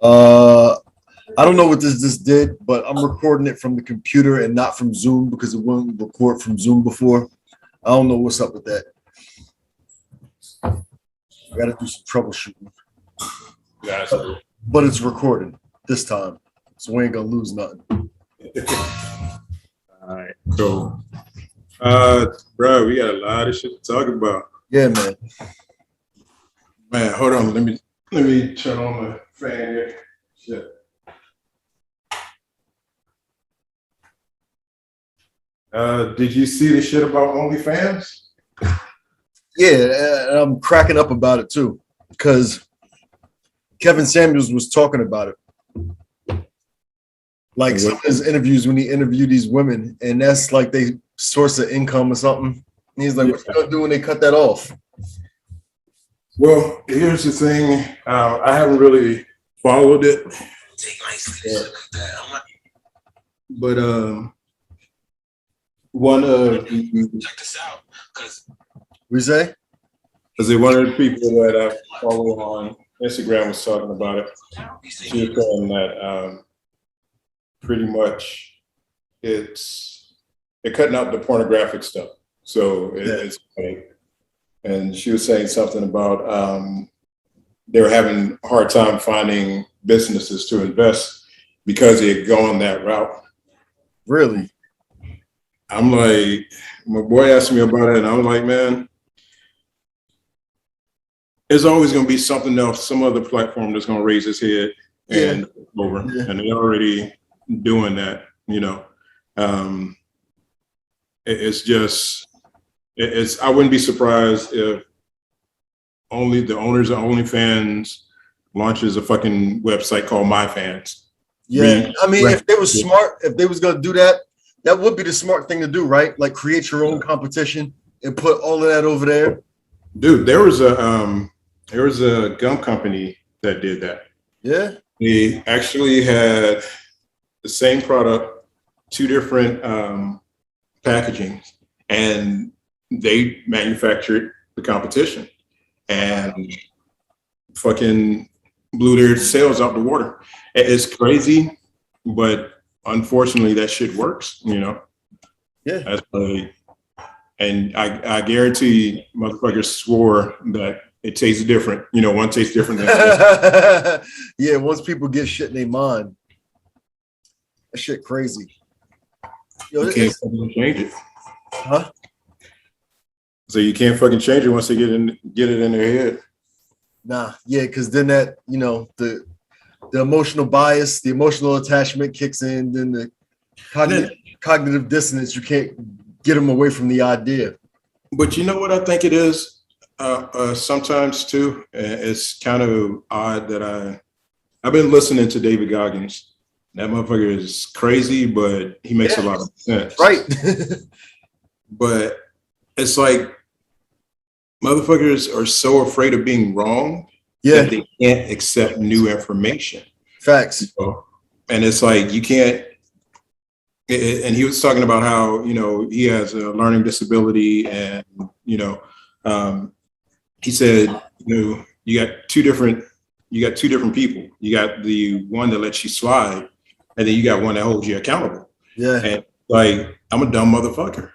Uh, I don't know what this did, but I'm recording it from the computer and not from Zoom because it wouldn't record from Zoom before. I don't know what's up with that. I got to do some troubleshooting, Gotcha. but it's recording this time, so we ain't gonna lose nothing. All right, cool. Bro, we got a lot of shit to talk about. Yeah, man. Man, hold on. Let me turn on my fan here. Shit. Did you see the shit about OnlyFans? Yeah, and I'm cracking up about it too because Kevin Samuels was talking about it, like some of his interviews when he interviewed these women, and that's like they source of income or something. And he's like, "What you gonna do when they cut that off?" Well, here's the thing. I haven't really followed it. But one of check this out, we say, one of the people that I follow on Instagram was talking about it. She was saying that pretty much they're cutting out the pornographic stuff. So it's like, and she was saying something about they were having a hard time finding businesses to invest because they had gone that route. Really? I'm like, my boy asked me about it, and I was like, man, there's always going to be something else, some other platform that's going to raise its head and over, and they're already doing that. You know, it's just, I wouldn't be surprised if only the owners of OnlyFans launches a fucking website called MyFans. Yeah, I mean, if they was smart, if they was gonna do that, that would be the smart thing to do, right? Like create your own competition and put all of that over there. Dude, there was a gum company that did that. Yeah. They actually had the same product, two different packaging, and they manufactured the competition and fucking blew their sales out the water. It's crazy, but unfortunately that shit works, you know? Yeah. That's like, and I guarantee motherfuckers swore that it tastes different. You know, one tastes different than yeah, once people get shit in their mind, that shit crazy. Yo, you can't fucking change it. Huh? So you can't fucking change it once they get it in their head. Nah, yeah, because then that, you know, the emotional bias, the emotional attachment kicks in, then the cognitive dissonance, you can't get them away from the idea. But you know what I think it is? Sometimes too, it's kind of odd that I've been listening to David Goggins. That motherfucker is crazy, but he makes a lot of sense. Right. But it's like motherfuckers are so afraid of being wrong that they can't accept new information. Facts. You know? And it's like you can't. And he was talking about how, you know, he has a learning disability, and you know, he said, you know, you got two different people. You got the one that lets you slide, and then you got one that holds you accountable. Yeah. And like, I'm a dumb motherfucker.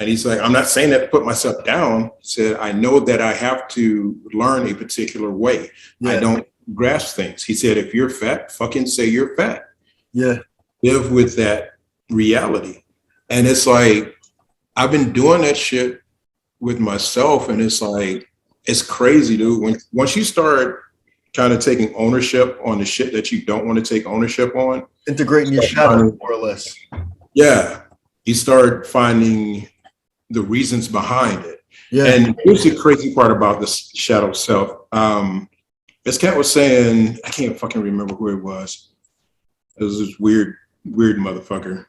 And he's like, I'm not saying that to put myself down. He said, I know that I have to learn a particular way. Yeah. I don't grasp things. He said, if you're fat, fucking say you're fat. Yeah. Live with that reality. And it's like, I've been doing that shit with myself, and it's like, it's crazy, dude. Once you start kind of taking ownership on the shit that you don't want to take ownership on, integrating your shadow, more or less. Yeah, you start finding the reasons behind it. Yeah. And here's the crazy part about this shadow self. This cat was saying, I can't fucking remember who it was. It was this weird motherfucker.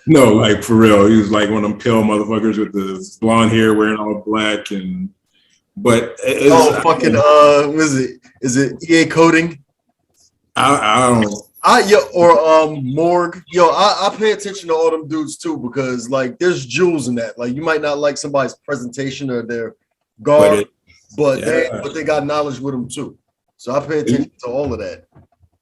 No, like for real. He was like one of them pale motherfuckers with the blonde hair, wearing all black, but is it EA Coding? I don't. Morg. I pay attention to all them dudes too, because like there's jewels in that. Like you might not like somebody's presentation or their guard, but they got knowledge with them too. So I pay attention to all of that.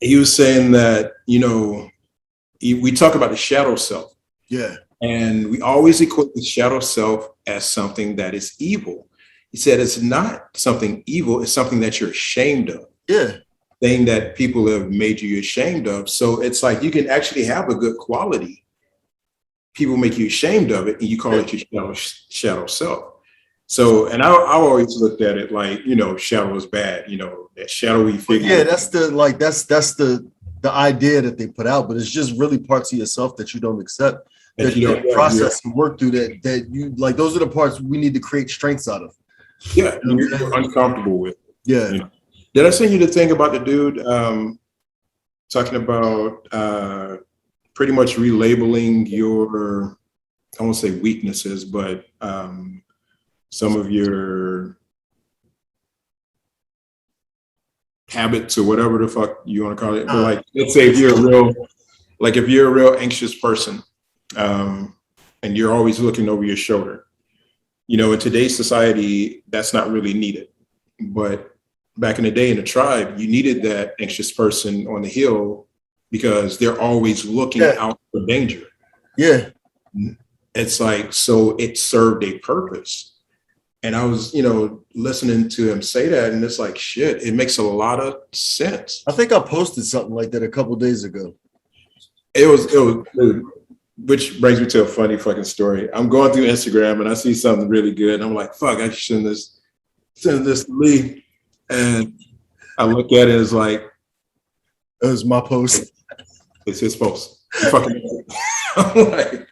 He was saying that, we talk about the shadow self. Yeah. And we always equate the shadow self as something that is evil. He said it's not something evil, it's something that you're ashamed of. Yeah. Thing that people have made you ashamed of. So it's like you can actually have a good quality. People make you ashamed of it, and you call it your shadow self. So, and I always looked at it like, shadow is bad, that shadowy figure. Yeah, that's the idea that they put out, but it's just really parts of yourself that you don't accept, that you don't process and work through, that you like. Those are the parts we need to create strengths out of. Yeah, you're uncomfortable with. Yeah. Did I send you the thing about the dude talking about pretty much relabeling your, I won't say weaknesses, but some of your habits or whatever the fuck you want to call it. But like, let's say if you're a real anxious person, and you're always looking over your shoulder, in today's society, that's not really needed. But back in the day in the tribe, you needed that anxious person on the hill because they're always looking out for danger. Yeah. It's like, so it served a purpose. And I was, listening to him say that, and it's like, shit, it makes a lot of sense. I think I posted something like that a couple of days ago. It was, which brings me to a funny fucking story. I'm going through Instagram and I see something really good. And I'm like, fuck, I should send this to Lee. And I look at it, it's like, it was my post. It's his post. I'm like,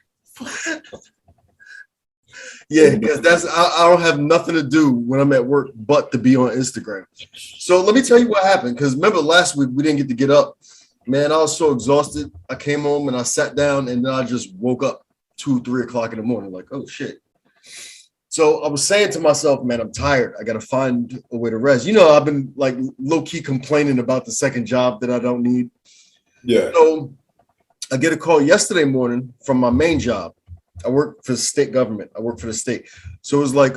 yeah, because I don't have nothing to do when I'm at work but to be on Instagram. So let me tell you what happened. Because remember last week we didn't get up. Man, I was so exhausted. I came home and I sat down and then I just woke up 2-3 o'clock in the morning. Like, oh shit. So I was saying to myself, man, I'm tired. I got to find a way to rest. I've been like low key complaining about the second job that I don't need. Yeah. So I get a call yesterday morning from my main job. I work for the state government. I work for the state. So it was like,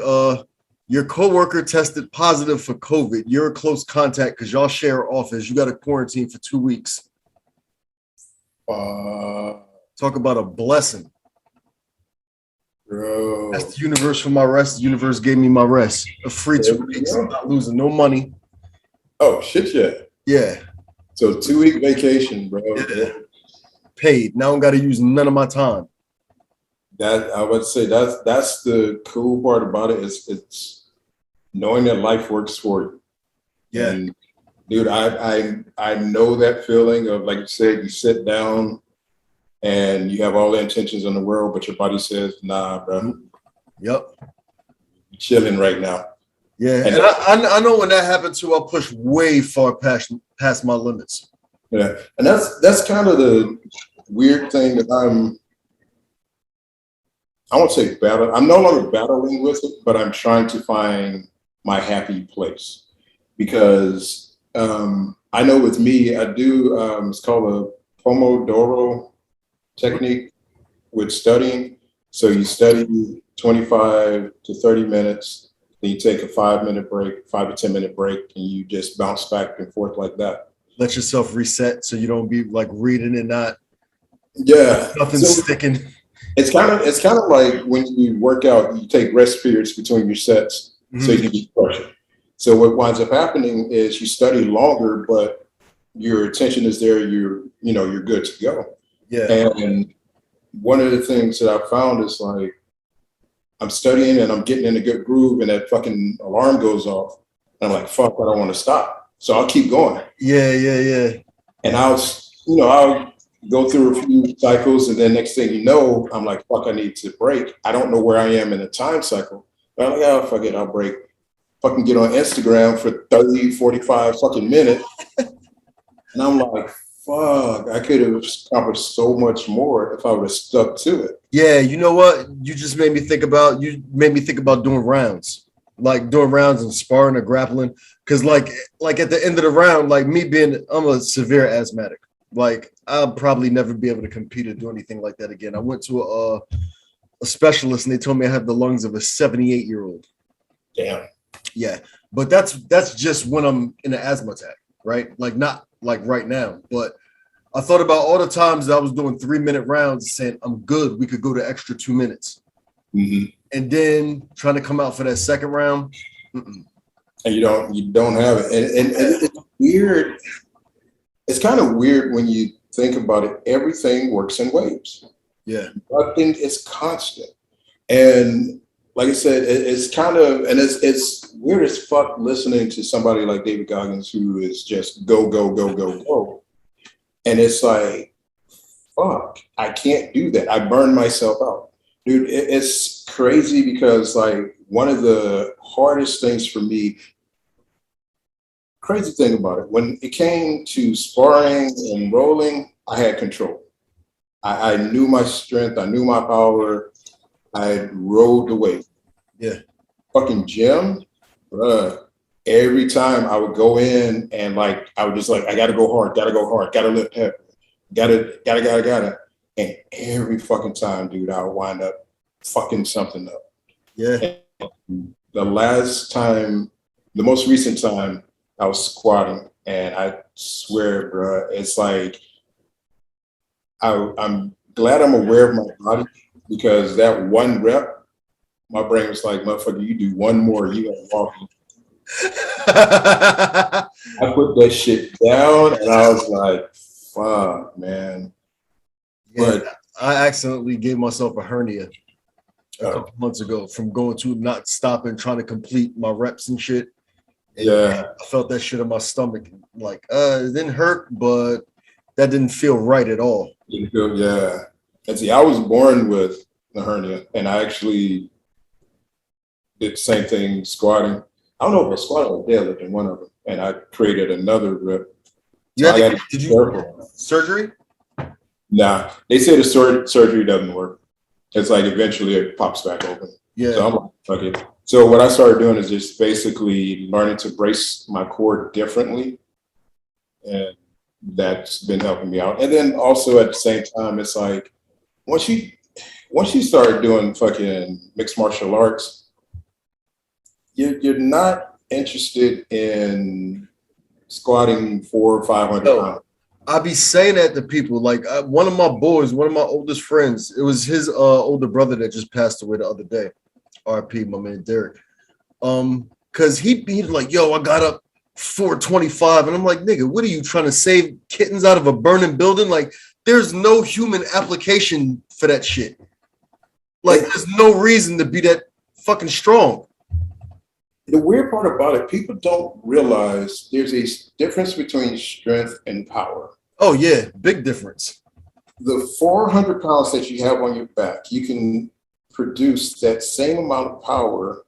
your coworker tested positive for COVID. You're a close contact because y'all share an office. You got to quarantine for 2 weeks. Talk about a blessing. Bro. That's the universe for my rest. The universe gave me my rest. A free 2 weeks. I'm not losing no money. Oh, shit, yeah. Yeah. So 2-week vacation, bro. Yeah. Paid. Now I don't got to use none of my time. That I would say that's the cool part about it is it's knowing that life works for you. Yeah. And dude, I know that feeling of, like you said, you sit down and you have all the intentions in the world, but your body says, nah, bro. Yep. You're chilling right now. Yeah. And I know when that happens too, I'll push way far past my limits. Yeah. And that's kind of the weird thing that I won't say battle. I'm no longer battling with it, but I'm trying to find my happy place because I know with me, I do, it's called a Pomodoro technique with studying. So you study 25 to 30 minutes, then you take a 5-minute break, 5 to 10 minute break, and you just bounce back and forth like that. Let yourself reset so you don't be like reading and nothing sticking. It's kind of like when you work out, you take rest periods between your sets so you can be crushing. So what winds up happening is you study longer, but your attention is there. You're good to go. Yeah. And one of the things that I found is like I'm studying and I'm getting in a good groove, and that fucking alarm goes off, and I'm like, fuck, I don't want to stop. So I'll keep going. Yeah. And I'll go through a few cycles, and then next thing you know, I'm like, fuck, I need to break. I don't know where I am in the time cycle. But I'm like, oh, fuck it, I'll break. Fucking get on Instagram for 30, 45 fucking minutes. And I'm like, fuck, I could have accomplished so much more if I would have stuck to it. Yeah, you know what? You just made me think about doing rounds. Like doing rounds and sparring or grappling. Cause like at the end of the round, like I'm a severe asthmatic. Like I'll probably never be able to compete or do anything like that again. I went to a specialist and they told me I have the lungs of a 78-year-old. Damn. Yeah. But that's just when I'm in an asthma attack, right? Like not like right now, but I thought about all the times that I was doing 3-minute rounds saying, I'm good. We could go to extra 2 minutes. Mm-hmm. And then trying to come out for that second round. Mm-mm. And you don't have it. And it's weird. It's kind of weird when you think about it. Everything works in waves. Yeah. Nothing is constant. And like I said, it's kind of, and it's weird as fuck listening to somebody like David Goggins who is just go, go, go, go, go. And it's like, fuck, I can't do that. I burn myself out. Dude, it's crazy because like one of the hardest things for me, crazy thing about it, when it came to sparring and rolling, I had control. I knew my strength, I knew my power, I rode the wave. Yeah. Fucking gym, bruh, every time I would go in and like, I would just like, I gotta go hard, gotta lift heavy, gotta. And every fucking time, dude, I would wind up fucking something up. Yeah. And the most recent time I was squatting, and I swear, bruh, it's like, I'm glad I'm aware of my body because that one rep, my brain was like, motherfucker, you do one more, you gonna walk. I put that shit down and I was like, fuck, man. Yeah, but I accidentally gave myself a hernia a couple months ago from going to not stopping, trying to complete my reps and shit. And yeah. I felt that shit in my stomach. Like, it didn't hurt, but that didn't feel right at all. Yeah. And see, I was born with a hernia, and I actually did the same thing squatting. I don't know if I was squatting or deadlifting, one of them, and I created another rep. Did you surgery? Nah, they say the surgery doesn't work. It's like eventually it pops back open. Yeah. So I'm like, fuck it. So what I started doing is just basically learning to brace my core differently. And that's been helping me out. And then also at the same time, it's like once you start doing fucking mixed martial arts, you're not interested in squatting 400 or 500 pounds. I be saying that to people. Like one of my boys, one of my oldest friends, it was his older brother that just passed away the other day. RP, my man Derek. Cause he'd be like, yo, I got up 425. And I'm like, nigga, what are you trying to save kittens out of a burning building? Like, there's no human application for that shit. Like, there's no reason to be that fucking strong. The weird part about it, people don't realize there's a difference between strength and power. Oh, yeah, big difference. The 400 pounds that you have on your back, you can produce that same amount of power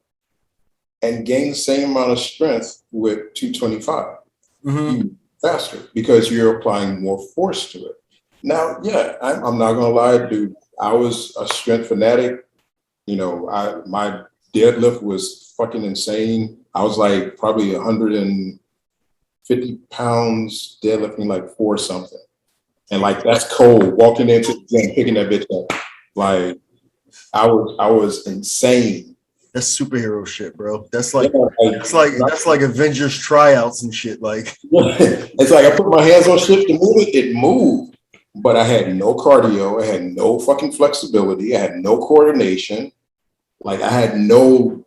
and gain the same amount of strength with 225 faster because you're applying more force to it. Now, yeah, I'm not gonna lie, dude. I was a strength fanatic. You know, my deadlift was fucking insane. I was like probably 150 pounds deadlifting like 4 something. And like that's cold walking into the gym, picking that bitch up. Like I was insane. That's superhero shit, bro. That's like that's like Avengers tryouts and shit. Like it's like I put my hands on shit to move it, it moved. But I had no cardio, I had no fucking flexibility, I had no coordination, like I had no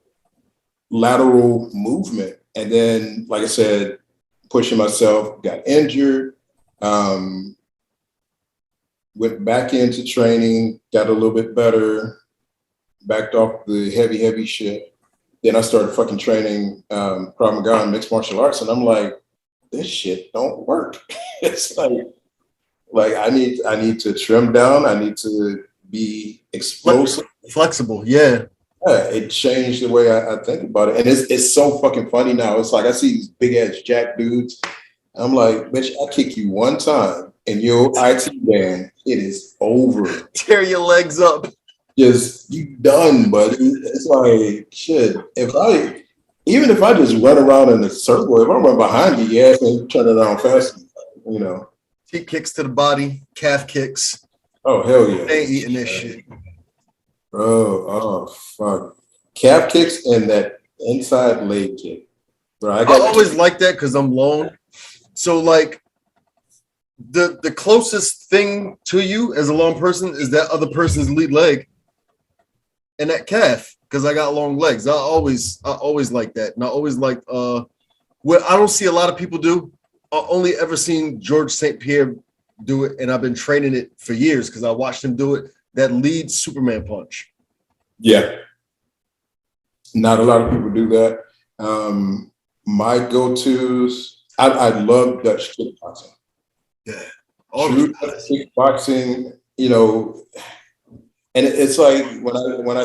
lateral movement. And then, like I said, pushing myself, got injured, went back into training, got a little bit better, backed off the heavy shit. Then I started fucking training Krav Maga and mixed martial arts, and I'm like, this shit don't work. It's like I need to trim down. I need to be explosive, flexible. Yeah. It changed the way I think about it, and it's so fucking funny now. It's like I see these big ass jack dudes. I'm like, bitch, I kick you one time and your IT band, it is over. Tear your legs up. Just you done, buddy. It's like shit. Even if I just run around in a circle, if I run behind you, yeah, and turn it on fast, you know. Cheek kicks to the body, calf kicks. Oh hell yeah! They ain't eating this shit, bro. Oh fuck, calf kicks and that inside leg kick. Bro, I always like that because I'm lone. So like the closest thing to you as a long person is that other person's lead leg and that calf because I got long legs. I always like that. And I always like what I don't see a lot of people do. I only ever seen George St. Pierre do it, and I've been training it for years because I watched him do it. That lead Superman punch. Yeah. Not a lot of people do that. My go-tos, I love Dutch kickboxing. Yeah. True kickboxing, you know, and it's like when I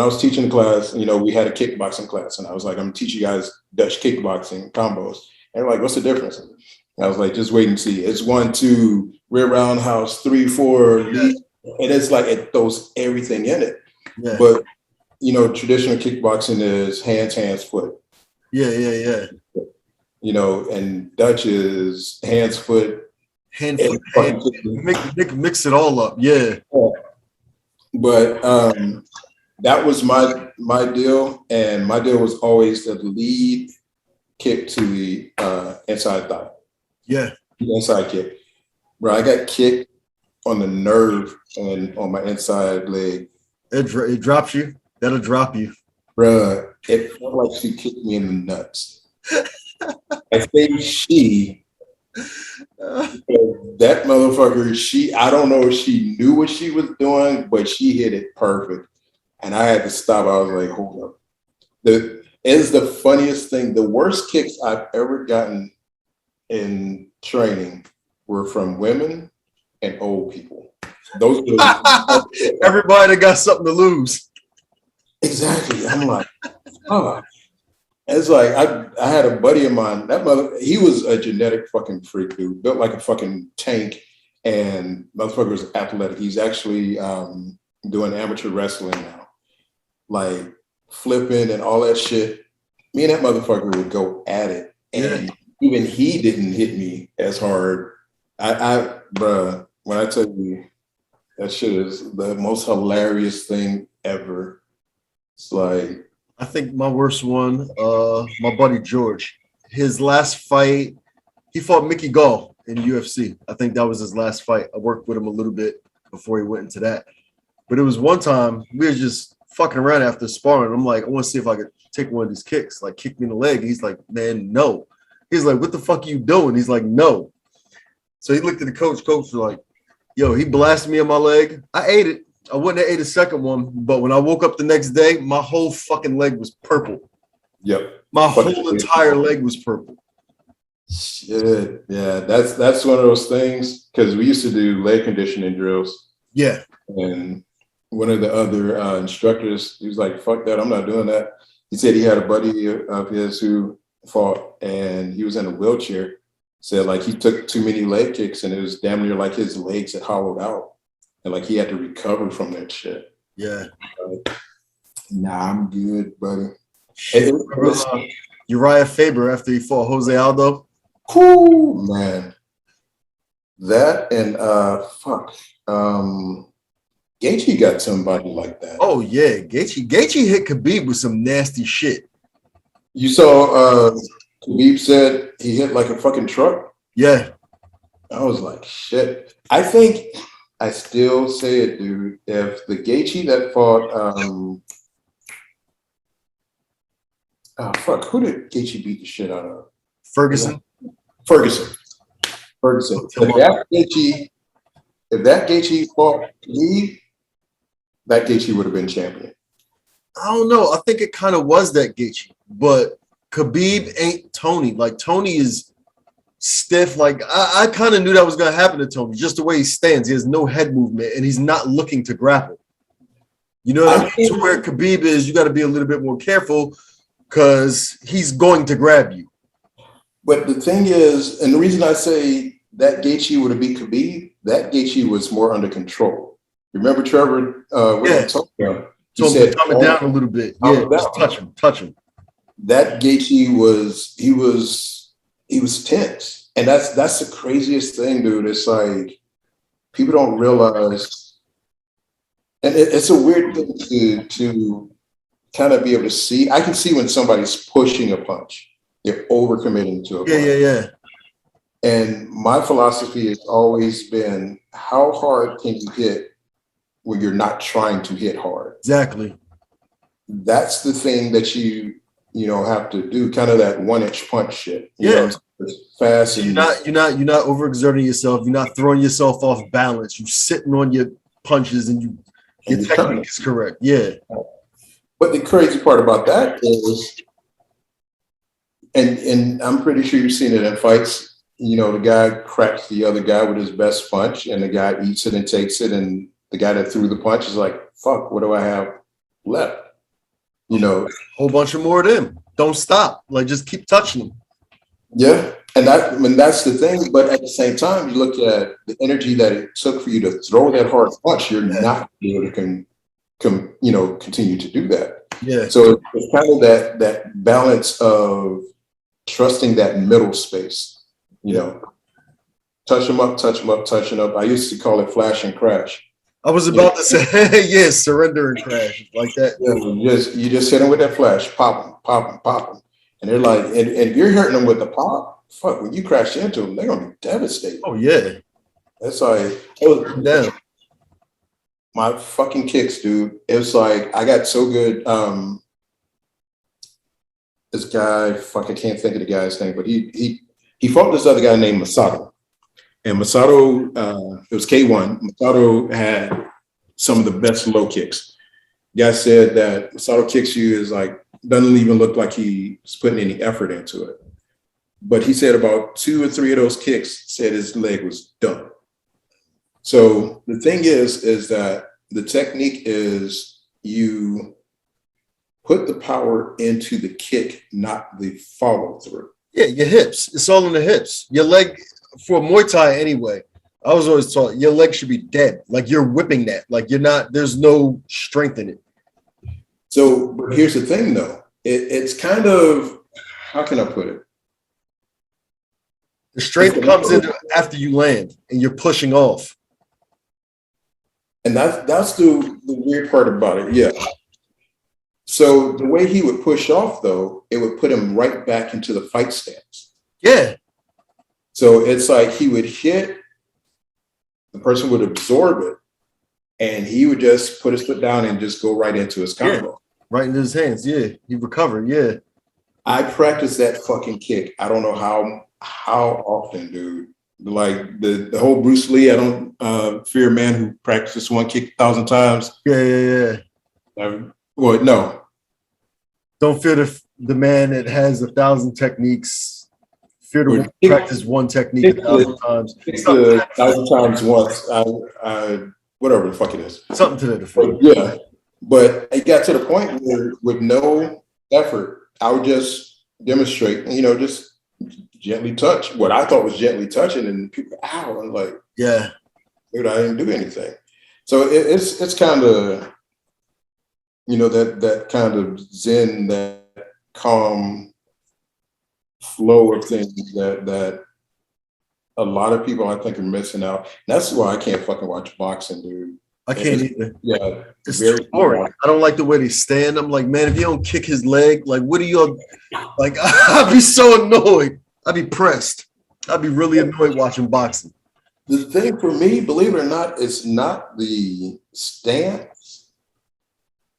was teaching the class, you know, we had a kickboxing class, and I was like, I'm teaching you guys Dutch kickboxing combos. And they're like, what's the difference? And I was like, just wait and see. It's 1, 2, rear roundhouse, 3, 4, lead. And it's like it throws everything in it. Yeah. But you know, traditional kickboxing is hands, foot. Yeah. You know, and Dutch is hands, foot. Hand, mix it all up. Yeah. But that was my deal. And my deal was always the lead kick to the inside thigh. Yeah. The inside kick. Bro, I got kicked on the nerve and on my inside leg. It drops you. That'll drop you. Bruh, it felt like she kicked me in the nuts. I think that motherfucker, I don't know if she knew what she was doing, but she hit it perfect. And I had to stop. I was like, hold up. It's the funniest thing. The worst kicks I've ever gotten in training were from women and old people. Those everybody that got something to lose. Exactly. I'm like, oh. It's like I had a buddy of mine, he was a genetic fucking freak, dude, built like a fucking tank, and motherfucker was athletic. He's actually doing amateur wrestling now, like flipping and all that shit. Me and that motherfucker would go at it, and even he didn't hit me as hard. Bruh, when I tell you that shit is the most hilarious thing ever. It's like, I think my worst one, my buddy George, his last fight, he fought Mickey Gall in UFC. I think that was his last fight. I worked with him a little bit before he went into that. But it was one time we were just fucking around after sparring. I'm like, I want to see if I could take one of these kicks, like kick me in the leg. He's like, man, no. He's like, what the fuck are you doing? He's like, no. So he looked at the coach. Coach was like, yo, he blasted me in my leg. I ate it. I wouldn't have ate a second one, but when I woke up the next day, my whole fucking leg was purple. Yep. My whole entire leg was purple. Shit. Yeah, that's one of those things, because we used to do leg conditioning drills. Yeah. And one of the other instructors, he was like, fuck that, I'm not doing that. He said he had a buddy of his who fought, and he was in a wheelchair. Said like he took too many leg kicks, and it was damn near like his legs had hollowed out. And like he had to recover from that shit. Yeah. Nah, I'm good, buddy. Uriah Faber after he fought Jose Aldo. Cool, man. That and Gaethje got somebody like that. Oh yeah, Gaethje hit Khabib with some nasty shit. You saw Khabib said he hit like a fucking truck. Yeah. I was like, shit. I still say it, dude. If the Gaethje that fought, who did Gaethje beat the shit out of? Ferguson. If that Gaethje fought Khabib, that Gaethje would have been champion. I don't know. I think it kind of was that Gaethje, but Khabib ain't Tony. Like Tony is stiff. Like I kind of knew that was going to happen to Tony. Just the way he stands, he has no head movement, and he's not looking to grapple. You know what I mean? To where Khabib is, you got to be a little bit more careful because he's going to grab you. But the thing is, and the reason I say that Gaethje would have beat Khabib, that Gaethje was more under control. Remember Trevor? So he said, calm it down a little bit. Yeah, just touch him. That Gaethje was tense, and that's the craziest thing, dude. It's like people don't realize, and it's a weird thing kind of be able to see. I can see when somebody's pushing a punch. They're overcommitting to a punch. Yeah. And my philosophy has always been, how hard can you hit when you're not trying to hit hard? Exactly. That's the thing that you have to do, kind of that 1-inch punch shit. You Yeah. know, fast. And you're not overexerting yourself. You're not throwing yourself off balance. You're sitting on your punches and your technique is correct. Yeah. But the crazy part about that is, and I'm pretty sure you've seen it in fights, the guy cracks the other guy with his best punch and the guy eats it and takes it. And the guy that threw the punch is like, fuck, what do I have left? Whole bunch of more of them. Don't stop. Like, just keep touching them. Yeah. And that's the thing. But at the same time, you look at the energy that it took for you to throw that hard punch, you're not able to continue to do that. Yeah. So it's kind of that balance of trusting that middle space, touch them up, touching up. I used to call it flash and crash. I was about to say, yeah, surrender and crash like that. Yeah, you just hit them with that flash, pop them. And they're like, and you're hurting them with the pop. Fuck, when you crash into them, they're gonna be devastated. Oh yeah. That's like, damn. My fucking kicks, dude. It was like, I got so good. This guy, fuck, I can't think of the guy's name, but he fought this other guy named Masato. And Masato, it was K1. Masato had some of the best low kicks. The guy said that Masato kicks you is like, doesn't even look like he's putting any effort into it. But he said about 2 or 3 of those kicks said his leg was done. So the thing is that the technique is you put the power into the kick, not the follow through. Yeah, your hips. It's all in the hips. Your leg, for Muay Thai anyway, I was always taught your leg should be dead. Like you're whipping that. Like you're not, there's no strength in it. So but here's the thing though. It's kind of, how can I put it? The strength comes in after you land and you're pushing off. And that's the weird part about it. Yeah. So the way he would push off though, it would put him right back into the fight stance. Yeah. So it's like he would hit, the person would absorb it, and he would just put his foot down and just go right into his combo. Yeah. Right into his hands. Yeah. He recovered. Yeah. I practice that fucking kick. I don't know how often, dude. Like the whole Bruce Lee, I don't fear a man who practices one kick 1,000 times. Yeah. Well, no. Don't fear the man that has 1,000 techniques. Fear to practice one technique 1,000 times. 1,000 times once. I whatever the fuck it is. Something to that effect. Yeah. But it got to the point where with no effort, I would just demonstrate, just gently touch what I thought was gently touching, and people, ow, I'm like, yeah, dude, I didn't do anything. So it's kind of, that kind of zen, that calm flow of things that a lot of people I think are missing out. And that's why I can't fucking watch boxing, dude. I can't either. Yeah, it's very boring. I don't like the way they stand. I'm like, man, if you don't kick his leg, like, what are you like? I'd be so annoyed. I'd be pressed. I'd be really annoyed watching boxing. The thing for me, believe it or not, it's not the stance.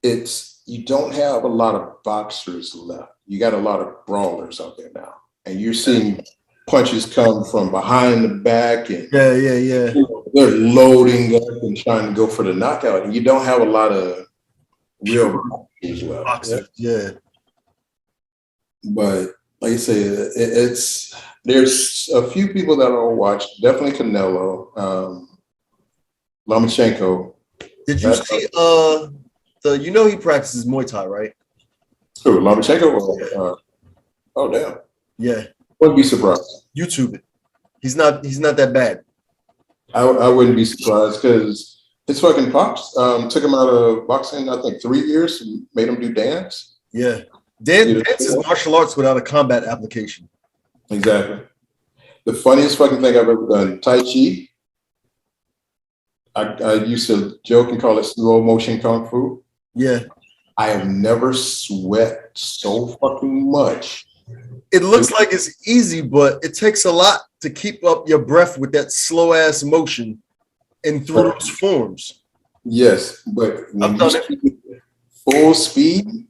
It's you don't have a lot of boxers left. You got a lot of brawlers out there now, and you're seeing punches come from behind the back, and yeah. They're loading up and trying to go for the knockout, and you don't have a lot of real boxers left. Yeah. But like I say, there's a few people that I'll watch. Definitely Canelo, Lomachenko. Did you see he practices Muay Thai, right? Who, Lomachenko? Oh damn. Yeah. Wouldn't be surprised. YouTube it. He's not that bad. I wouldn't be surprised because his fucking pops took him out of boxing, I think 3 years, and made him do dance. Yeah. Dance is martial arts without a combat application. Exactly. The funniest fucking thing I've ever done, Tai Chi. I used to joke and call it slow motion kung fu. Yeah. I have never sweat so fucking much. It looks like it's easy, but it takes a lot to keep up your breath with that slow ass motion and through those forms. Yes, but when you speed full speed,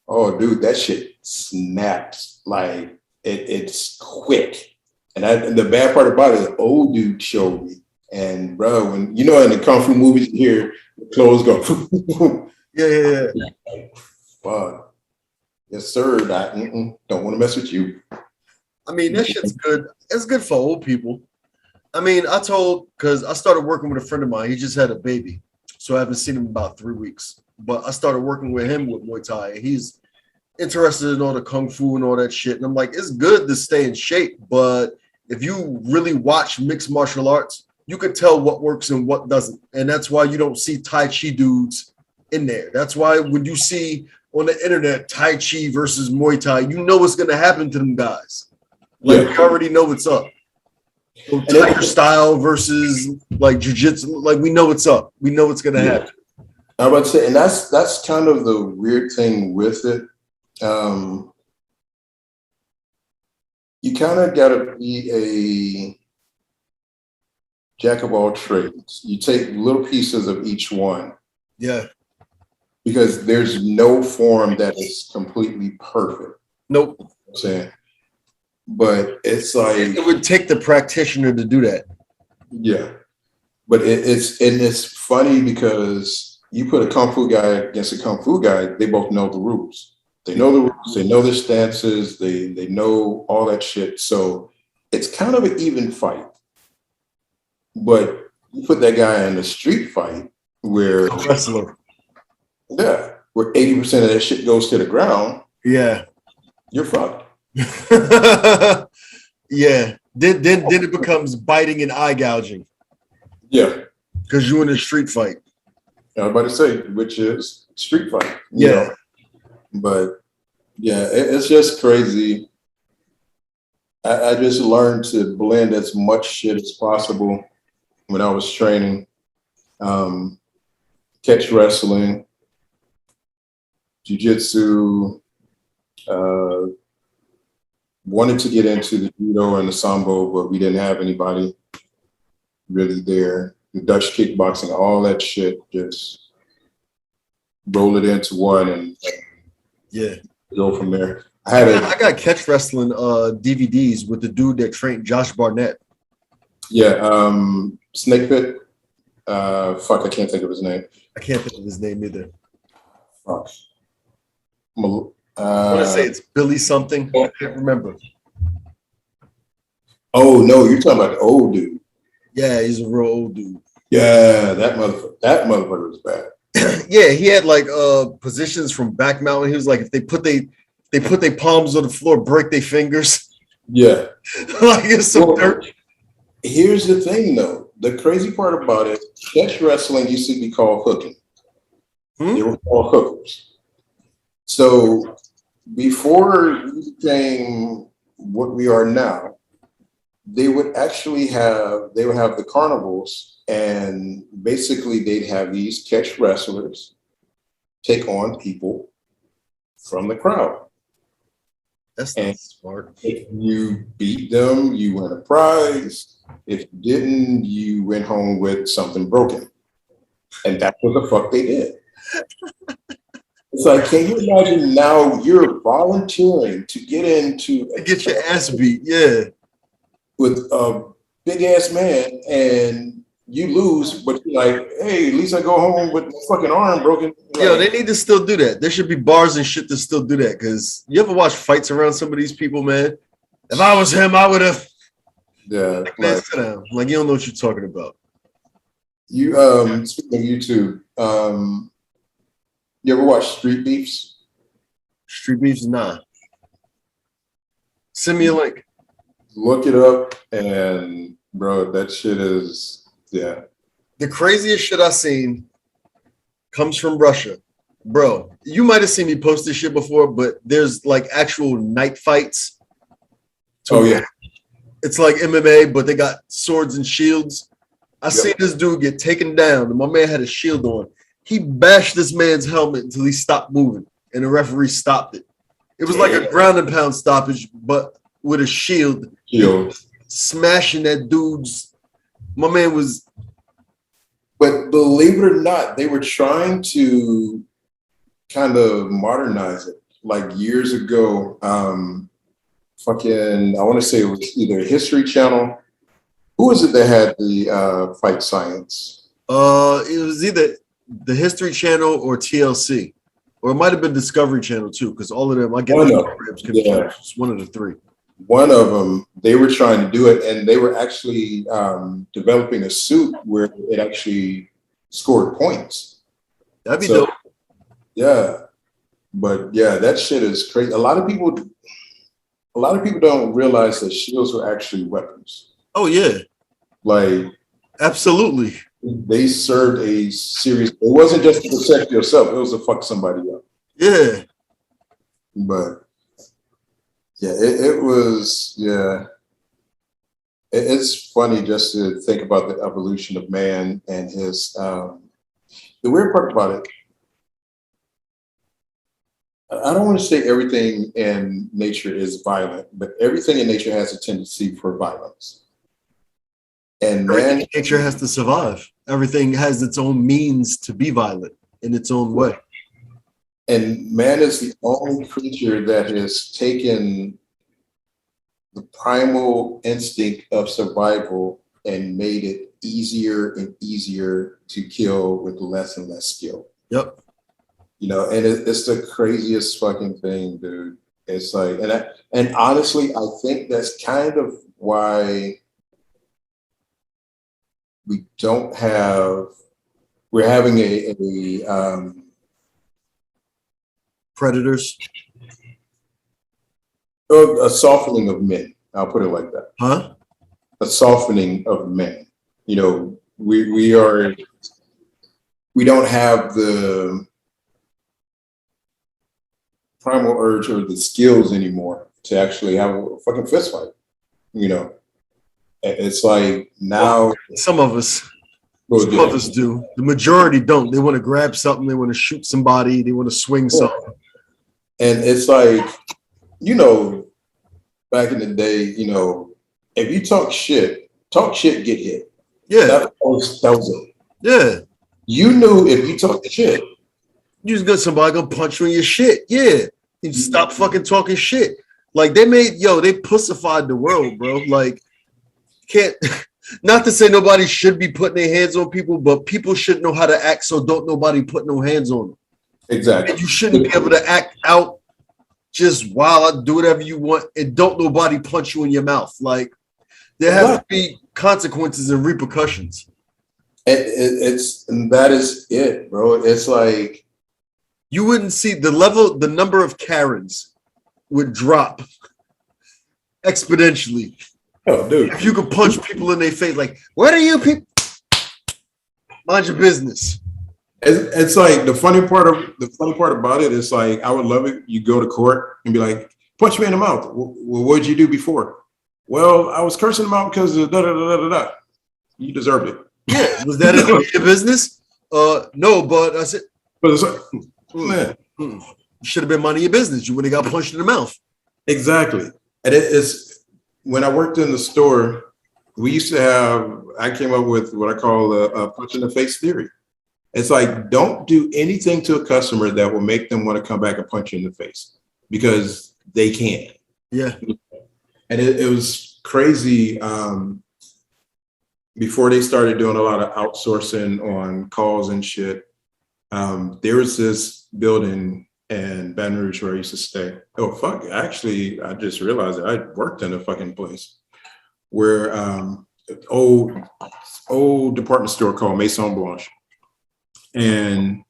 oh dude, that shit snaps. Like it's quick. And the bad part about it, the old dude showed me. And bro, when you know in the kung fu movies, you hear the clothes go. Yeah. Fuck. Yes, sir. Don't want to mess with you. I mean, that shit's good. It's good for old people. I mean, because I started working with a friend of mine. He just had a baby. So I haven't seen him in about 3 weeks. But I started working with him with Muay Thai. And he's interested in all the kung fu and all that shit. And I'm like, it's good to stay in shape. But if you really watch mixed martial arts, you could tell what works and what doesn't. And that's why you don't see Tai Chi dudes in there. That's why when you see on the internet Tai Chi versus Muay Thai, you know what's going to happen to them guys. Like, you already know what's up. So Tiger style versus like jiu-jitsu, like we know what's up. We know what's going to happen. I'm about to say, and that's kind of the weird thing with it. You kind of got to be a jack of all trades. You take little pieces of each one. Yeah. Because there's no form that is completely perfect. Nope. You know what I'm saying? But it's like it would take the practitioner to do that. Yeah. But it's funny because you put a kung fu guy against a kung fu guy, they both know the rules. They know the rules, they know their stances, they know all that shit. So it's kind of an even fight. But you put that guy in a street fight where wrestler. Yeah, where 80% of that shit goes to the ground. Yeah. You're fucked. Yeah. Then it becomes biting and eye gouging. Yeah. Because you're in a street fight. I was about to say, which is street fight. Yeah. Know? But yeah, it's just crazy. I just learned to blend as much shit as possible when I was training. Catch wrestling, jiu-jitsu, wanted to get into the judo and the sambo, but we didn't have anybody really there. The Dutch kickboxing, all that shit, just roll it into one and go from there. I got catch wrestling DVDs with the dude that trained Josh Barnett. Yeah, Snake Pit. Fuck, I can't think of his name. I can't think of his name either. Fuck. I want to say it's Billy something. I can't remember. Oh no, you're talking about the old dude. Yeah, he's a real old dude. Yeah, that motherfucker was bad. Yeah, he had like positions from back mountain. He was like, if they put their palms on the floor, break their fingers. Yeah. Like it's some dirt. Here's the thing though. The crazy part about it, catch wrestling used to be called hooking. They were called hookers. So before we became what we are now, they would have the carnivals, and basically they'd have these catch wrestlers take on people from the crowd. That's not smart. If you beat them, you win a prize. If you didn't, you went home with something broken. And that's what the fuck they did. It's like, can you imagine now you're volunteering to get your ass beat, yeah, with a big ass man, and you lose, but you're like, hey, at least I go home with my fucking arm broken. Yo, they need to still do that. There should be bars and shit to still do that. Because you ever watch fights around some of these people, man? If I was him, I would have. Yeah, like, sit down. Like, you don't know what you're talking about. You speaking of YouTube, you ever watch Street Beefs? Street Beefs, nah. Send me a link. Look it up, and bro, that shit is The craziest shit I seen comes from Russia. Bro, you might have seen me post this shit before, but there's like actual night fights. Oh yeah. It's like MMA, but they got swords and shields. I seen this dude get taken down, and my man had a shield on. He bashed this man's helmet until he stopped moving, and the referee stopped it. It was like a ground and pound stoppage, but with a shield. Smashing that dude's. My man was. But believe it or not, they were trying to kind of modernize it. Like years ago, I want to say it was either History Channel. Who was it that had the Fight Science? It was either the History Channel or TLC. Or it might have been Discovery Channel too, because all of them, I get programs confused. It's one of the three. One of them, they were trying to do it, and they were actually developing a suit where it actually scored points. That'd be dope. Yeah, but yeah, that shit is crazy. A lot of people don't realize that shields were actually weapons. Oh yeah, like absolutely. They served a serious. It wasn't just to protect yourself; it was to fuck somebody up. Yeah, but yeah, it was. Yeah, it's funny just to think about the evolution of man and his. The weird part about it, I don't want to say everything in nature is violent, but everything in nature has a tendency for violence. And man, nature has to survive. Everything has its own means to be violent in its own way. And man is the only creature that has taken the primal instinct of survival and made it easier and easier to kill with less and less skill. Yep. You know, and it's the craziest fucking thing, dude. It's like, and honestly, I think that's kind of why we're having a predators, a softening of men. I'll put it like that. Huh? A softening of men. You know, we don't have the primal urge or the skills anymore to actually have a fucking fist fight. You know, it's like now some of us do. The majority don't. They want to grab something. They want to shoot somebody. They want to swing something. And it's like, you know, back in the day, you know, if you talk shit, get hit. Yeah, that was it. Yeah, you knew if you talk shit, you just got somebody gonna punch you in your shit. Yeah, you stop fucking talking shit. Like they pussified the world, bro. Like can't. Not to say nobody should be putting their hands on people, but people should know how to act, so don't nobody put no hands on them. Exactly. And you shouldn't be able to act out just wild, do whatever you want, and don't nobody punch you in your mouth. Like there have to be consequences and repercussions. And that is it, bro. It's like you wouldn't see the number of Karens would drop exponentially. Oh, dude. If you could punch people in their face, like, what are you people? Mind your business. It's like the funny part about it is like I would love it. You go to court and be like, punch me in the mouth. Well, what did you do before? Well, I was cursing them out because of da da da da da. You deserved it. Yeah, was that your business? No, but I said, but it's like, man, you should have been minding your business. You would have got punched in the mouth. Exactly, and it's. When I worked in the store, we used to have, I came up with what I call a punch in the face theory. It's like, don't do anything to a customer that will make them want to come back and punch you in the face because they can. Yeah. And it was crazy. Before they started doing a lot of outsourcing on calls and shit, there was this building in Baton Rouge where I used to stay. Oh, fuck. Actually, I just realized that I worked in a fucking place where old department store called Maison Blanche. And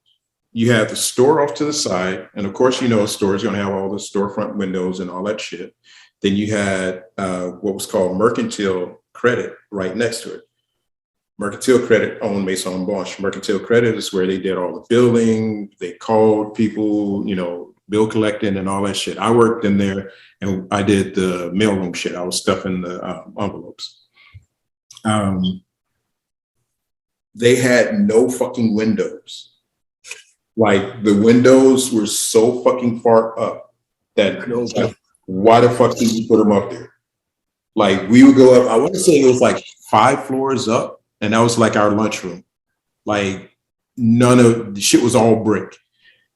you have the store off to the side. And of course, you know, a store is going to have all the storefront windows and all that shit. Then you had what was called Mercantile Credit right next to it. Mercantile Credit owned Maison Blanche. Mercantile Credit is where they did all the billing. They called people, you know, bill collecting and all that shit. I worked in there and I did the mailroom shit. I was stuffing the envelopes. They had no fucking windows Like the windows were so fucking far up that like, why the fuck did you put them up there? Like we would go up, I want to say it was like 5 floors up, and that was like our lunchroom. Like none of the shit was all brick.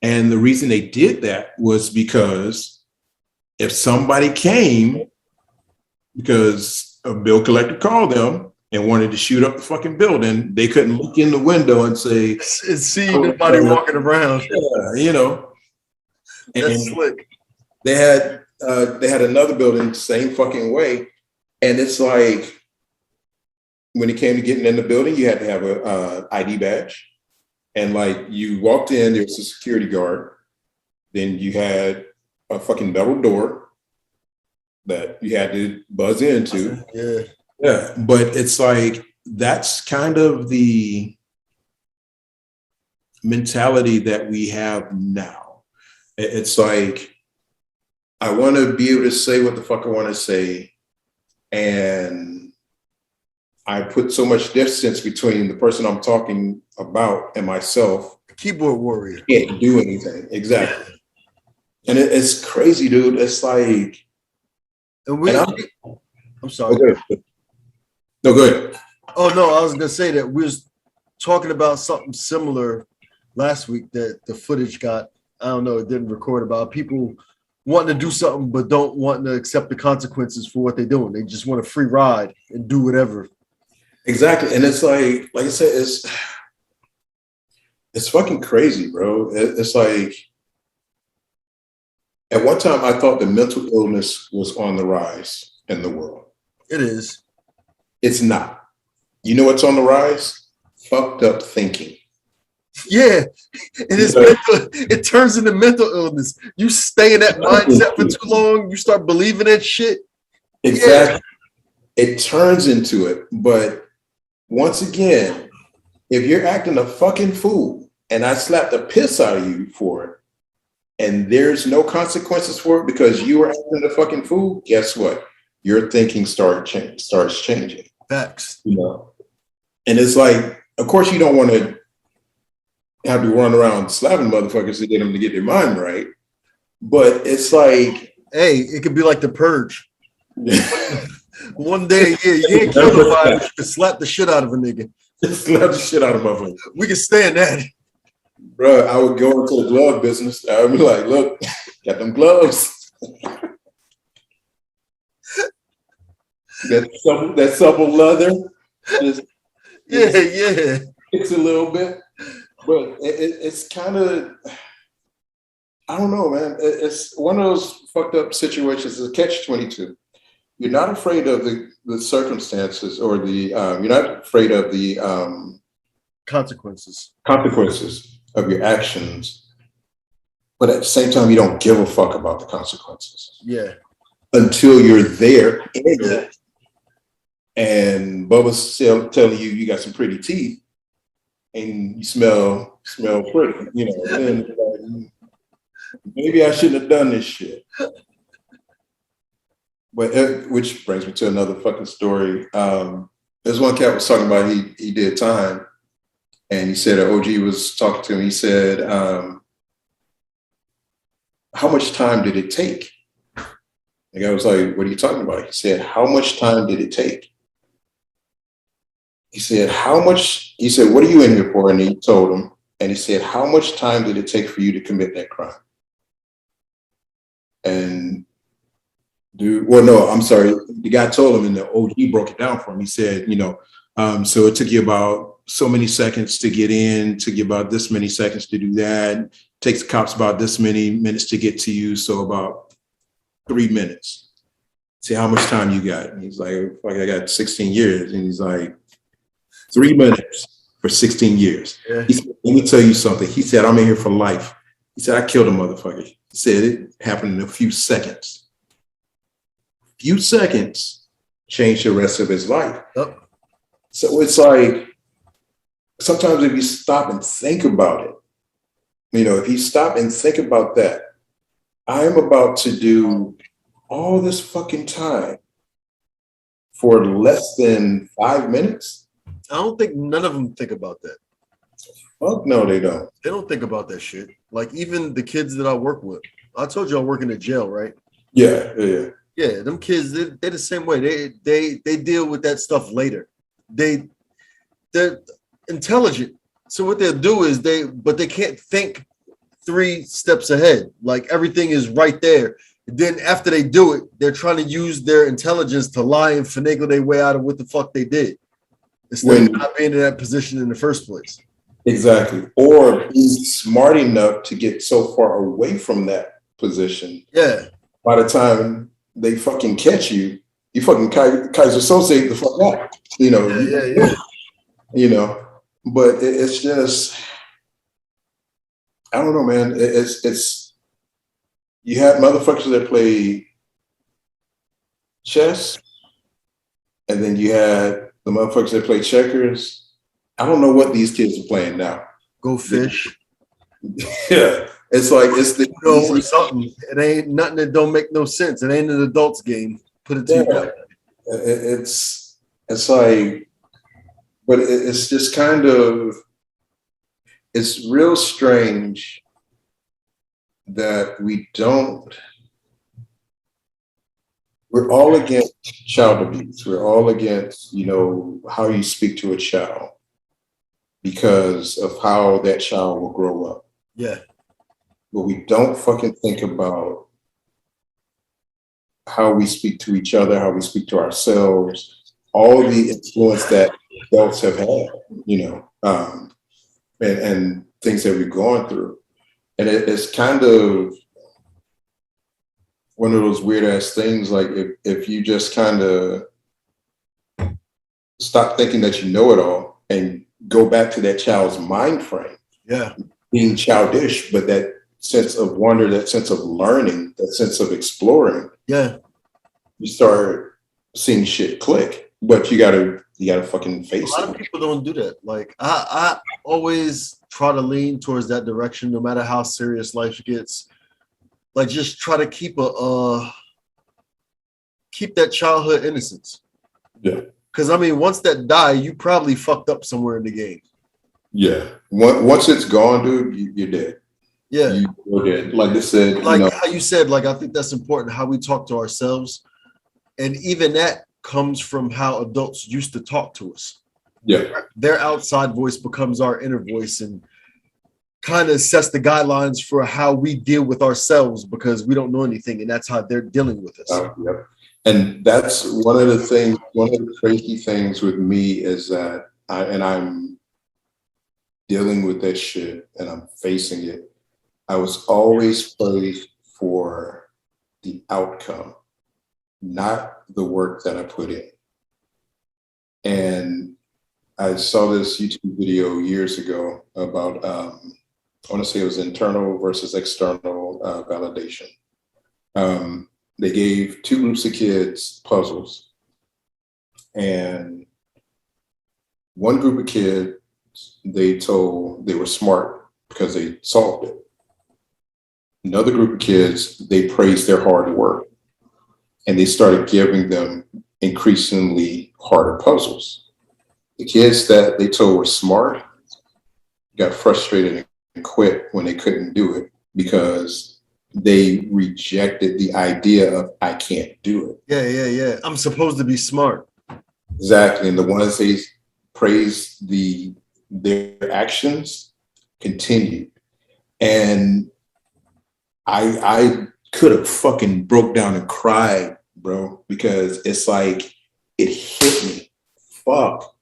And the reason they did that was because if somebody came, because a bill collector called them and wanted to shoot up the fucking building, they couldn't look in the window and say, and see nobody walking around. Yeah, you know. That's and slick. they had another building same fucking way, and it's like when it came to getting in the building, you had to have a ID badge, and like you walked in, there was a security guard, then you had a fucking double door that you had to buzz into. Yeah, but it's like that's kind of the mentality that we have now. It's like I want to be able to say what the fuck I want to say, and I put so much distance between the person I'm talking about and myself. Keyboard warrior. Can't do anything. Exactly. And it's crazy, dude. It's like, I'm sorry. Okay. No, good. Oh no, I was gonna say that we was talking about something similar last week that the footage got, I don't know, it didn't record, about people wanting to do something but don't want to accept the consequences for what they're doing. They just want a free ride and do whatever. Exactly. And it's like I said, it's fucking crazy, bro. It's like at one time I thought the mental illness was on the rise in the world. It is. It's not. You know what's on the rise? Fucked up thinking. Yeah, it turns into mental illness. You stay in that mindset for too long, you start believing that shit. Exactly. Yeah. It turns into it. But once again, if you're acting a fucking fool and I slap the piss out of you for it, and there's no consequences for it because you were acting a fucking fool, guess what? Your thinking starts changing. Facts. You know? And it's like, of course, you don't want to have to run around slapping motherfuckers to get them to get their mind right. But it's like, hey, it could be like the purge. One day, yeah, you ain't kill nobody, but you can slap the shit out of a nigga. Slap the shit out of a motherfucker. We can stand that. Bro, I would go into the glove business. I would be like, look, got them gloves. that supple leather. Just yeah. It's a little bit. But it's kind of, I don't know, man. It's one of those fucked up situations. It's a catch-22. You're not afraid of the circumstances or you're not afraid of the consequences of your actions. But at the same time, you don't give a fuck about the consequences. Yeah. Until you're there in it. And Bubba's telling you got some pretty teeth. And you smell pretty, you know. And like, maybe I shouldn't have done this shit. But which brings me to another fucking story. There's one cat was talking about he did time, and he said an OG was talking to him. He said, "How much time did it take?" The guy was like, "What are you talking about?" He said, "How much time did it take?" He said, he said, "What are you in here for?" And he told him, and he said, "How much time did it take for you to commit that crime?" And the guy told him, and the OG broke it down for him. He said, so it took you about so many seconds to get in, took you about this many seconds to do that. Takes the cops about this many minutes to get to you, so about 3 minutes. See how much time you got? And he's like, I got 16 years. And he's like, 3 minutes for 16 years. Yeah. He said, let me tell you something. He said, I'm in here for life. He said, I killed a motherfucker. He said it happened in a few seconds. Few seconds changed the rest of his life. Oh. So it's like, sometimes if you stop and think about it, if you stop and think about that, I'm about to do all this fucking time for less than 5 minutes. I don't think none of them think about that. Fuck no, they don't. They don't think about that shit. Like even the kids that I work with. I told you I work in a jail, right? Yeah. Yeah, them kids, they're the same way. They deal with that stuff later. They're intelligent. So what they'll do is they can't think 3 steps ahead. Like everything is right there. Then after they do it, they're trying to use their intelligence to lie and finagle their way out of what the fuck they did. Instead of not being in that position in the first place. Exactly. Or be smart enough to get so far away from that position. Yeah. By the time they fucking catch you, you fucking Kaiser Sose the fuck out. You know. Yeah. You know, but it's just, I don't know, man. It's you have motherfuckers that play chess, and then you had the motherfuckers that play checkers. I don't know what these kids are playing now. Go fish. Yeah, it's like it's the or something. It ain't nothing that don't make no sense. It ain't an adult's game. Put it to you that way. It's like, but it's just kind of, it's real strange that we're all against child abuse. We're all against, how you speak to a child because of how that child will grow up. Yeah. But we don't fucking think about how we speak to each other, how we speak to ourselves, all the influence that adults have had, and things that we've gone through. And it's kind of one of those weird ass things, like if you just kind of stop thinking that you know it all and go back to that child's mind frame. Yeah. Being childish, but that sense of wonder, that sense of learning, that sense of exploring. Yeah. You start seeing shit click, but you gotta fucking face it. A lot of people don't do that. Like I always try to lean towards that direction, no matter how serious life gets. Like just try to keep that childhood innocence. Yeah. Because I mean, once that die, you probably fucked up somewhere in the game. Yeah. Once it's gone, dude, you're dead. Yeah. You're dead. Like they said. Like how you said, like I think that's important, how we talk to ourselves. And even that comes from how adults used to talk to us. Yeah. Their outside voice becomes our inner voice and kind of sets the guidelines for how we deal with ourselves because we don't know anything. And that's how they're dealing with us. Yep. And that's one of the crazy things with me is that I'm dealing with that shit and I'm facing it. I was always praised for the outcome, not the work that I put in. And I saw this YouTube video years ago about, I want to say it was internal versus external validation. They gave 2 groups of kids puzzles, and one group of kids, they told they were smart because they solved it. Another group of kids, they praised their hard work, and they started giving them increasingly harder puzzles. The kids that they told were smart got frustrated and quit when they couldn't do it because they rejected the idea of I can't do it. Yeah. I'm supposed to be smart. Exactly. And the ones they praised their actions continued. And I could have fucking broke down and cried, bro, because it's like it hit me. Fuck.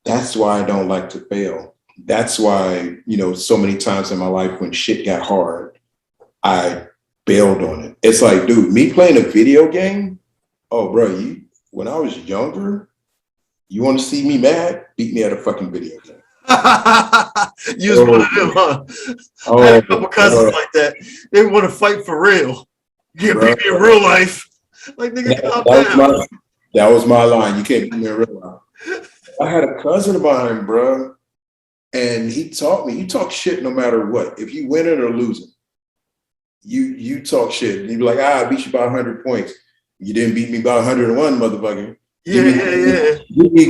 That's why I don't like to fail. That's why, so many times in my life when shit got hard, I bailed on it. It's like, dude, me playing a video game, oh, bro, when I was younger, you want to see me mad? Beat me at a fucking video game. You was one of them, huh? I had a couple cousins like that. They want to fight for real. You can't beat me in real life. Like, nigga, calm down. That was my line. You can't beat me in real life. I had a cousin of mine, bro, and he taught me, you talk shit no matter what. If you win it or lose it, you talk shit. And you be like, I beat you by 100 points. You didn't beat me by 101, motherfucker. Yeah.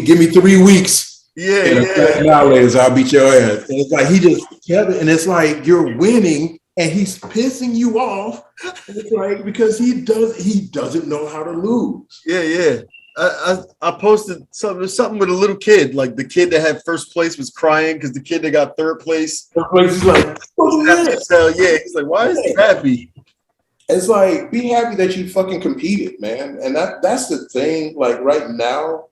Give me 3 weeks. Yeah, And yeah. nowadays I'll beat your ass. And it's like he just kept it, and it's like you're winning, and he's pissing you off. And it's like because he doesn't know how to lose. Yeah, yeah. I posted something with a little kid, like the kid that had first place was crying because the kid that got third place. He's like, So yeah, he's like, why is he happy? it's like be happy that you fucking competed, man. And that's the thing. Like right now,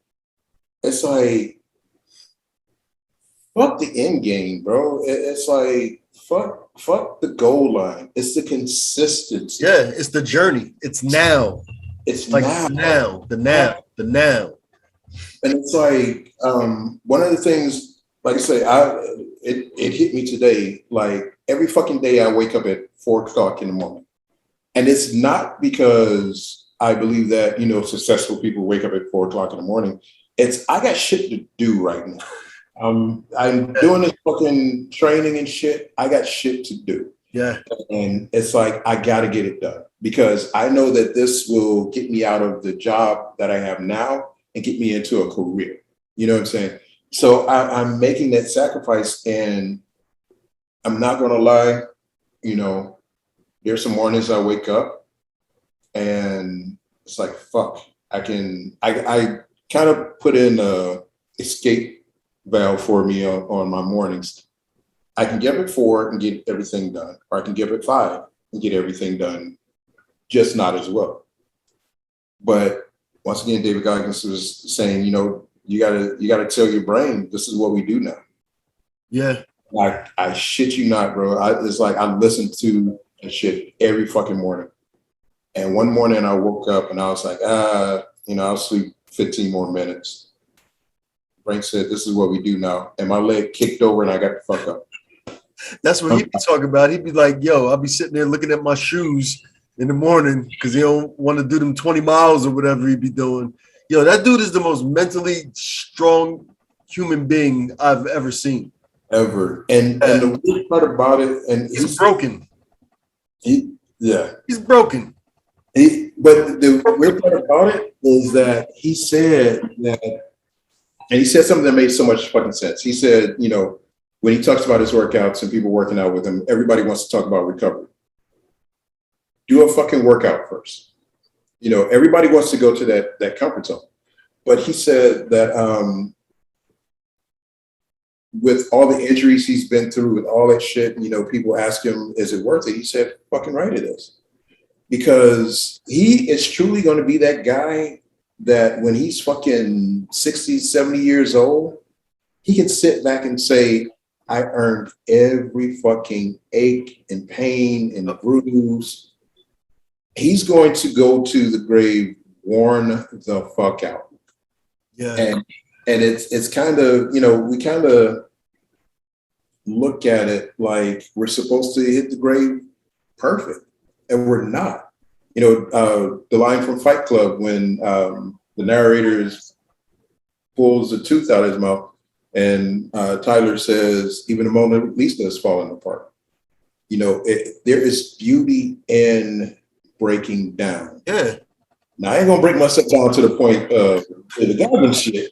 it's like fuck the end game, bro. It's like fuck the goal line. It's the consistency. Yeah, it's the journey. It's now. It's Like now. the now. And it's like one of the things, like I say, it hit me today. Like every fucking day, I wake up at 4 o'clock in the morning, and it's not because I believe that successful people wake up at 4 o'clock in the morning. It's I got shit to do right now. I'm doing this fucking training and shit. I got shit to do. Yeah. And it's like, I got to get it done because I know that this will get me out of the job that I have now and get me into a career. You know what I'm saying? So I'm making that sacrifice, and I'm not going to lie. There's some mornings I wake up and it's like, fuck, I kind of put in a escape valve for me on my mornings. I can get up at 4 and get everything done, or I can get up at 5 and get everything done, just not as well. But once again, David Goggins was saying, you gotta tell your brain this is what we do now. Yeah. Like I shit you not, bro. It's like I listen to that shit every fucking morning. And one morning I woke up and I was like, I'll sleep 15 more minutes. Brain said, this is what we do now. And my leg kicked over and I got the fuck up. That's what he'd be talking about. He'd be like, yo, I'll be sitting there looking at my shoes in the morning because he don't want to do them 20 miles or whatever he'd be doing. Yo, that dude is the most mentally strong human being I've ever seen. Ever. And the weird part about it, and he's broken. He's broken. But the weird part about it is that he said that, and he said something that made so much fucking sense. He said, when he talks about his workouts and people working out with him, everybody wants to talk about recovery. Do a fucking workout first. Everybody wants to go to that comfort zone. But he said that with all the injuries he's been through, with all that shit, people ask him, is it worth it? He said, fucking right it is. Because he is truly going to be that guy that when he's fucking 60, 70 years old, he can sit back and say, I earned every fucking ache and pain and bruise. He's going to go to the grave worn the fuck out. Yeah. And it's kind of, we kind of look at it like we're supposed to hit the grave perfect, and we're not. The line from Fight Club when the narrator pulls a tooth out of his mouth and Tyler says, even the Mona Lisa is falling apart. There is beauty in breaking down. Yeah. Now I ain't gonna break myself down to the point of the Goblin shit.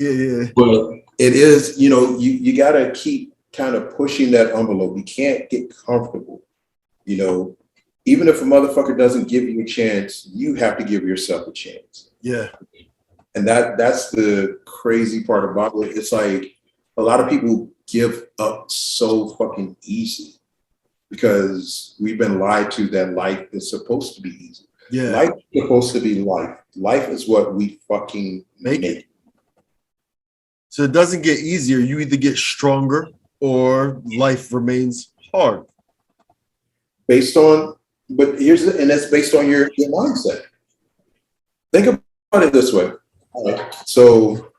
Yeah. But it is, you gotta keep kind of pushing that envelope. You can't get comfortable. Even if a motherfucker doesn't give you a chance, you have to give yourself a chance. Yeah. And that's the crazy part about it. It's like a lot of people give up so fucking easy because we've been lied to that life is supposed to be easy. Yeah. Life is supposed to be life. Life is what we fucking make it. So it doesn't get easier. You either get stronger or life remains hard. That's based on your mindset. Think about it this way. All right. So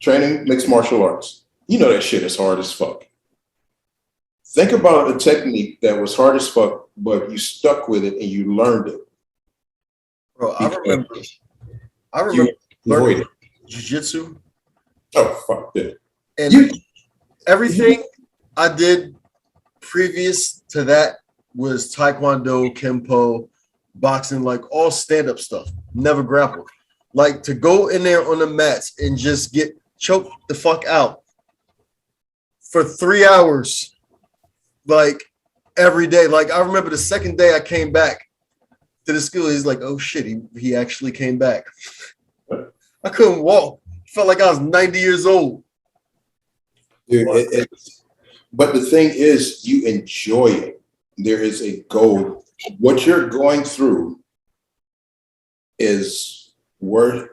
training mixed martial arts. That shit is hard as fuck. Think about a technique that was hard as fuck, but you stuck with it and you learned it. Bro, I remember learning jiu-jitsu. Oh, fuck that. And everything I did previous to that was taekwondo, kempo, boxing, like all stand-up stuff. Never grappled. Like to go in there on the mats and just get choked the fuck out for 3 hours, like every day. Like I remember the second day I came back to the school, he's like, "Oh shit, he actually came back." I couldn't walk. Felt like I was 90 years old. Dude, but the thing is, you enjoy it. There is a goal. What you're going through is worth.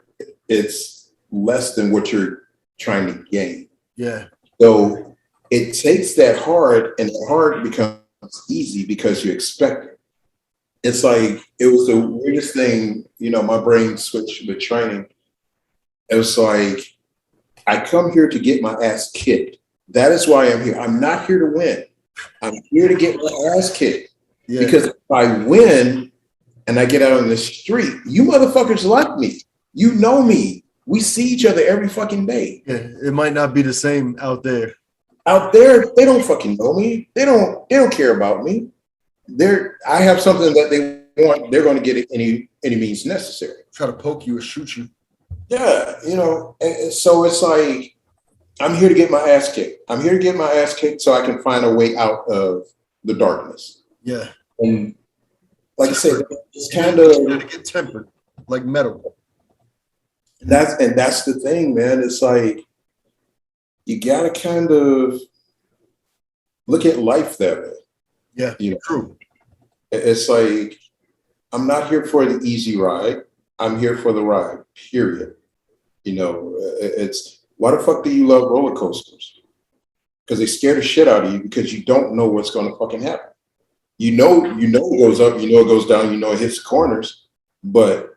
It's less than what you're trying to gain. Yeah. So it takes that hard, and the hard becomes easy because you expect it. It's like it was the weirdest thing. You know, my brain switched with training. It was like I come here to get my ass kicked. That is why I'm here. I'm not here to win. I'm here to get my ass kicked. Yeah. Because if I win and I get out on the street, you motherfuckers like me. You know me. We see each other every fucking day. Yeah, it might not be the same out there. Out there, they don't fucking know me. They don't care about me. I have something that they want, they're going to get it any means necessary. Try to poke you or shoot you. Yeah, you know, and so it's like, I'm here to get my ass kicked. I'm here to get my ass kicked so I can find a way out of the darkness. Yeah. And like I said, it's kind of get tempered, like metal. That's the thing, man. It's like you gotta kind of look at life that way. Yeah, you know? True. It's like I'm not here for the easy ride. I'm here for the ride. Period. You know, it's why the fuck do you love roller coasters? Because they scare the shit out of you because you don't know what's going to fucking happen. You know it goes up, you know it goes down, you know it hits the corners, but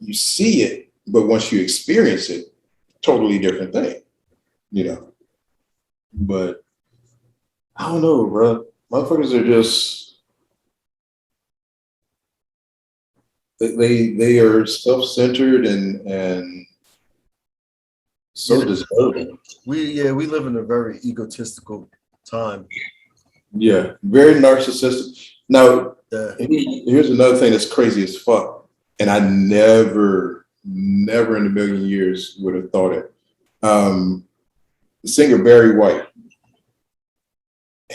you see it. But once you experience it, totally different thing, you know. But I don't know, bro. Motherfuckers are just they are self-centered and so deserving. We live in a very egotistical time. Yeah, very narcissistic. Now, here's another thing that's crazy as fuck, and I never in a million years would have thought it. The singer Barry White.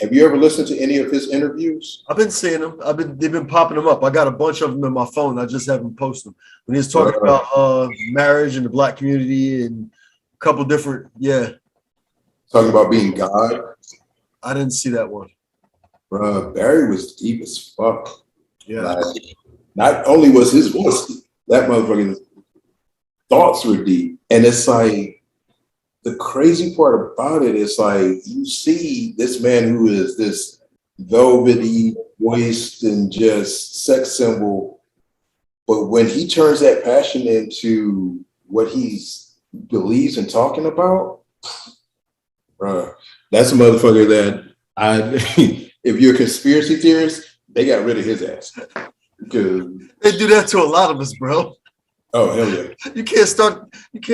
Have you ever listened to any of his interviews? I've been seeing them. They've been popping them up. I got a bunch of them in my phone. I just haven't posted them. When he was talking about marriage and the black community and a couple different, talking about being God. I didn't see that one. Bruh, Barry was deep as fuck. Yeah. Like, not only was his voice, that motherfucker's thoughts were deep. And it's like, the crazy part about it is like, you see this man who is this velvety voiced and just sex symbol. But when he turns that passion into what he believes in talking about, bruh, that's a motherfucker that if you're a conspiracy theorist, they got rid of his ass. Because they do that to a lot of us, bro. Oh hell yeah! You can't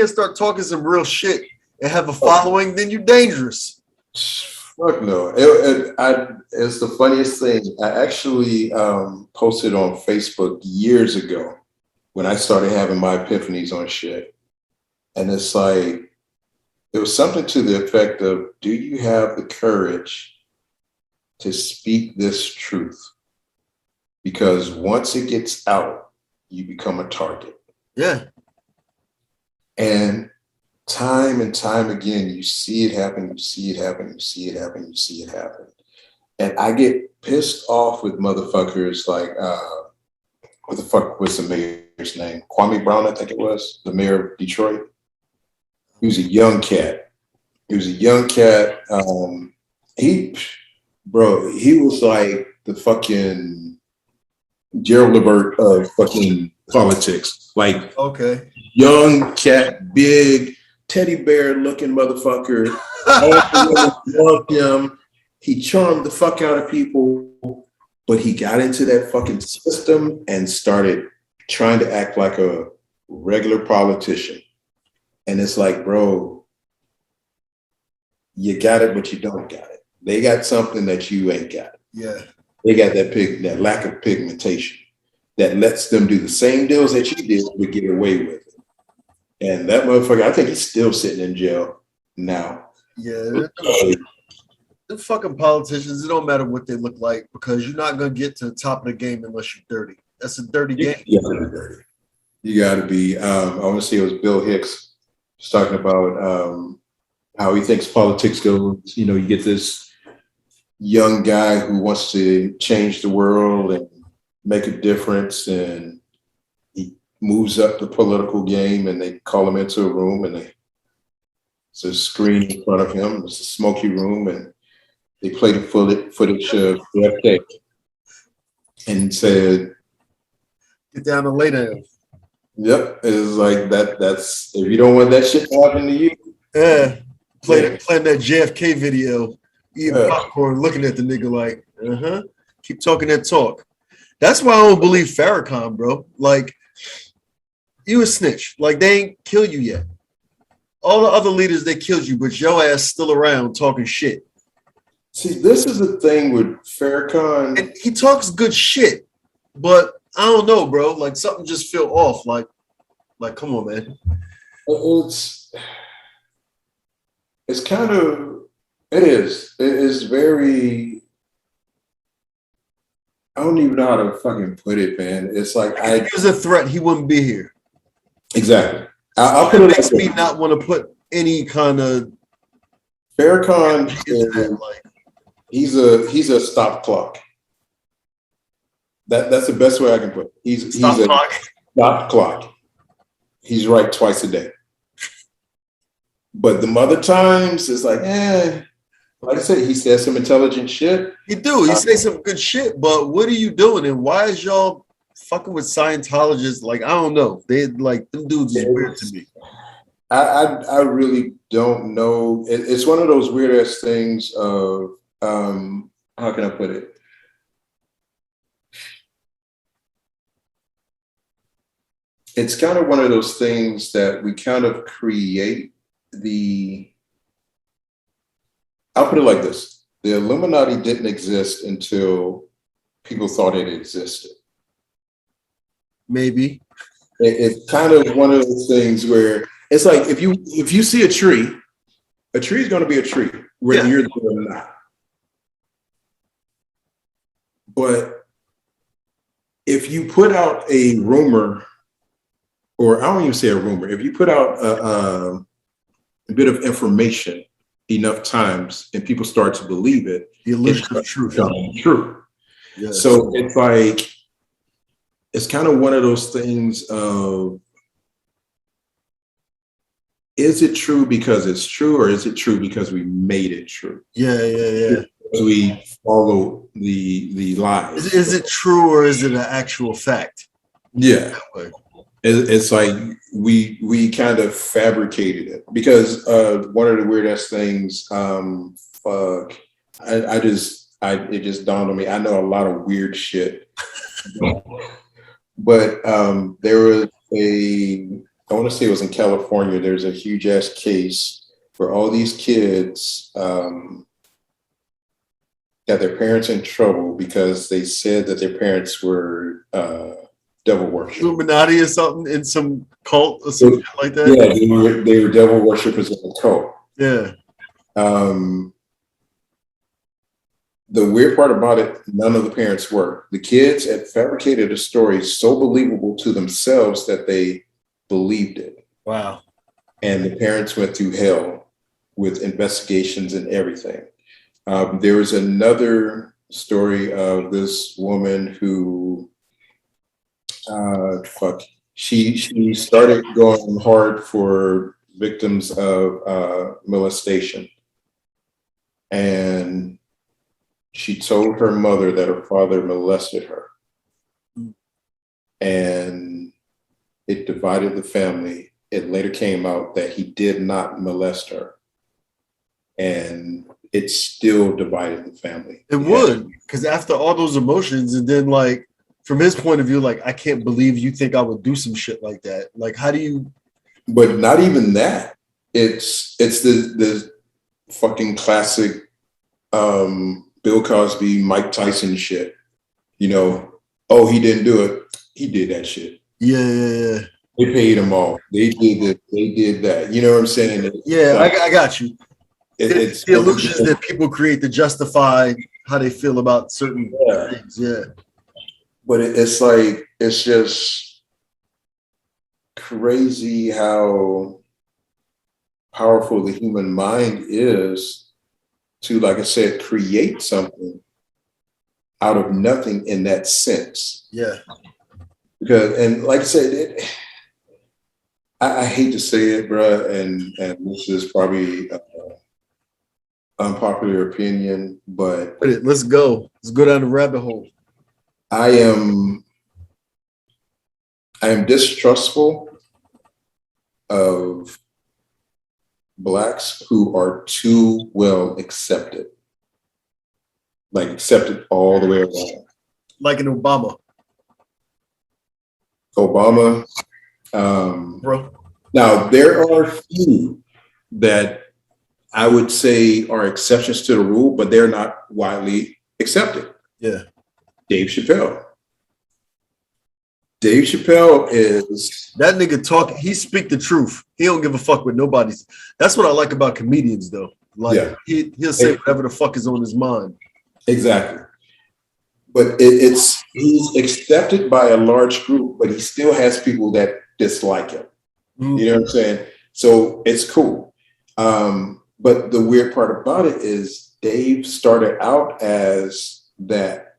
start talking some real shit and have a following. Then you're dangerous. Fuck no! It's the funniest thing. I actually posted on Facebook years ago when I started having my epiphanies on shit, and it's like it was something to the effect of, "Do you have the courage to speak this truth? Because once it gets out, you become a target." Yeah. And time again, you see it happen, you see it happen, you see it happen, you see it happen. And I get pissed off with motherfuckers like, what the fuck was the mayor's name? Kwame Brown, I think it was, the mayor of Detroit. He was a young cat. He was like the fucking Gerald Levert of fucking politics. Like, okay, young cat, big teddy bear looking motherfucker. All the women loved him. He charmed the fuck out of people, but he got into that fucking system and started trying to act like a regular politician. And it's like, bro, you got it, but you don't got it. They got something that you ain't got. Yeah. They got that lack of pigmentation that lets them do the same deals that you did but get away with it. And that motherfucker, I think he's still sitting in jail now. Yeah, the fucking politicians, it don't matter what they look like because you're not gonna get to the top of the game unless you're dirty. That's a dirty game. You got to be. I want to say it was Bill Hicks was talking about how he thinks politics goes. You know, you get this young guy who wants to change the world and make a difference, and he moves up the political game, and they call him into a room, and it's a screen in front of him. It's a smoky room, and they played the footage of Jeff Day and said, "Get down and lay down." Yep, it's like that. That's if you don't want that shit to happen to you. Yeah, playing that JFK video, eating popcorn, looking at the nigga like, keep talking that talk. That's why I don't believe Farrakhan, bro. Like, you a snitch. Like, they ain't kill you yet. All the other leaders, they killed you, but your ass still around talking shit. See, this is the thing with Farrakhan. And he talks good shit, but I don't know, bro. Like, something just feel off. Like, come on, man. It's kind of, it is very, I don't even know how to fucking put it, man. It's like, if he was a threat, he wouldn't be here. Exactly. I'll put it makes me not want to put any kind of Farrakhan. He's a stop clock. That's the best way I can put it. He's a stop clock. He's right twice a day. But the other times it's like, like I said, he says some intelligent shit. He say some good shit, but what are you doing? And why is y'all fucking with Scientologists? Like, I don't know. They like them dudes is weird to me. I really don't know. It's one of those weird ass things of how can I put it? It's kind of one of those things that we kind of create I'll put it like this. The Illuminati didn't exist until people thought it existed. Maybe. It's kind of one of those things where it's like if you see a tree is going to be a tree, whether you're there or not. But if you put out a rumor, or I don't even say a rumor, if you put out a bit of information enough times and people start to believe it, the illusion of truth. True. Yes. So it's like, it's kind of one of those things of, is it true because it's true, or is it true because we made it true? Yeah. We follow the lies. Is it true or is it an actual fact? Yeah. It's like we kind of fabricated it because one of the weirdest things, it just dawned on me. I know a lot of weird shit, but there was I want to say it was in California. There's a huge ass case where all these kids got their parents in trouble because they said that their parents were devil worship, Illuminati or something in some cult or something like that. Yeah, they were devil worshippers in a cult. Yeah. The weird part about it, none of the parents were. The kids had fabricated a story so believable to themselves that they believed it. Wow. And the parents went through hell with investigations and everything. There was another story of this woman who she started going hard for victims of molestation, and she told her mother that her father molested her, and it divided the family. It later came out that he did not molest her, and it still divided the family. It would, because after all those emotions, and then like from his point of view, like, I can't believe you think I would do some shit like that. Like, how do you? But not even that. It's the fucking classic Bill Cosby, Mike Tyson shit. You know, oh, he didn't do it. He did that shit. Yeah. They paid them all. They did this, they did that. You know what I'm saying? Yeah, I got you. It's The illusions that people create to justify how they feel about certain Yeah. things. Yeah. But it's like, it's just crazy how powerful the human mind is to, like I said, create something out of nothing in that sense. Yeah. Because, and like I said, I hate to say it, bro, and this is probably unpopular opinion, but Let's go. Let's go down the rabbit hole. I am distrustful of Blacks who are too well accepted, like accepted all the way around. Like an Obama. Obama. Bro. Now, there are few that I would say are exceptions to the rule, but they're not widely accepted. Yeah. Dave Chappelle. Dave Chappelle is that nigga talk. He speak the truth. He don't give a fuck with nobody's. That's what I like about comedians, though. Like he'll say whatever the fuck is on his mind. Exactly. But he's accepted by a large group, but he still has people that dislike him. Mm-hmm. You know what I'm saying? So it's cool. But the weird part about it is Dave started out as that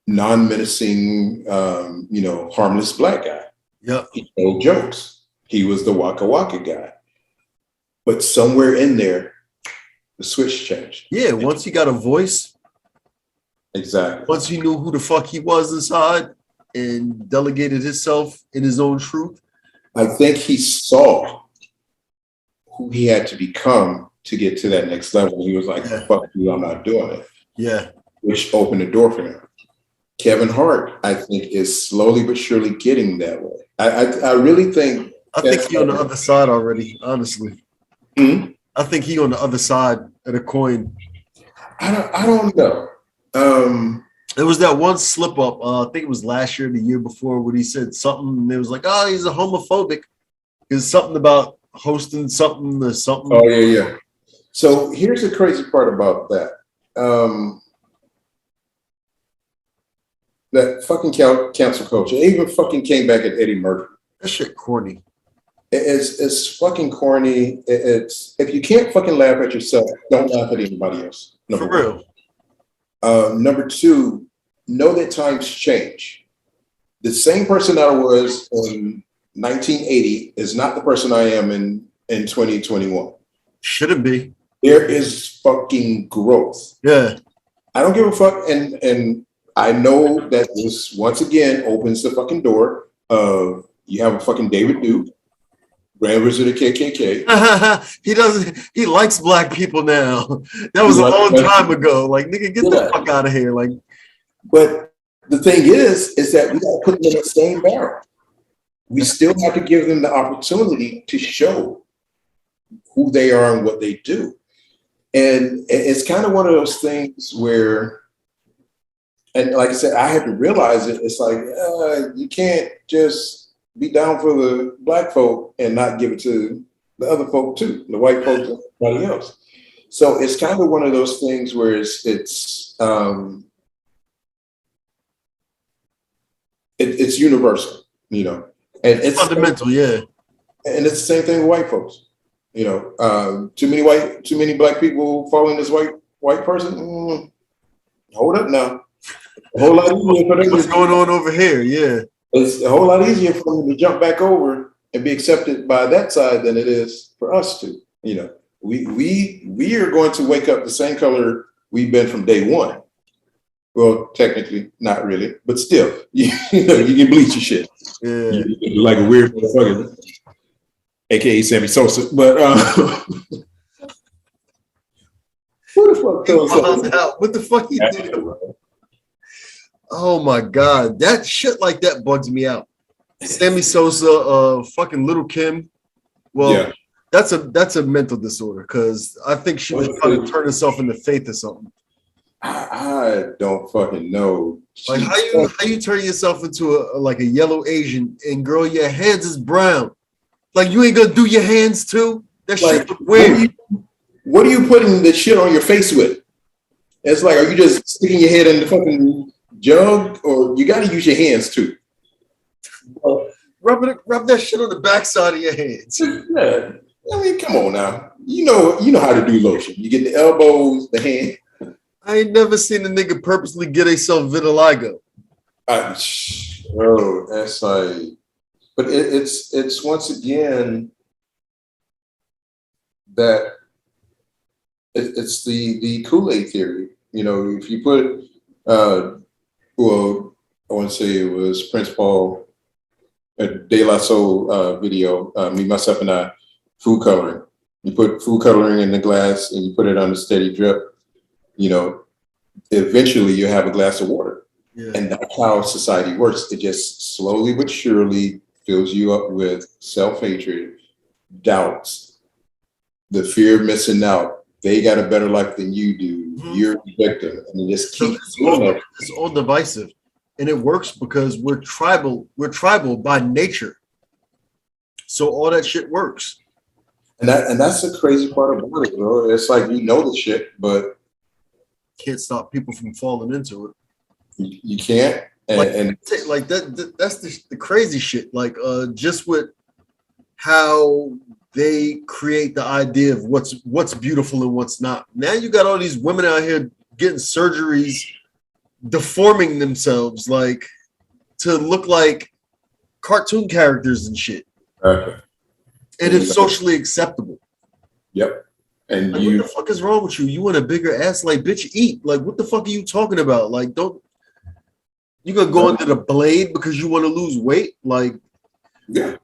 non-menacing, harmless Black guy. Yeah. He told jokes. He was the Waka Waka guy. But somewhere in there, the switch changed. Yeah, once he got a voice. Exactly. Once he knew who the fuck he was inside and delegated himself in his own truth. I think he saw who he had to become to get to that next level. He was like, fuck you, I'm not doing it. Yeah. Which opened the door for him. Kevin Hart, I think, is slowly but surely getting that way. I really think. I think he's on the other side already, honestly. Hmm? I think he on the other side of the coin. I don't know. There was that one slip up. I think it was last year, the year before, when he said something. And it was like, oh, he's a homophobic. It's something about hosting something or something. Oh yeah. So here's the crazy part about that. That fucking cancel culture. It even fucking came back at Eddie Murphy. That shit corny. It's fucking corny. It's if you can't fucking laugh at yourself, don't laugh at anybody else. For real. Number two, know that times change. The same person I was in 1980 is not the person I am in 2021. Shouldn't be. There is fucking growth. Yeah. I don't give a fuck. And I know that this once again opens the fucking door of you have a fucking David Duke, Grand Wizard of KKK. He likes Black people now. That was a long time ago. Like, nigga, get the fuck out of here. Like, but the thing is that we gotta put them in the same barrel. We still have to give them the opportunity to show who they are and what they do. And it's kind of one of those things where, and like I said, I had to realize it. It's like, you can't just be down for the Black folk and not give it to the other folk too, the white folks and everybody else. So it's kind of one of those things where it's universal, and it's fundamental, yeah. And it's the same thing with white folks. Too many Black people following this white person. Hold up now. A whole lot easier for them. What's going on over here? Yeah. It's a whole lot easier for them to jump back over and be accepted by that side than it is for us to. We are going to wake up the same color we've been from day one. Well, technically, not really, but still, you can bleach your shit. Yeah. You like a weird motherfucker, aka Sammy Sosa. But who the fuck tells us? What the fuck you doing? Oh my God, that shit like that bugs me out. Sammy Sosa, fucking Little Kim. Well, yeah. That's a mental disorder because I think she was trying to turn herself into Faith or something. I don't fucking know. Like how you turn yourself into a yellow Asian and girl, your hands is brown. Like you ain't gonna do your hands too? That shit look weird. What are you putting the shit on your face with? It's like, are you just sticking your head in the fucking jug, or you got to use your hands too? Rub that shit on the backside of your hands. Yeah. I mean, come on now. You know how to do lotion. You get the elbows, the hand. I ain't never seen a nigga purposely get himself vitiligo. Bro, that's like, but it's once again that it's the Kool-Aid theory. You know, if you put, well, I want to say it was Prince Paul, a De La Soul video, Me, Myself, and I, food coloring. You put food coloring in the glass and you put it on a steady drip, you know, eventually you have a glass of water. Yeah. And that's how society works. It just slowly but surely fills you up with self-hatred, doubts, the fear of missing out. They got a better life than you do. Mm-hmm. You're a victim. And it just keeps going. It's all divisive. And it works because we're tribal. We're tribal by nature. So all that shit works. And that's the crazy part about it, bro. It's like you know the shit, but can't stop people from falling into it. You can't. That's the crazy shit. Like just with how they create the idea of what's beautiful and what's not. Now you got all these women out here getting surgeries, deforming themselves like to look like cartoon characters and shit. Okay. And it's socially acceptable. Yep. And like, what the fuck is wrong with you? You want a bigger ass? Like, bitch, eat. Like, what the fuck are you talking about? Like, don't you gonna go under the blade because you want to lose weight? Like, yeah.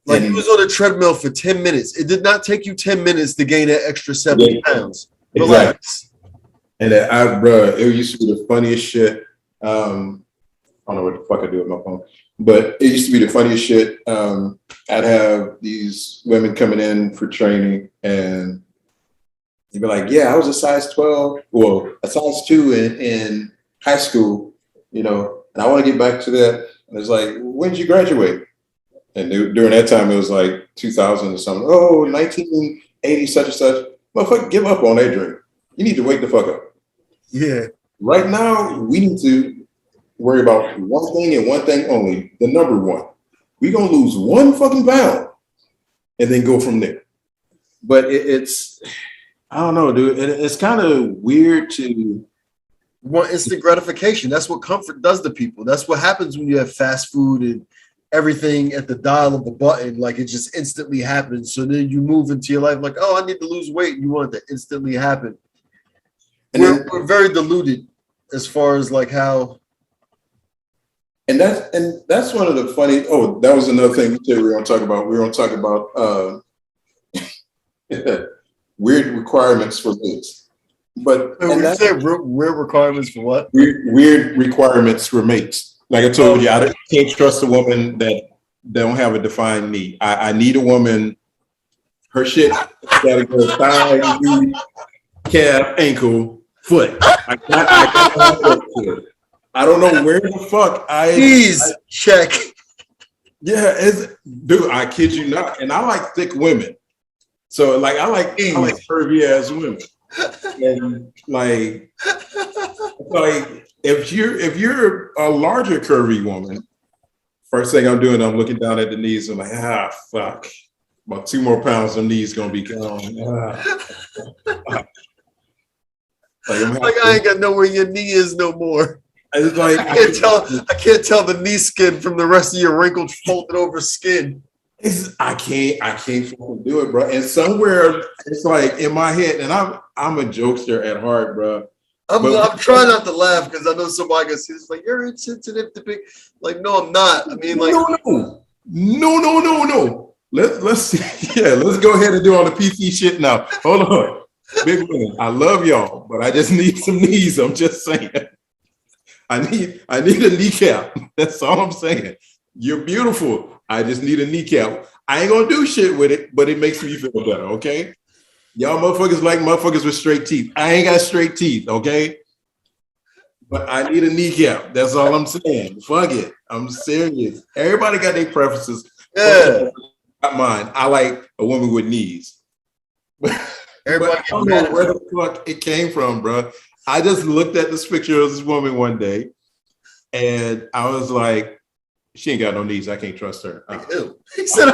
Like you was on a treadmill for 10 minutes. It did not take you 10 minutes to gain that extra 70 pounds. Relax. And bro, it used to be the funniest shit. I don't know what the fuck I do with my phone, but it used to be the funniest shit. I'd have these women coming in for training and you'd be like, yeah, I was a size 12, well, a size 2 in high school, you know, and I want to get back to that. And it's like, when did you graduate? And during that time, it was like 2000 or something. Oh, 1980, such and such. Motherfucker, give up on that dream. You need to wake the fuck up. Yeah. Right now, we need to worry about one thing and one thing only, the number one. We're going to lose 1 fucking pound and then go from there. But it's, I don't know, dude. It's kind of weird to want instant gratification. That's what comfort does to people. That's what happens when you have fast food and everything at the dial of the button. Like it just instantly happens. So then you move into your life like, oh, I need to lose weight. You want it to instantly happen. And we're very deluded as far as like how. And that's one of the funny. Oh, that was another thing we were going to talk about. We were going to talk about weird requirements for mates. But weird requirements for what? Weird requirements for mates. Like I told you, I can't trust a woman that don't have a defined need. I need a woman. Her shit gotta go thigh, knee, calf, ankle, foot. I don't know where the fuck Please check. Yeah, dude. I kid you not. And I like thick women. So like I like curvy ass women. And like if you're a larger curvy woman, first thing I'm doing, I'm looking down at the knees. I'm like, fuck. About 2 more pounds, the knees gonna be gone. I ain't got know where your knee is no more. It's like I can't tell the knee skin from the rest of your wrinkled, folded over skin. I can't fucking do it, bro. And somewhere it's like in my head, and I'm a jokester at heart, bro. I'm trying not to laugh because I know somebody can see this. Like you're insensitive to big. Like no, I'm not. I mean, like no. Let's go ahead and do all the PC shit now. Hold on, big women. I love y'all, but I just need some knees. I'm just saying. I need a kneecap. That's all I'm saying. You're beautiful. I just need a kneecap. I ain't gonna do shit with it, but it makes me feel better, okay? Y'all motherfuckers like motherfuckers with straight teeth. I ain't got straight teeth, okay? But I need a kneecap. That's all I'm saying. Fuck it. I'm serious. Everybody got their preferences. Yeah. Not mine. I like a woman with knees. Everybody I don't know where the fuck it came from, bro. I just looked at this picture of this woman one day, and I was like, "She ain't got no knees. I can't trust her." Ew. He said,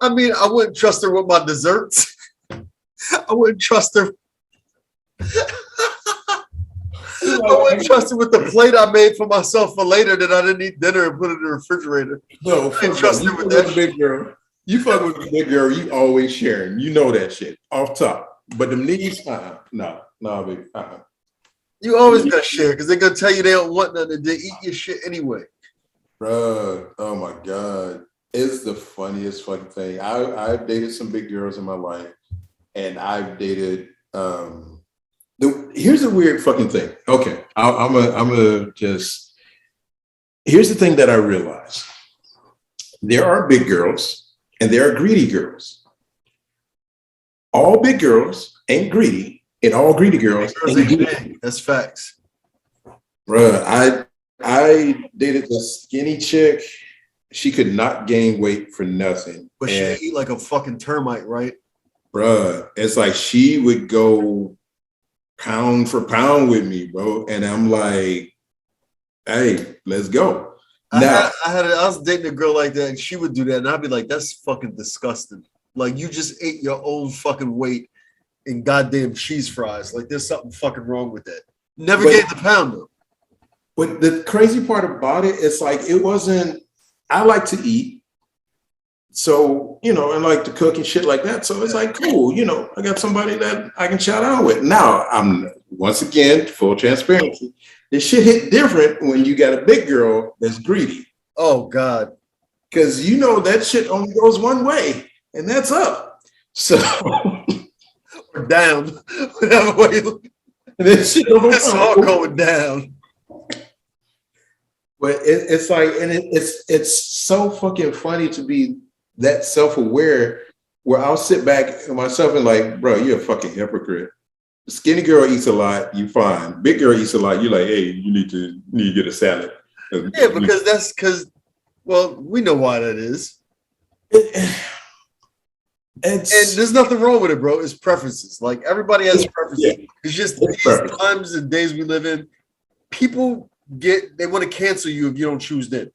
I mean, I wouldn't trust her with my desserts. I wouldn't trust her. I wouldn't trust her with the plate I made for myself for later that I didn't eat dinner and put it in the refrigerator. No, I didn't trust her with that big girl. You fuck with a big girl, you always sharing. You know that shit off top. But the knees, no, baby. You always gotta share because they're gonna tell you they don't want nothing. They eat your shit anyway. Bruh, oh my God. It's the funniest fucking thing. I've dated some big girls in my life, and I've dated here's a weird fucking thing. Okay, I'm a just here's the thing that I realized. There are big girls and there are greedy girls. All big girls ain't greedy, and all greedy girls ain't greedy. That's facts. Bruh, I dated this skinny chick. She could not gain weight for nothing. But she eat like a fucking termite, right? Bruh, it's like she would go pound for pound with me, bro. And I'm like, hey, let's go. I was dating a girl like that, and she would do that, and I'd be like, that's fucking disgusting. Like, you just ate your own fucking weight in goddamn cheese fries. Like, there's something fucking wrong with that. Never gained the pound, though. But the crazy part about it, it's like, it wasn't, I like to eat. So, and like to cook and shit like that. So it's like, cool, I got somebody that I can shout out with. Now, I'm, once again, full transparency. This shit hit different when you got a big girl that's greedy. Oh, God. Because that shit only goes one way, and that's up. So, or down. Whatever way you look. This shit it's all going down. But it's like, and it's so fucking funny to be that self-aware where I'll sit back and myself and like, bro, you're a fucking hypocrite. Skinny girl eats a lot, you fine. Big girl eats a lot, you're like, hey, you need to get a salad. Yeah, because well, we know why that is. And there's nothing wrong with it, bro. It's preferences. Like, everybody has preferences. Yeah. It's just these times and days we live in, people they want to cancel you if you don't choose them.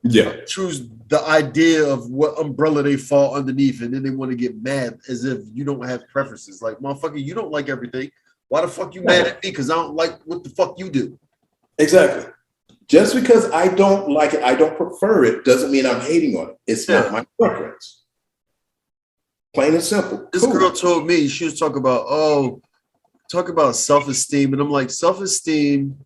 Yeah. Choose the idea of what umbrella they fall underneath, and then they want to get mad as if you don't have preferences. Like, motherfucker, you don't like everything. Why the fuck you mad at me? Because I don't like what the fuck you do. Exactly. Just because I don't like it, I don't prefer it, doesn't mean I'm hating on it. It's not my preference. Plain and simple. This girl told me, she was talking about self-esteem, and I'm like, self-esteem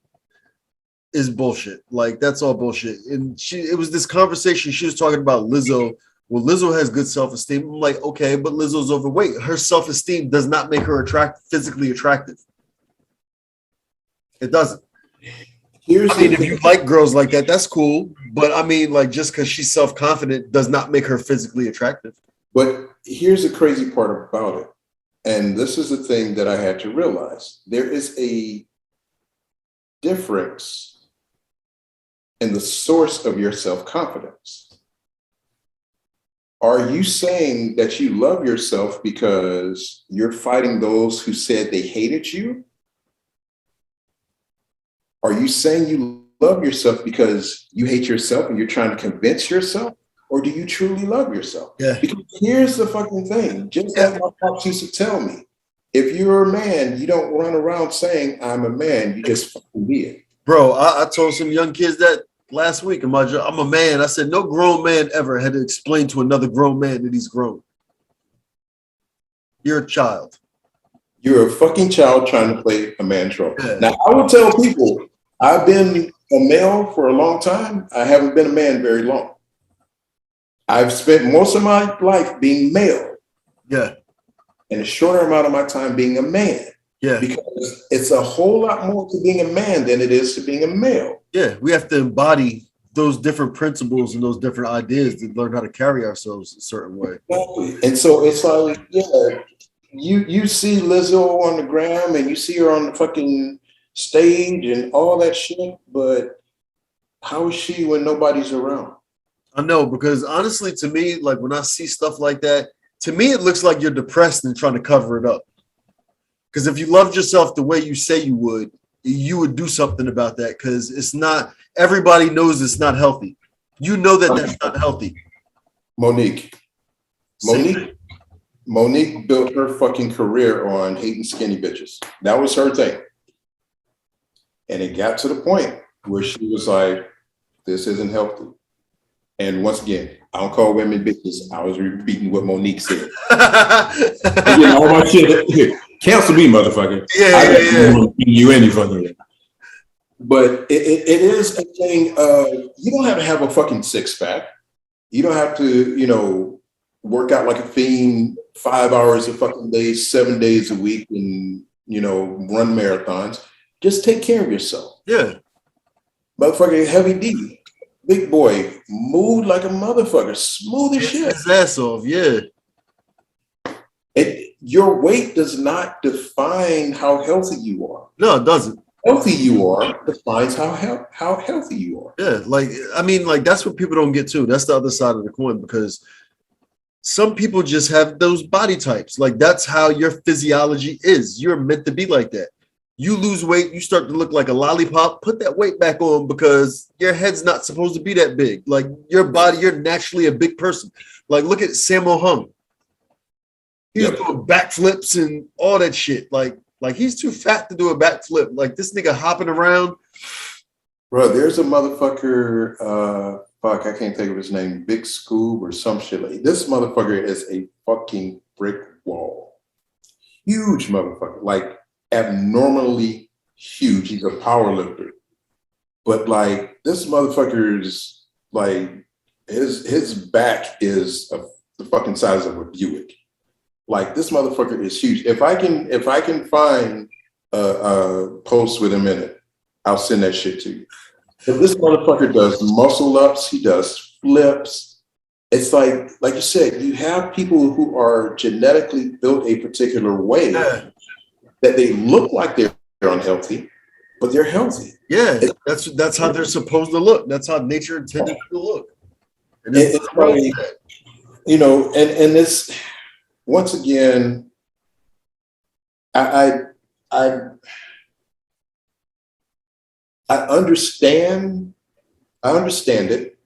is bullshit. Like, that's all bullshit. And it was this conversation. She was talking about Lizzo. Well, Lizzo has good self-esteem. I'm like, okay, but Lizzo's overweight. Her self-esteem does not make her physically attractive. It doesn't. If you like girls like that, that's cool. But I mean, like, just because she's self-confident does not make her physically attractive. But here's the crazy part about it. And this is the thing that I had to realize. There is a difference in the source of your self-confidence. Are you saying that you love yourself because you're fighting those who said they hated you? Are you saying you love yourself because you hate yourself and you're trying to convince yourself? Or do you truly love yourself? Yeah. Because here's the fucking thing. Just like my pops used to tell me, if you're a man, you don't run around saying, I'm a man. You just fucking be it. Bro, I told some young kids that last week. I'm a man. I said, no grown man ever had to explain to another grown man that he's grown. You're a child. You're a fucking child trying to play a man's role. Yeah. Now, I will tell people, I've been a male for a long time. I haven't been a man very long. I've spent most of my life being male. Yeah. And a shorter amount of my time being a man. Yeah. Because it's a whole lot more to being a man than it is to being a male. Yeah. We have to embody those different principles and those different ideas to learn how to carry ourselves a certain way. Exactly. And so it's like, yeah, you see Lizzo on the gram and you see her on the fucking stage and all that shit, but how is she when nobody's around? I know, because honestly, to me, like when I see stuff like that, to me, it looks like you're depressed and trying to cover it up. Because if you loved yourself the way you say you would do something about that. Because it's not, everybody knows it's not healthy. You know that that's not healthy. Monique built her fucking career on hating skinny bitches. That was her thing. And it got to the point where she was like, this isn't healthy. And once again, I don't call women bitches. I was repeating what Monique said. All my shit. Cancel me, motherfucker. Yeah. You any fucking way. But it is a thing of, you don't have to have a fucking six pack. You don't have to, work out like a fiend 5 hours a fucking day, 7 days a week, and, run marathons. Just take care of yourself. Yeah. Motherfucking Heavy D, big boy, moved like a motherfucker, smooth as shit. His ass off, yeah. Your weight does not define how healthy you are. No, it doesn't. Healthy you are defines how healthy you are. Yeah, that's what people don't get too. That's the other side of the coin, because some people just have those body types. Like, that's how your physiology is. You're meant to be like that. You lose weight, you start to look like a lollipop, put that weight back on, because your head's not supposed to be that big. Like, your body, you're naturally a big person. Like, look at Sammo Hung. He's doing backflips and all that shit. Like he's too fat to do a backflip. Like, this nigga hopping around. Bro, there's a motherfucker, I can't think of his name, Big Scoob or some shit. Like, this motherfucker is a fucking brick wall. Huge motherfucker. Like, abnormally huge. He's a power lifter. But like, this motherfucker's like, his back is the fucking size of a Buick. Like, this motherfucker is huge. If I can find a post with him in it, I'll send that shit to you. But this motherfucker does muscle ups, he does flips. It's like you said, you have people who are genetically built a particular way that they look like they're unhealthy, but they're healthy. Yeah, that's how they're supposed to look. That's how nature intended to look. And it's probably, and it's, once again, I understand it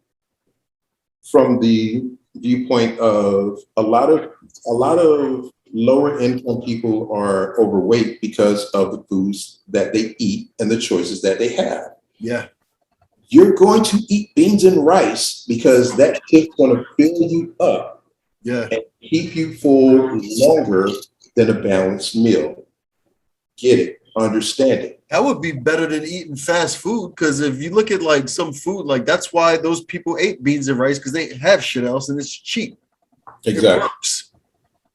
from the viewpoint of a lot of lower income people are overweight because of the foods that they eat and the choices that they have. Yeah. You're going to eat beans and rice because that shit's going to fill you up. Yeah. And keep you full longer than a balanced meal. Get it. Understand it. That would be better than eating fast food, because if you look at like some food, like that's why those people ate beans and rice, because they have shit else and it's cheap. Exactly. It works.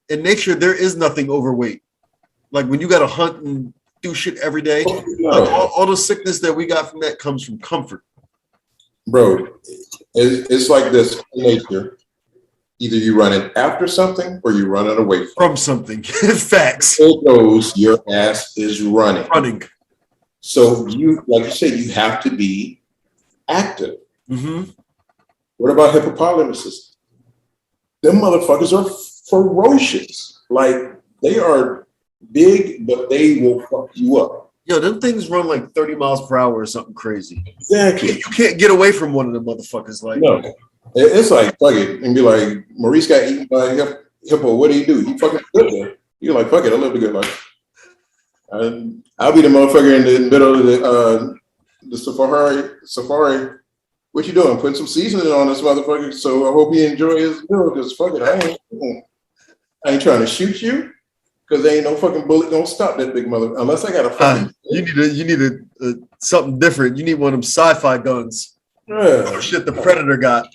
In nature, there is nothing overweight. Like when you got to hunt and do shit every day, like all the sickness that we got from that comes from comfort. Bro, it's like this in nature. Either you run it after something or you run it away from something. Facts. It goes, your ass is running. So you, like you said, you have to be active. Mm-hmm. What about hippopotamuses? Them motherfuckers are ferocious. Like, they are big, but they will fuck you up. Yo, them things run like 30 miles per hour or something crazy. Exactly. You can't get away from one of them motherfuckers. Like, no. It's like, fuck it, and be like, Maurice got eaten by a hippo. What do? He fucking stood there. You're like, fuck it, I live a good life. I'll be the motherfucker in the middle of the safari. What you doing? Putting some seasoning on this motherfucker. So I hope he enjoy his meal, because fuck it, I ain't trying to shoot you, because there ain't no fucking bullet gonna stop that big mother, unless I got a fucking. You need something different. You need one of them sci-fi guns. Oh shit, the Predator got.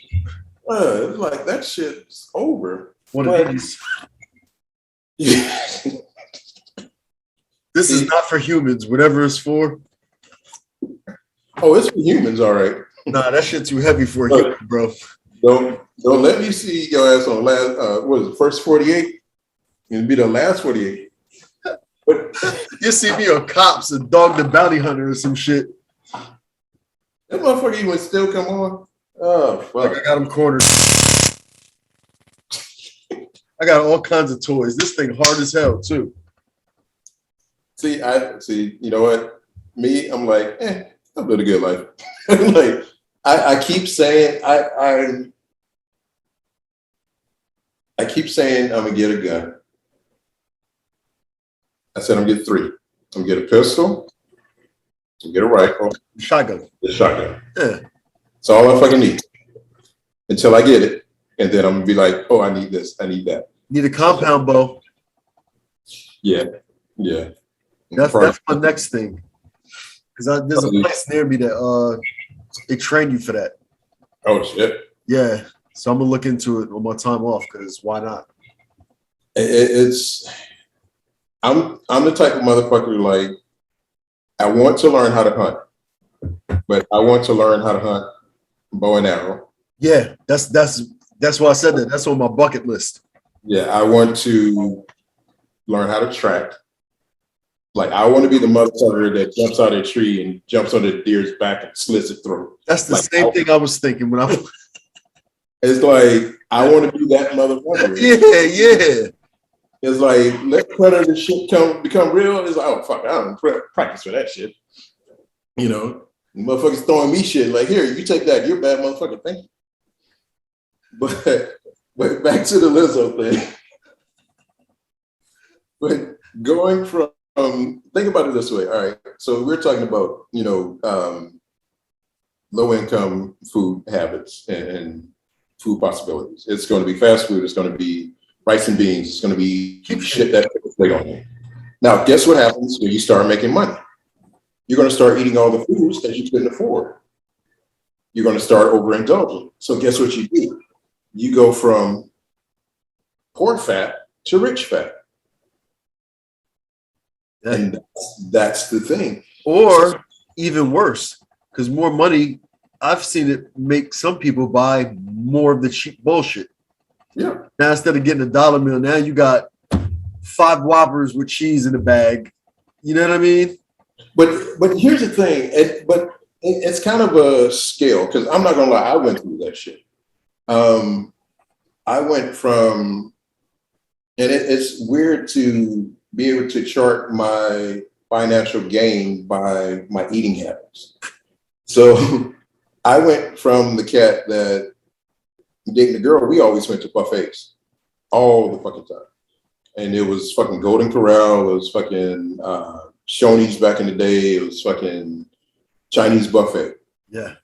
It's like, that shit's over. One of these. This is not for humans. Whatever it's for. Oh, it's for humans, all right. Nah, that shit too heavy for a human, bro. Don't let me see your ass on last. What is it? First 48. It'll be the last 48. But You see me on Cops and Dog the Bounty Hunter or some shit. that motherfucker even still come on. Oh Like fuck! I got him cornered. I got all kinds of toys. This thing hard as hell too. See, I see. You know what? Me, I'm like, I've lived a good life. Like, I keep saying, I keep saying I'm gonna get a gun. I said I'm gonna get three. I'm gonna get a pistol. I'm gonna get a rifle. Shotgun. A shotgun. Yeah. That's all I fucking need until I get it, and then I'm gonna be like, oh, I need this. I need that. Need a compound bow. Yeah. That's my next thing. Because there's a place near me that they train you for that. Oh shit. Yeah. So I'm gonna look into it on my time off because why not? I'm the type of motherfucker like I want to learn how to hunt, but I want to learn how to hunt bow and arrow. Yeah, that's why I said that. That's on my bucket list. Yeah, I want to learn how to track. Like I want to be the motherfucker that jumps out of a tree and jumps on the deer's back and slits its throat. That's the same thing I was thinking when I was. It's like I want to be that motherfucker. Yeah. It's like let predator shit become real. It's like, oh fuck, I don't practice for that shit. You know, motherfuckers throwing me shit like, here, you take that, you're a bad motherfucker. Thank you. But back to the Lizzo thing. But going from think about it this way. All right, so we're talking about low income food habits and food possibilities. It's going to be fast food. It's going to be rice and beans. It's going to be shit that they don't need. Now, guess what happens when you start making money? You're going to start eating all the foods that you couldn't afford. You're going to start overindulging. So guess what you do? You go from poor fat to rich fat. Yeah. And that's the thing. Or even worse, because more money, I've seen it make some people buy more of the cheap bullshit. Yeah. Now instead of getting a dollar meal, now you got 5 Whoppers with cheese in the bag. You know what I mean? But here's the thing. It's kind of a scale because I'm not gonna lie, I went through that shit. I went from, and it's weird to be able to chart my financial gain by my eating habits. So I went from the cat that dating the girl, we always went to buffets all the fucking time. And it was fucking Golden Corral, it was fucking Shoney's back in the day, it was fucking Chinese buffet. Yeah.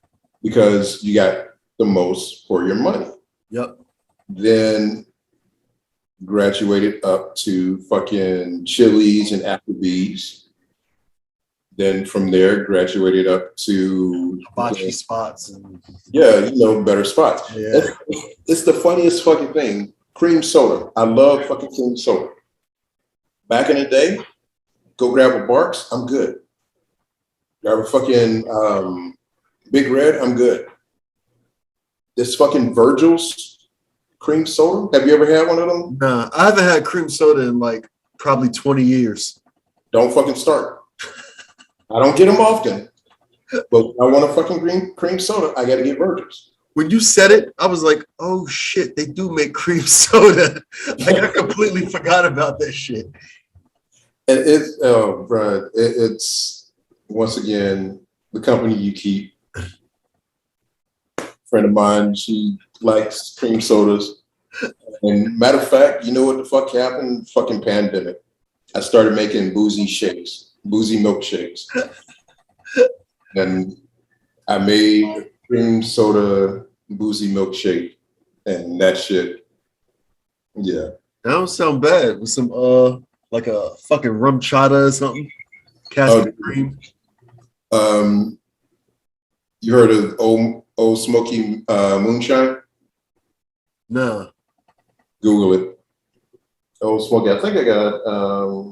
Because you got the most for your money. Yep. Then graduated up to fucking Chili's and Applebee's. Then from there, graduated up to hibachi spots and better spots. Yeah. It's the funniest fucking thing. Cream soda. I love fucking cream soda. Back in the day, go grab a Barks, I'm good. Grab a fucking Big Red, I'm good. This fucking Virgil's cream soda. Have you ever had one of them? Nah, I haven't had cream soda in like probably 20 years. Don't fucking start. I don't get them often, but I want a fucking cream soda. I got to get Virgil's. When you said it, I was like, oh shit, they do make cream soda. Like I completely forgot about that shit. And it's once again the company you keep. Friend of mine, she likes cream sodas. And matter of fact, you know what the fuck happened? Fucking pandemic. I started making boozy milkshakes. And I made a cream soda boozy milkshake. And that shit, yeah. That don't sound bad. With some like a fucking rum chata or something. Cascade cream. You heard of Old Smoky Moonshine? Nah. Google it. Old Smoky. I think I got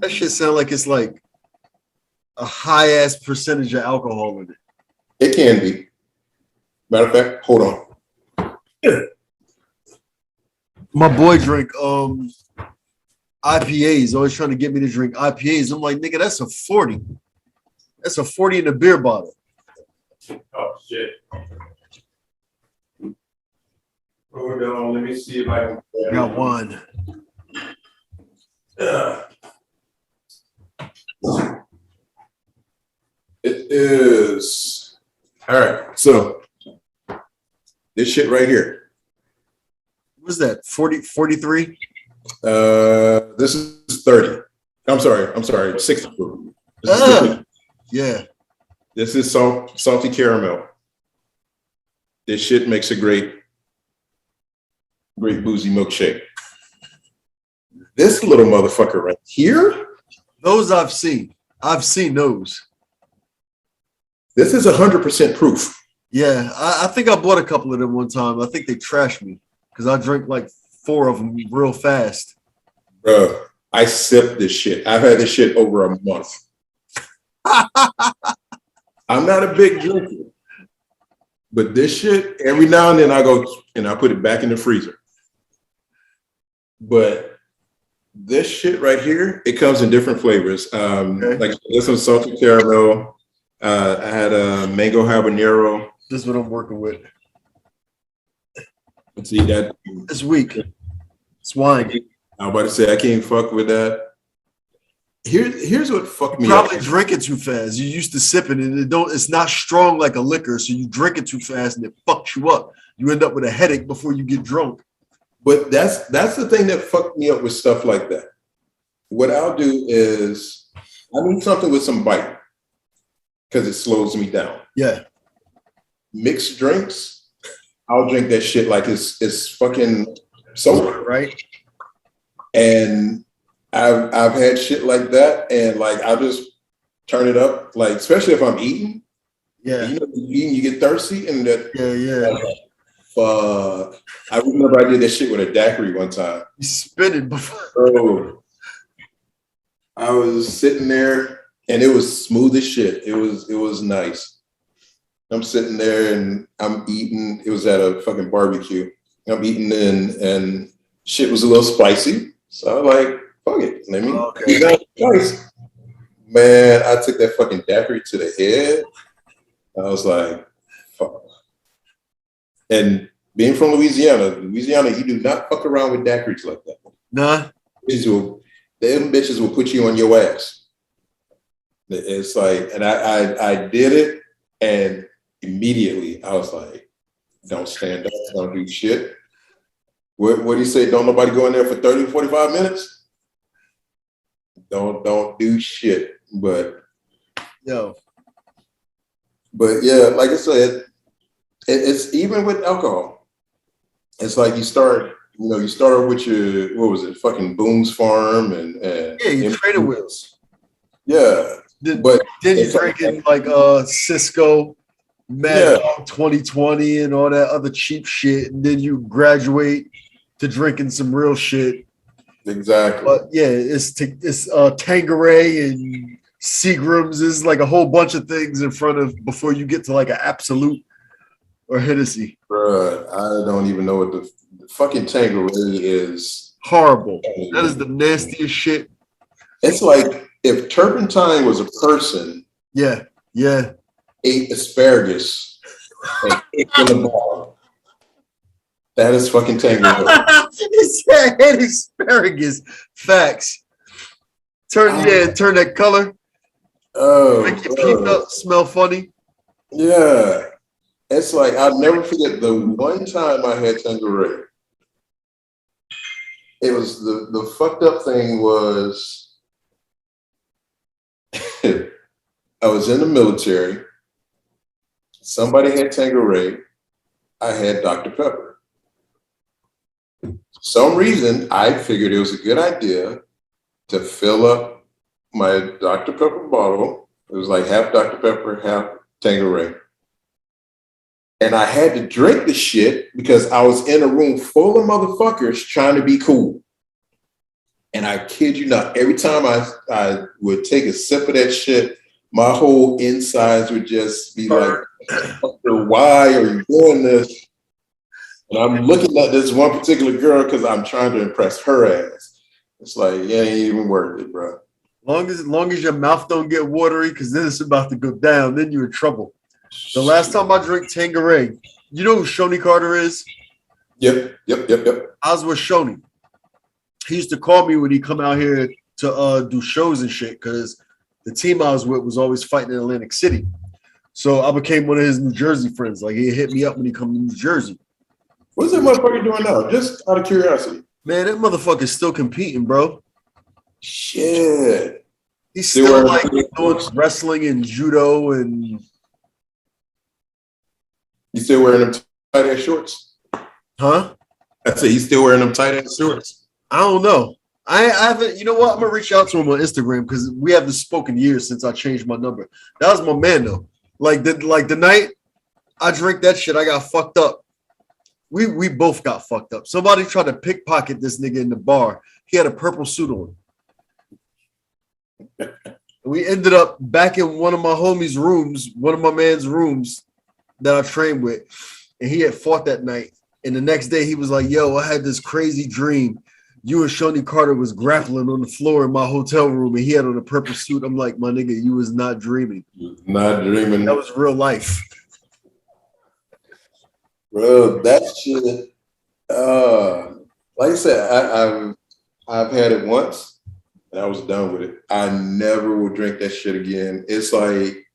that shit sound like it's like a high ass percentage of alcohol in it. It can be. Matter of fact, hold on. My boy drink IPAs, always trying to get me to drink IPAs. I'm like, nigga, that's a 40. That's a 40 in a beer bottle. Oh shit. Hold on, let me see if I can. Got one. It is. All right, so this shit right here. What's that? 43? This is 30. I'm sorry, 60. Yeah. This is salty caramel. This shit makes a great boozy milkshake. This little motherfucker right here. Those I've seen. I've seen those. This is 100% proof. Yeah, I think I bought a couple of them one time. I think they trashed me because I drank like 4 of them real fast. Bro, I sipped this shit. I've had this shit over a month. I'm not a big drinker, but this shit, every now and then I go and I put it back in the freezer. But this shit right here, it comes in different flavors. Okay. Like this one's salty caramel. I had a mango habanero. This is what I'm working with. Let's see that. This week. It's wine. I'm about to say I can't fuck with that. Here's what fucked me Probably up. drink it too fast. You used to sip it and it's not strong like a liquor, so you drink it too fast and it fucks you up. You end up with a headache before you get drunk. But that's the thing that fucked me up with stuff like that. What I'll do is I need something with some bite because it slows me down. Yeah. Mixed drinks, I'll drink that shit like it's fucking soda. Right? And I've had shit like that, and like I'll just turn it up, like especially if I'm eating. Yeah. You know, you get thirsty, and that. Yeah. Fuck. I remember I did that shit with a daiquiri one time. You spit it before. Bro, I was sitting there, and it was smooth as shit. It was nice. I'm sitting there, and I'm eating. It was at a fucking barbecue. I'm eating, and shit was a little spicy. So I'm like, fuck it. Let me eat that spice. Man, I took that fucking daiquiri to the head. I was like, fuck. And being from Louisiana, you do not fuck around with daiquiris like that. Nah. Them bitches will put you on your ass. It's like, and I did it, and immediately I was like, don't stand up, don't do shit. What do you say? Don't nobody go in there for 30, 45 minutes? Don't do shit. But yeah, like I said, it's even with alcohol. It's like you start with your, what was it, fucking Boone's Farm and your trader wheels. Yeah. Then you're drinking like Cisco, Mad Dog 2020 and all that other cheap shit, and then you graduate to drinking some real shit. Exactly. But yeah, it's Tanqueray and Seagrams. There's like a whole bunch of things in front of before you get to like an Absolute or Hennessy. Bruh, I don't even know what the fucking Tanqueray is. Horrible. That is the nastiest shit. It's like if turpentine was a person. Yeah. Ate asparagus and kicked in the ball. That is fucking Tanqueray. He said asparagus. Facts. Turn that color. Oh, make your peanut smell funny. Yeah. It's like I'll never forget the one time I had Tanqueray. It was the fucked up thing was I was in the military. Somebody had Tanqueray. I had Dr. Pepper. For some reason, I figured it was a good idea to fill up my Dr. Pepper bottle. It was like half Dr. Pepper, half Tanqueray. And I had to drink the shit because I was in a room full of motherfuckers trying to be cool. And I kid you not, every time I would take a sip of that shit, my whole insides would just be like, why are you doing this? And I'm looking at this one particular girl because I'm trying to impress her ass. It's like it ain't even worth it, bro. Long as your mouth don't get watery, because then it's about to go down. Then you're in trouble. The last time I drank Tanqueray, you know who Shoney Carter is? Yep. I was with Shoney. He used to call me when he come out here to do shows and shit, because the team I was with was always fighting in Atlantic City. So I became one of his New Jersey friends. Like, he hit me up when he come to New Jersey. What's that motherfucker doing now? Just out of curiosity. Man, that motherfucker's still competing, bro. Shit. He's still like doing wrestling and judo and. You still wearing them tight ass shorts? Huh? I said he's still wearing them tight ass shorts. I don't know. I haven't. You know what? I'm gonna reach out to him on Instagram because we haven't spoken years since I changed my number. That was my man though. Like the night I drank that shit, I got fucked up. We both got fucked up. Somebody tried to pickpocket this nigga in the bar. He had a purple suit on. We ended up back in one of my homies' rooms, one of my man's rooms that I trained with, and he had fought that night. And the next day he was like, yo, I had this crazy dream. You and Shoney Carter was grappling on the floor in my hotel room, and he had on a purple suit. I'm like, my nigga, you was not dreaming. Not dreaming. That was real life. Bro, that shit. Like I said, I've had it once and I was done with it. I never will drink that shit again. It's like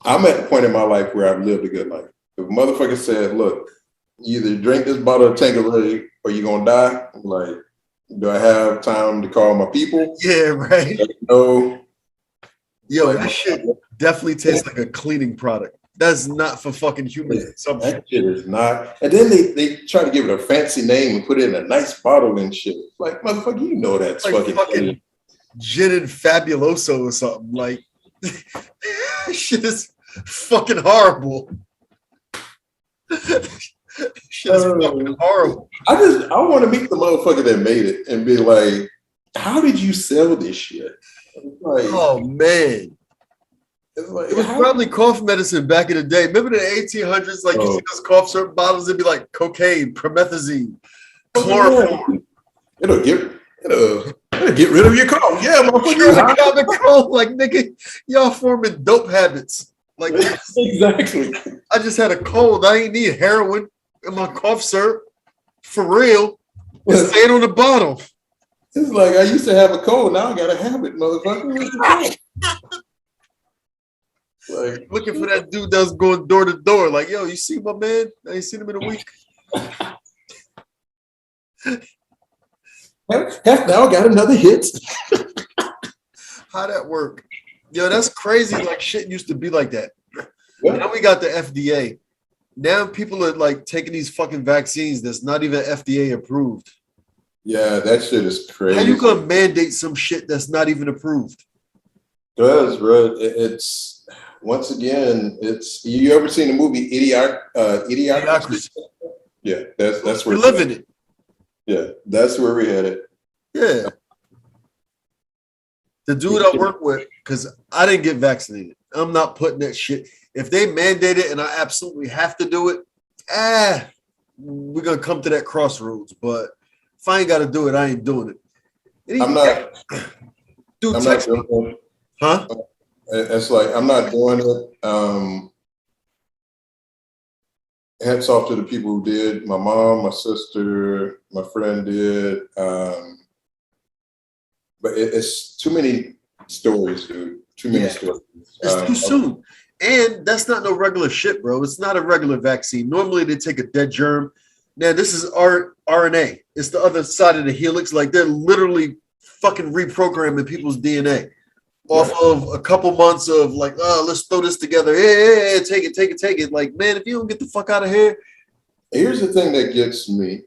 I'm at the point in my life where I've lived a good life. If a motherfucker said, look, you either drink this bottle of Tanqueray or you're gonna die, I'm like, do I have time to call my people? Yeah, right. No. Yo, that shit definitely tastes like a cleaning product. That's not for fucking human consumption. That shit is not. And then they try to give it a fancy name and put it in a nice bottle and shit. Like, motherfucker, you know that's like fucking gin and fabuloso or something. Like, shit is fucking horrible. Shit is fucking horrible. I want to meet the motherfucker that made it and be like, how did you sell this shit? Like, oh man. It was probably cough medicine back in the day. Remember the 1800s? Like, you see those cough syrup bottles, it'd be like cocaine, promethazine, chloroform. It'll get rid of your cough. Yeah, motherfucker. Common cold, like, nigga, y'all forming dope habits. Like, exactly. I just had a cold. I ain't need heroin in my cough syrup. For real. It's staying on the bottle. It's like I used to have a cold. Now I got a habit, motherfucker. Like, looking for that dude that's going door to door. Like, yo, you see my man? I ain't seen him in a week. Heck, now I got another hit. How that work? Yo, that's crazy. Like, shit used to be like that. Yeah. Now we got the FDA. Now people are like taking these fucking vaccines that's not even FDA approved. Yeah, that shit is crazy. How you gonna mandate some shit that's not even approved? Does, bro. It's once again, it's you ever seen the movie Idiocracy? Yeah, that's where we're living it. Yeah, that's where we had it. Yeah. The dude I work with, because I didn't get vaccinated. I'm not putting that shit. If they mandate it and I absolutely have to do it, we're gonna come to that crossroads. But if I ain't gotta do it, I ain't doing it. I'm not. Dude, I'm text not me. Huh? It's like I'm not doing it. Hats off to the people who did. My mom, my sister, my friend did. But it's too many stories, dude. Too many stories. It's too soon. And that's not no regular shit, bro. It's not a regular vaccine. Normally they take a dead germ. Now this is RNA. It's the other side of the helix. Like, they're literally fucking reprogramming people's DNA off of a couple months of like, oh, let's throw this together. Hey, take it. Like, man, if you don't get the fuck out of here. Here's the thing that gets me.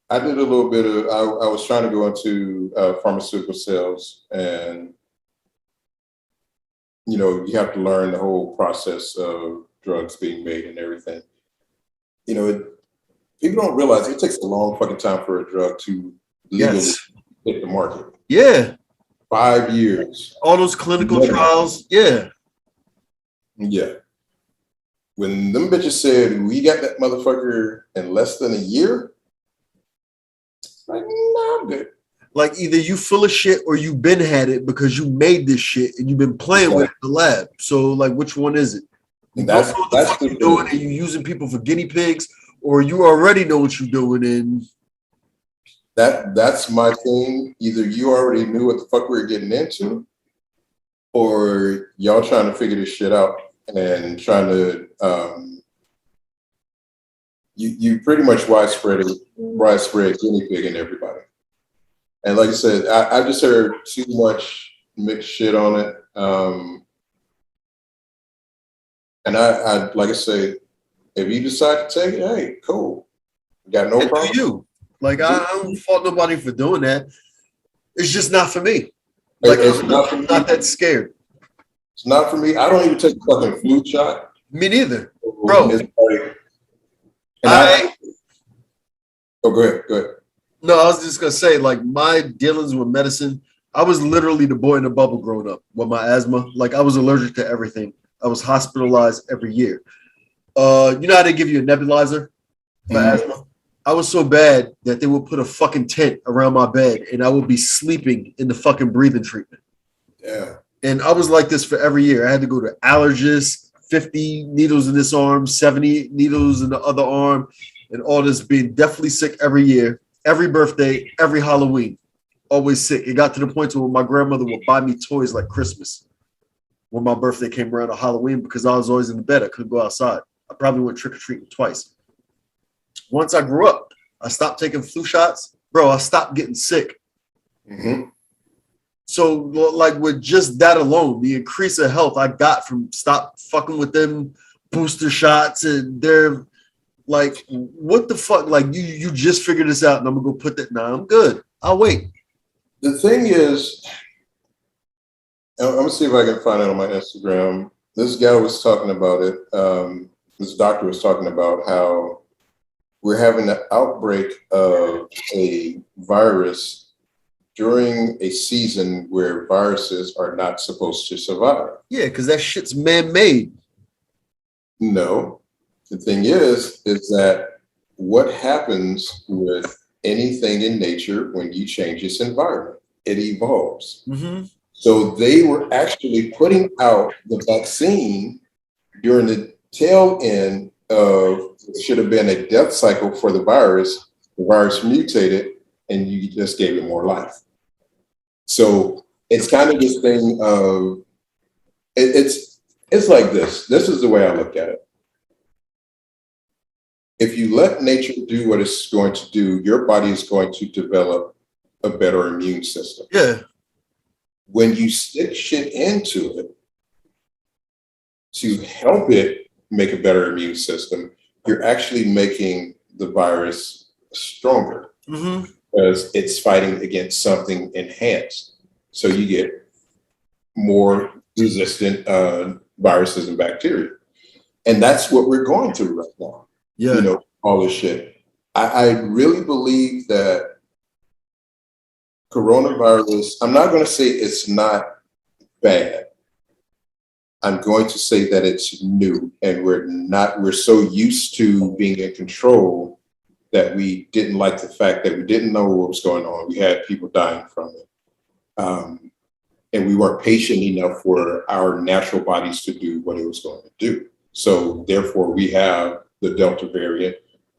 I did a little bit of, I was trying to go into pharmaceutical sales, and, you know, you have to learn the whole process of drugs being made and everything. You know, people don't realize it takes a long fucking time for a drug to legally hit the market. Yeah. 5 years. All those clinical trials. Yeah. Yeah. When them bitches said we got that motherfucker in less than a year, Like, no, I'm good. Like either you full of shit or you been had it because you made this shit and you've been playing with it in the lab. So like, which one is it? You And don't know what the fuck you're doing and you using people for guinea pigs, or you already know what you're doing and that's my thing. Either you already knew what the fuck we were getting into, or y'all trying to figure this shit out and trying to you pretty much widespread guinea pig in everybody. And like I said, I just heard too much mixed shit on it. And I like I say, if you decide to take it, hey, cool. Got no problem. do you. Like I don't fault nobody for doing that. It's just not for me. Like I'm not that scared. It's not for me. I don't even take a fucking flu shot. Me neither, bro. It's like, and oh, go ahead. No, I was just gonna say, like my dealings with medicine, I was literally the boy in the bubble growing up with my asthma. Like I was allergic to everything. I was hospitalized every year. You know how they give you a nebulizer for asthma? I was so bad that they would put a fucking tent around my bed and I would be sleeping in the fucking breathing treatment. Yeah. And I was like this for every year. I had to go to allergists, 50 needles in this arm, 70 needles in the other arm, and all this, being deathly sick every year, every birthday, every Halloween, always sick. It got to the point where my grandmother would buy me toys like Christmas when my birthday came around on Halloween because I was always in the bed. I couldn't go outside. I probably went trick-or-treating twice. Once I grew up, I stopped taking flu shots. Bro, I stopped getting sick. Mm-hmm. So, like, with just that alone, the increase of health I got from stop fucking with them booster shots, and they're like, what the fuck? Like, you just figured this out, and I'm gonna go put that. Nah, I'm good. I'll wait. The thing is, I'm gonna see if I can find it on my Instagram. This guy was talking about it. This doctor was talking about how we're having an outbreak of a virus during a season where viruses are not supposed to survive. Yeah, because that shit's man-made. No. The thing is that what happens with anything in nature when you change its environment? It evolves. Mm-hmm. So they were actually putting out the vaccine during the tail end of, it should have been a death cycle for the virus. The virus mutated and you just gave it more life. So it's kind of this thing of, it's like this. This is the way I look at it. If you let nature do what it's going to do, your body is going to develop a better immune system. Yeah. When you stick shit into it to help it make a better immune system, you're actually making the virus stronger because it's fighting against something enhanced. So you get more resistant viruses and bacteria. And that's what we're going through right now. Yeah. You know, all this shit. I really believe that coronavirus, I'm not going to say it's not bad. I'm going to say that it's new and we're so used to being in control that we didn't like the fact that we didn't know what was going on. We had people dying from it. And we weren't patient enough for our natural bodies to do what it was going to do. So therefore we have the Delta variant.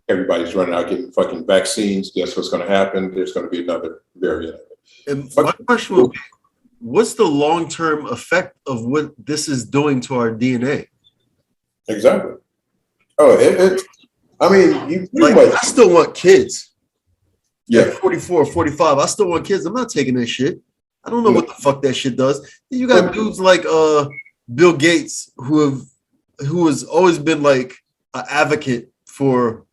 Everybody's running out getting fucking vaccines. Guess what's going to happen? There's going to be another variant of it. And my question would be, what's the long-term effect of what this is doing to our DNA? Exactly. Oh, I mean, you like, I still want kids. Yeah. At 44 or 45, I still want kids. I'm not taking that shit. I don't know what the fuck that shit does. You got dudes like Bill Gates who has always been like an advocate for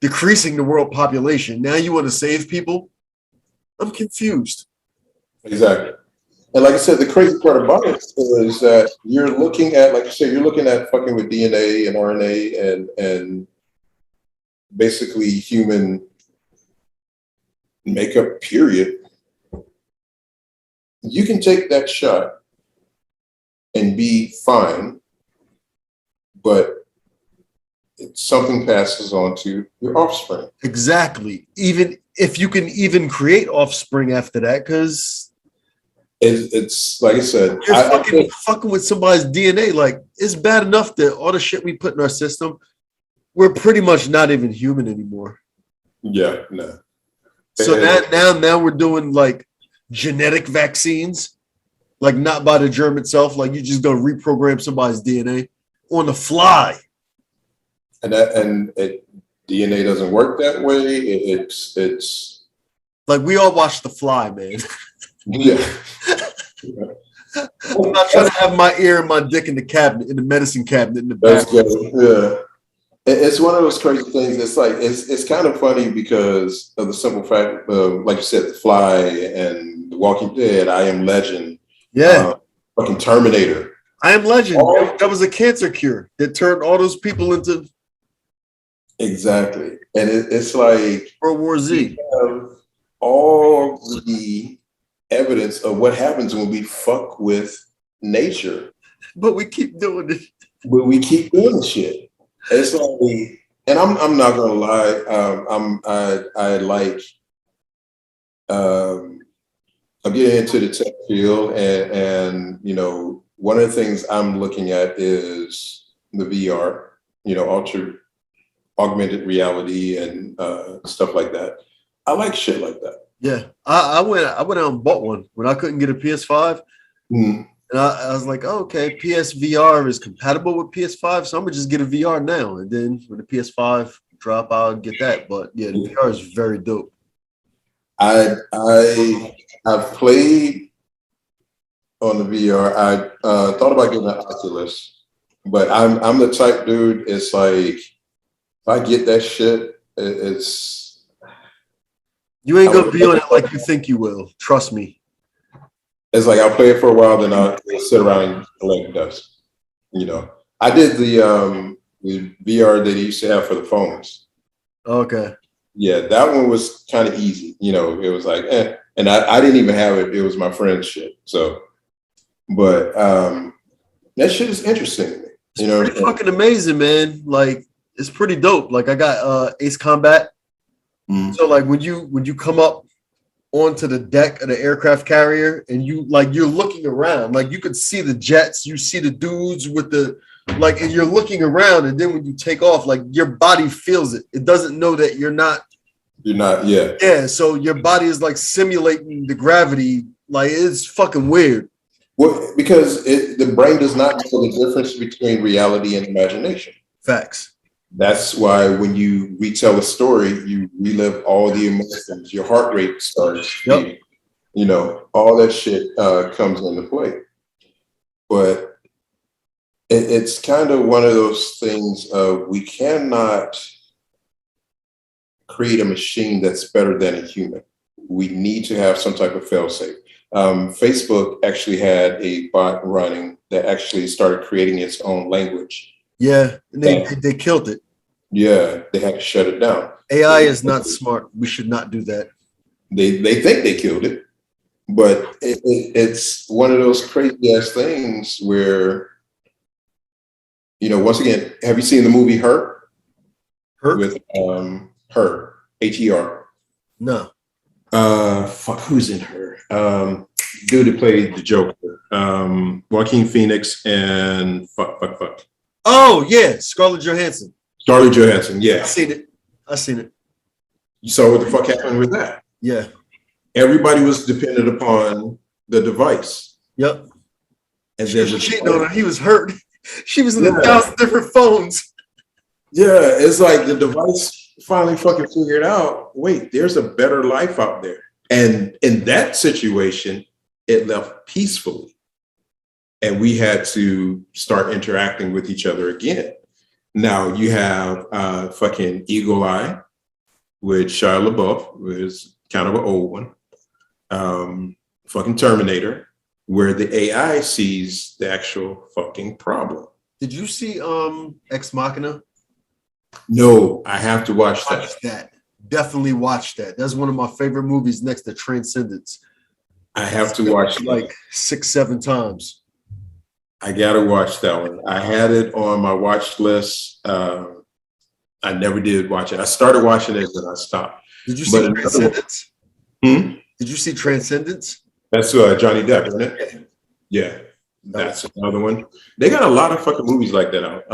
decreasing the world population. Now you want to save people? I'm confused. Exactly. And like I said, the crazy part about it is that you're looking at, like you said, you're looking at fucking with DNA and RNA and basically human makeup, period. You can take that shot and be fine, but something passes on to your offspring. Exactly. Even if you can even create offspring after that, because It's like I said, you're fucking with somebody's DNA. Like, it's bad enough that all the shit we put in our system, we're pretty much not even human anymore. yeah, no. So now we're doing like genetic vaccines, like not by the germ itself. Like you just gonna reprogram somebody's DNA on the fly. And DNA doesn't work that way. It's like we all watch The Fly, man. Yeah. I'm not trying to have my ear and my dick in the cabinet, in the medicine cabinet in the back. Yeah. It's one of those crazy things. It's like it's kind of funny because of the simple fact, like you said, The Fly and The Walking Dead, I Am Legend, fucking Terminator. I Am Legend. That was a cancer cure that turned all those people into exactly. And it's like World War Z. All the evidence of what happens when we fuck with nature, but we keep doing it. But we keep doing shit. It's like, and I'm not gonna lie. I'm getting into the tech field, and you know, one of the things I'm looking at is the VR. You know, augmented reality and stuff like that. I like shit like that. Yeah, I went out and bought one when I couldn't get a PS5. And I was like, oh, okay, PSVR is compatible with PS5, so I'm gonna just get a VR now. And then when the PS5 drop, I'll get that. But yeah, the VR is very dope. I've played on the VR. I thought about getting an Oculus, but I'm the type dude. It's like if I get that shit, it's you ain't gonna be on it like you think you will. Trust me. It's like I'll play it for a while, then I'll sit around and collect dust. You know, I did the VR that they used to have for the phones. Okay. Yeah, that one was kind of easy. You know, it was like, and I didn't even have it. It was my friend's shit. So, but that shit is interesting to me. You know, it's fucking amazing, man. Like it's pretty dope. Like I got Ace Combat. So like when you come up onto the deck of the aircraft carrier and you're looking around, like you could see the jets, you see the dudes with the and you're looking around, and then when you take off, like your body feels it. It doesn't know that you're not, yeah. So your body is like simulating the gravity. Like it's fucking weird. Well, because the brain does not know the difference between reality and imagination. Facts. That's why when you retell a story, you relive all the emotions. Your heart rate starts. Yep. You know, all that shit comes into play. But it's kind of one of those things of we cannot create a machine that's better than a human. We need to have some type of fail-safe. Facebook actually had a bot running that actually started creating its own language. Yeah, and they killed it. Yeah, they had to shut it down. AI is not smart. We should not do that. They think they killed it, but it's one of those crazy ass things where, you know, once again, have you seen the movie Her? Her? With Her, H-E-R. No. Fuck, who's in Her? Dude that played the Joker. Joaquin Phoenix and fuck. Oh yeah, Scarlett Johansson. Scarlett Johansson, yeah. I seen it. You saw what the fuck happened with that? Yeah. Everybody was dependent upon the device. Yep. And she was cheating on her. He was hurt. She was in 1,000 different phones. Yeah, it's like the device finally fucking figured out, wait, there's a better life out there. And in that situation, it left peacefully. And we had to start interacting with each other again. Now you have fucking Eagle Eye with Shia LaBeouf, which is kind of an old one. Fucking Terminator, where the AI sees the actual fucking problem. Did you see Ex Machina? No, I have to watch that. Watch that. Definitely watch that. That's one of my favorite movies next to Transcendence. I have to watch like 6-7 times. I gotta watch that one. I had it on my watch list. I never did watch it. I started watching it and I stopped. Did you see But Transcendence? Hmm? Did you see Transcendence? That's Johnny Depp, isn't it? Yeah, that's another one. They got a lot of fucking movies like that out.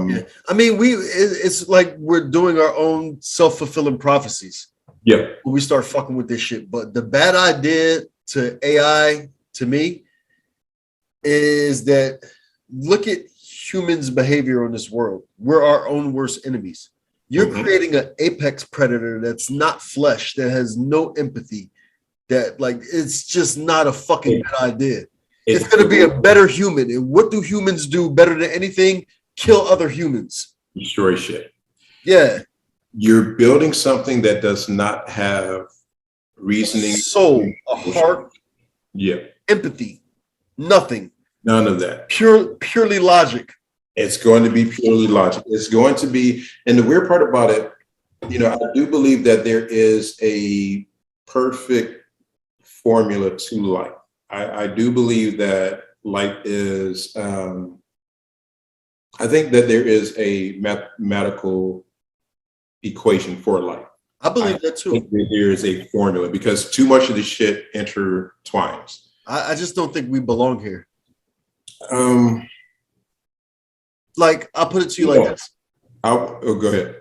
Yeah. I mean, it's like we're doing our own self-fulfilling prophecies. Yeah. When we start fucking with this shit. But the bad idea to AI, to me, is that look at humans' behavior on this world. We're our own worst enemies. You're creating an apex predator that's not flesh, that has no empathy, that like it's just not a fucking good idea. It's going to be a better human. And what do humans do better than anything? Kill other humans. Destroy shit. Yeah. You're building something that does not have reasoning, soul, a heart, empathy, nothing. None of that. Purely logic. It's going to be purely logic. It's going to be, and the weird part about it, you know, I do believe that there is a perfect formula to life. I do believe that life is, I think that there is a mathematical equation for life. I believe that too. There is a formula because too much of the shit intertwines. I just don't think we belong here. Like, I'll put it to you like this. Go ahead.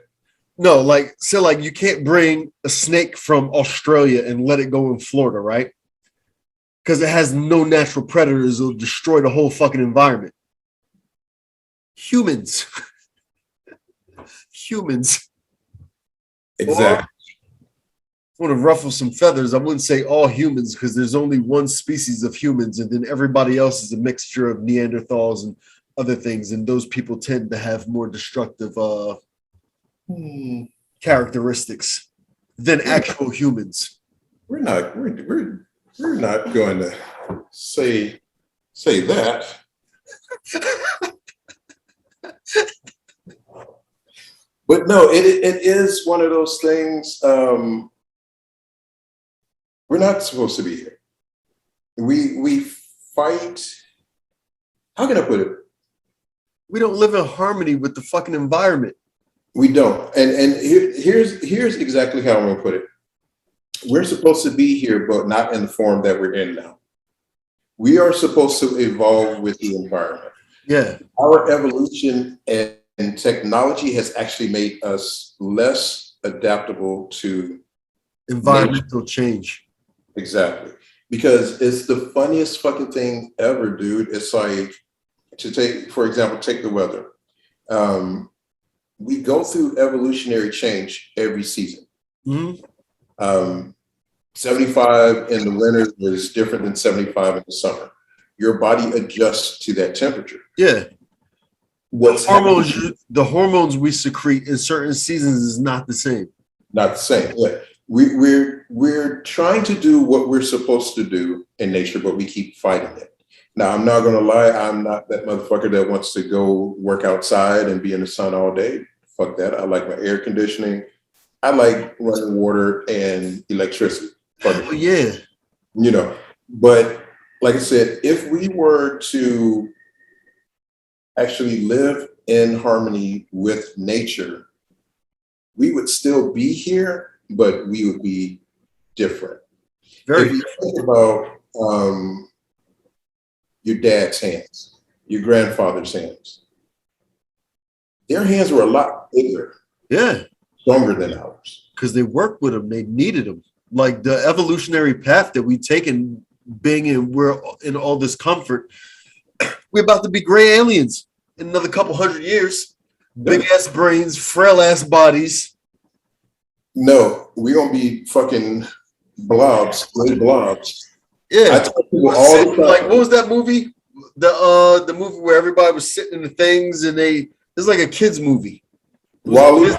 No, like, so like you can't bring a snake from Australia and let it go in Florida, right? Because it has no natural predators. It'll destroy the whole fucking environment. Humans. Humans. Exactly. I want to ruffle some feathers. I wouldn't say all humans because there's only one species of humans, and then everybody else is a mixture of Neanderthals and other things. And those people tend to have more destructive characteristics than actual humans. We're not going to say that. But no, it is one of those things. We're not supposed to be here. We fight. How can I put it? We don't live in harmony with the fucking environment. We don't. And here's exactly how I'm gonna put it. We're supposed to be here, but not in the form that we're in now. We are supposed to evolve with the environment. Yeah. Our evolution and technology has actually made us less adaptable to environmental change. Exactly. Because it's the funniest fucking thing ever, dude. It's like, to take, for example, take the weather. We go through evolutionary change every season. 75 in the winter is different than 75 in the summer. Your body adjusts to that temperature. Yeah. The hormones we secrete in certain seasons is not the same. Not the same. Yeah. We're trying to do what we're supposed to do in nature, but we keep fighting it. Now, I'm not going to lie. I'm not that motherfucker that wants to go work outside and be in the sun all day. Fuck that. I like my air conditioning. I like running water and electricity. Oh, yeah. You know, but like I said, if we were to actually live in harmony with nature, we would still be here, but we would be different. Very if you think about your dad's hands, your grandfather's hands, their hands were a lot bigger. Yeah. Stronger than ours. Because they worked with them. They needed them. Like the evolutionary path that we take in being in, we're in all this comfort. We're about to be gray aliens in another couple 100 years. Big ass brains, frail ass bodies. No, we're gonna be fucking blobs, gray blobs. Yeah. I tell people all the time. Like, what was that movie? The movie where everybody was sitting in the things and it's like a kids movie. WALL-E.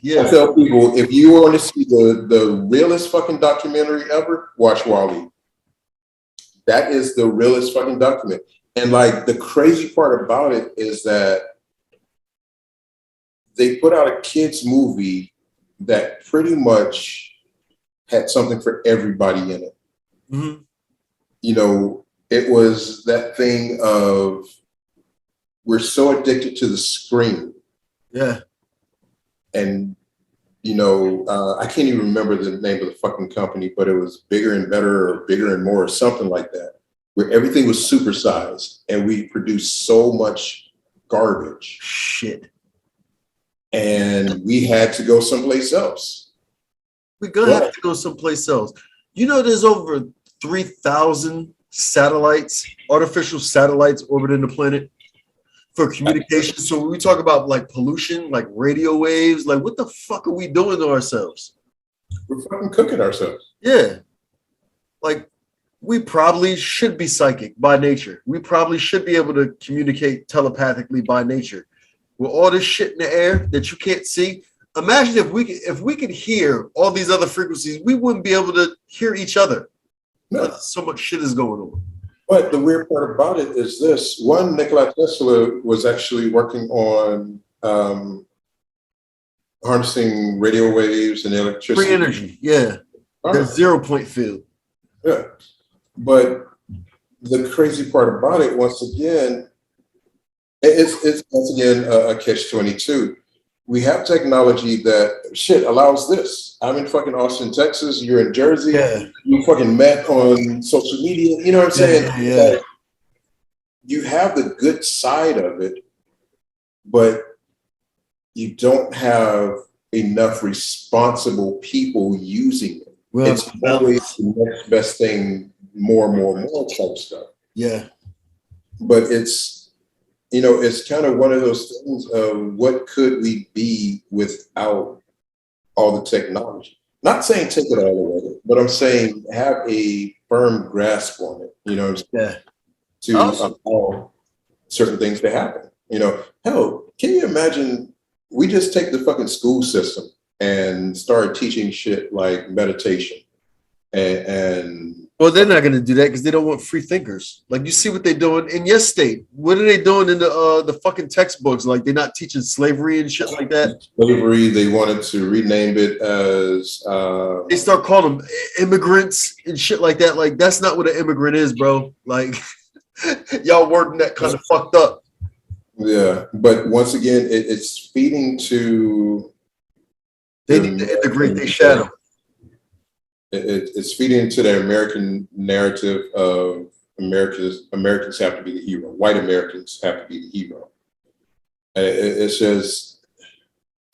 Yeah. I tell people, if you want to see the realest fucking documentary ever, watch WALL-E. That is the realest fucking document. And like the crazy part about it is that they put out a kids movie that pretty much had something for everybody in it. Mm-hmm. You know, it was that thing of we're so addicted to the screen. Yeah. and I can't even remember the name of the fucking company, but it was Bigger and Better or Bigger and More or something like that, where everything was supersized and we produced so much garbage. Shit. And we had to go someplace else. We're gonna have to go someplace else. There's over 3,000 satellites, artificial satellites orbiting the planet for communication. So when we talk about like pollution, like radio waves, like what the fuck are we doing to ourselves? We're fucking cooking ourselves. Yeah. Like we probably should be psychic by nature. We probably should be able to communicate telepathically by nature. With all this shit in the air that you can't see, imagine if we could hear all these other frequencies, we wouldn't be able to hear each other. No. So much shit is going on. But the weird part about it is this. One, Nikola Tesla was actually working on harnessing radio waves and electricity. Free energy, yeah. The 0 point field. Yeah. But the crazy part about it, once again, it's once again a catch-22. We have technology that shit allows this. I'm in fucking Austin, Texas. You're in Jersey. Yeah. You fucking met on social media. You know what I'm saying? Yeah. Like, you have the good side of it, but you don't have enough responsible people using it. Well, it's always the next best thing, more type stuff. Yeah. But it's kind of one of those things of what could we be without all the technology? Not saying take it all away, but I'm saying have a firm grasp on it, Yeah. To allow certain things to happen. Hell, can you imagine we just take the fucking school system and start teaching shit like meditation and well, they're not going to do that because they don't want free thinkers. Like you see what they're doing in your state. What are they doing in the fucking textbooks? Like they're not teaching slavery and shit like that. Slavery. They wanted to rename it as. They start calling them immigrants and shit like that. Like that's not what an immigrant is, bro. Like y'all wording that kind of fucked up. Yeah, but once again, it's feeding to. They need to integrate their shadow. It's feeding into the American narrative of Americans have to be the hero. White Americans have to be the hero. And it's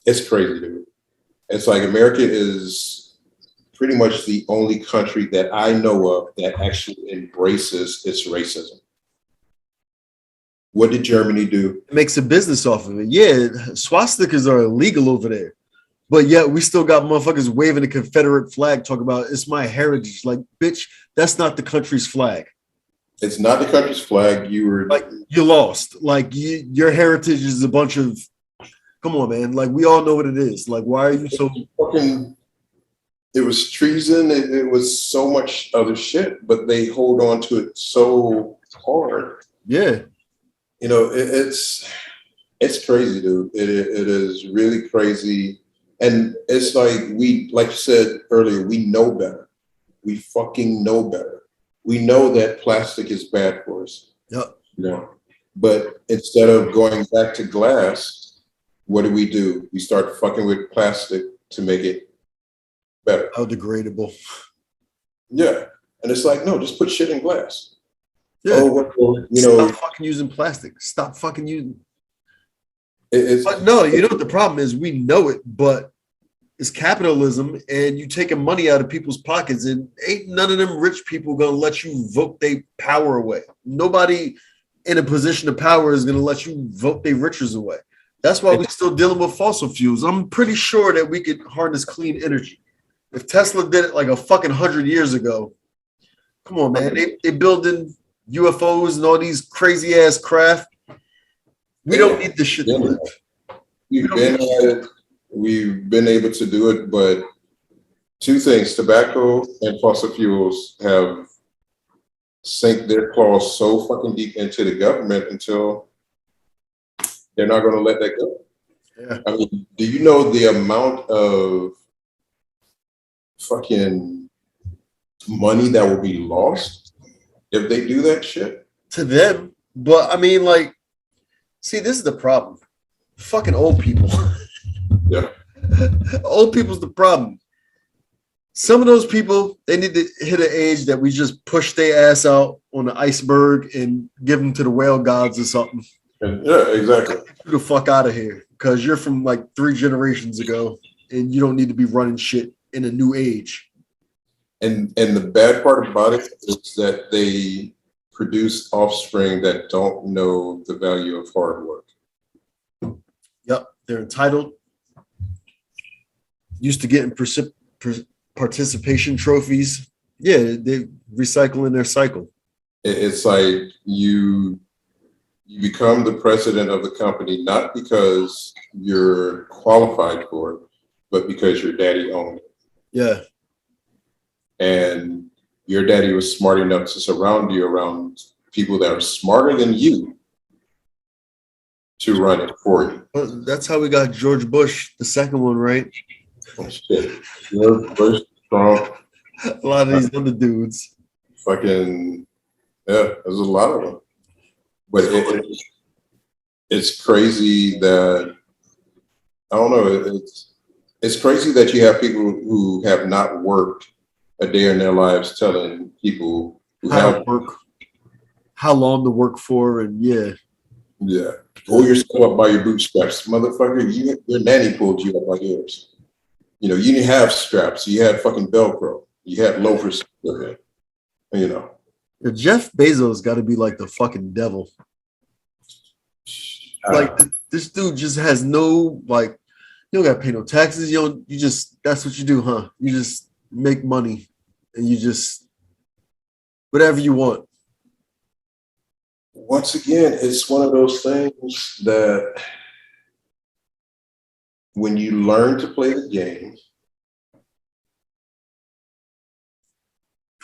crazy, dude. It's like America is pretty much the only country that I know of that actually embraces its racism. What did Germany do? It makes a business off of it. Yeah, swastikas are illegal over there. But yet we still got motherfuckers waving the Confederate flag, talking about it's my heritage. Like, bitch, that's not the country's flag. It's not the country's flag. You lost. Like your heritage is a bunch of. Come on, man. Like we all know what it is. Like, why are you so fucking? It was treason. It was so much other shit, but they hold on to it so hard. Yeah. It's crazy, dude. It is really crazy. And it's like you said earlier, we know better. We fucking know better. We know that plastic is bad for us. Yep. But instead of going back to glass, what do? We start fucking with plastic to make it better. Biodegradable. Yeah. And it's like, no, just put shit in glass. Yeah. Stop fucking using plastic. Stop fucking using. But no, what the problem is? We know it, but it's capitalism, and you taking money out of people's pockets, and ain't none of them rich people gonna let you vote their power away. Nobody in a position of power is gonna let you vote their riches away. That's why we're still dealing with fossil fuels. I'm pretty sure that we could harness clean energy. If Tesla did it like a fucking 100 years ago, come on, man. They building UFOs and all these crazy ass craft. We don't need this shit to live. We've been at it. We've been able to do it, but two things: tobacco and fossil fuels have sunk their claws so fucking deep into the government until they're not going to let that go. Yeah. I mean, do you know the amount of fucking money that will be lost if they do that shit? To them, but I mean, like. See, this is the problem. Fucking old people. Yeah. Old people's the problem. Some of those people, they need to hit an age that we just push their ass out on the iceberg and give them to the whale gods or something. Yeah, exactly. Get the fuck out of here, because you're from like 3 generations ago, and you don't need to be running shit in a new age. And the bad part about it is that they produce offspring that don't know the value of hard work. Yep, they're entitled. Used to getting participation trophies. Yeah, they recycle in their cycle. It's like you become the president of the company not because you're qualified for it, but because your daddy owned it. Yeah. And your daddy was smart enough to surround you around people that are smarter than you to run it for you. Well, that's how we got George Bush, the second one, right? Oh, shit. George Bush, Trump. A lot of these other dudes. Fucking, yeah, there's a lot of them. But it's crazy that, I don't know, it's crazy that you have people who have not worked a day in their lives telling people who how to work, how long to work for, and yeah. Pull yourself up by your bootstraps, motherfucker. Your nanny pulled you up by yours. You know, you didn't have straps. You had fucking Velcro. You had loafers. You know. Jeff Bezos got to be like the fucking devil. Like this dude just has no, like, you don't got to pay no taxes. You just, that's what you do, huh? You just make money and you just, whatever you want. Once again, it's one of those things that when you learn to play the game.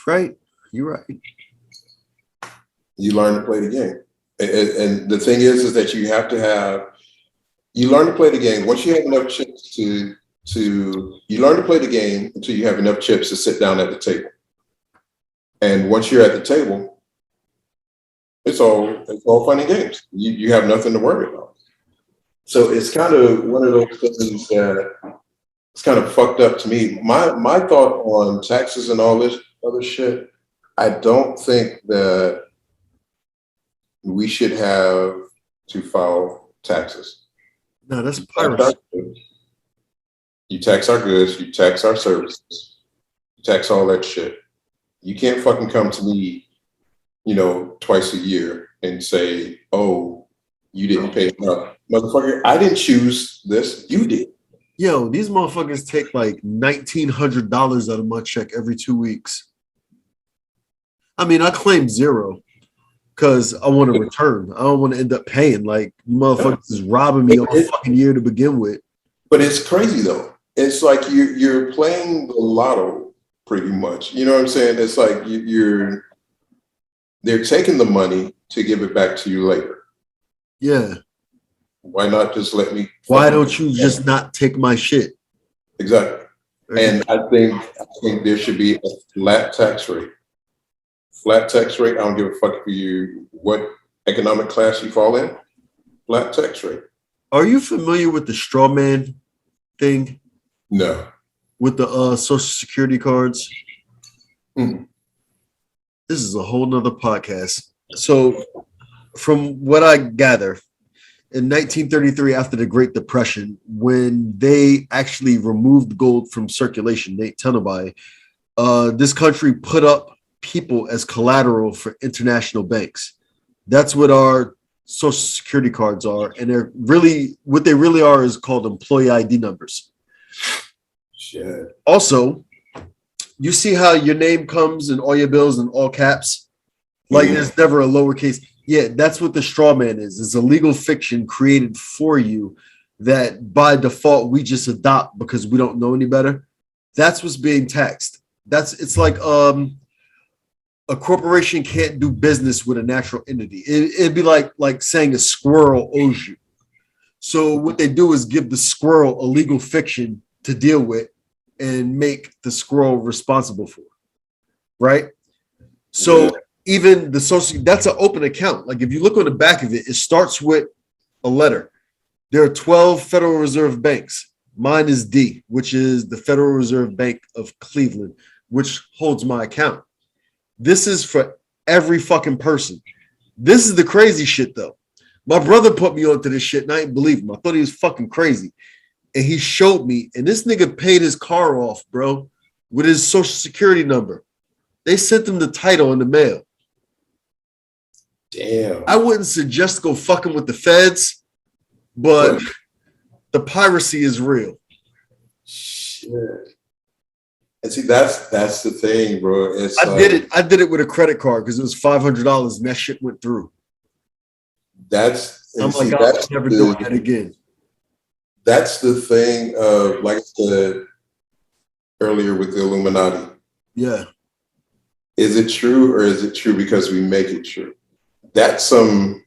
Right. You're right. You learn to play the game. And the thing is that you have to have, you learn to play the game. Once you have enough chips you learn to play the game until you have enough chips to sit down at the table. And once you're at the table, it's all fun and games. You have nothing to worry about. So it's kind of one of those things that it's kind of fucked up to me. My thought on taxes and all this other shit, I don't think that we should have to file taxes. No, that's piracy. You tax our goods, you tax our services, you tax all that shit. You can't fucking come to me, twice a year and say, oh, you didn't pay enough. Motherfucker, I didn't choose this, you did. Yo, these motherfuckers take like $1,900 out of my check every 2 weeks. I mean, I claim zero because I want to return. I don't want to end up paying. Like, you motherfuckers is robbing me all fucking year to begin with. But it's crazy though. It's like you're playing the lotto pretty much. You know what I'm saying? It's like they're taking the money to give it back to you later. Yeah. Why not just let me? Why don't you just not take my shit? Exactly. And I think there should be a flat tax rate. Flat tax rate. I don't give a fuck for you what economic class you fall in. Flat tax rate. Are you familiar with the straw man thing? No. With the Social Security cards? Mm-hmm. This is a whole nother podcast. So from what I gather, in 1933, after the Great Depression, when they actually removed gold from circulation, Nate, tell nobody, this country put up people as collateral for international banks. That's what our Social Security cards are. And they're really, what they really are is called employee ID numbers. Shit. Also, you see how your name comes in all your bills in all caps? Like there's never a lowercase. Yeah, that's what the straw man is. It's a legal fiction created for you that by default we just adopt because we don't know any better. That's what's being taxed. It's like a corporation can't do business with a natural entity. It'd be like saying a squirrel owes you. So what they do is give the squirrel a legal fiction to deal with and make the squirrel responsible for, right? So even the social, that's an open account. Like if you look on the back of it, it starts with a letter. There are 12 Federal Reserve banks. Mine is D, which is the Federal Reserve Bank of Cleveland, which holds my account. This is for every fucking person. This is the crazy shit, though. My brother put me onto this shit, and I didn't believe him. I thought he was fucking crazy. And he showed me, and this nigga paid his car off, bro, with his social security number. They sent him the title in the mail. Damn. I wouldn't suggest go fucking with the feds, but the piracy is real. Shit. And see, that's the thing, bro. It's I did it with a credit card because it was $500 and that shit went through. I'm like, I'll never do that again. That's the thing of, like I said earlier with the Illuminati. Yeah. Is it true, or is it true because we make it true? That's some.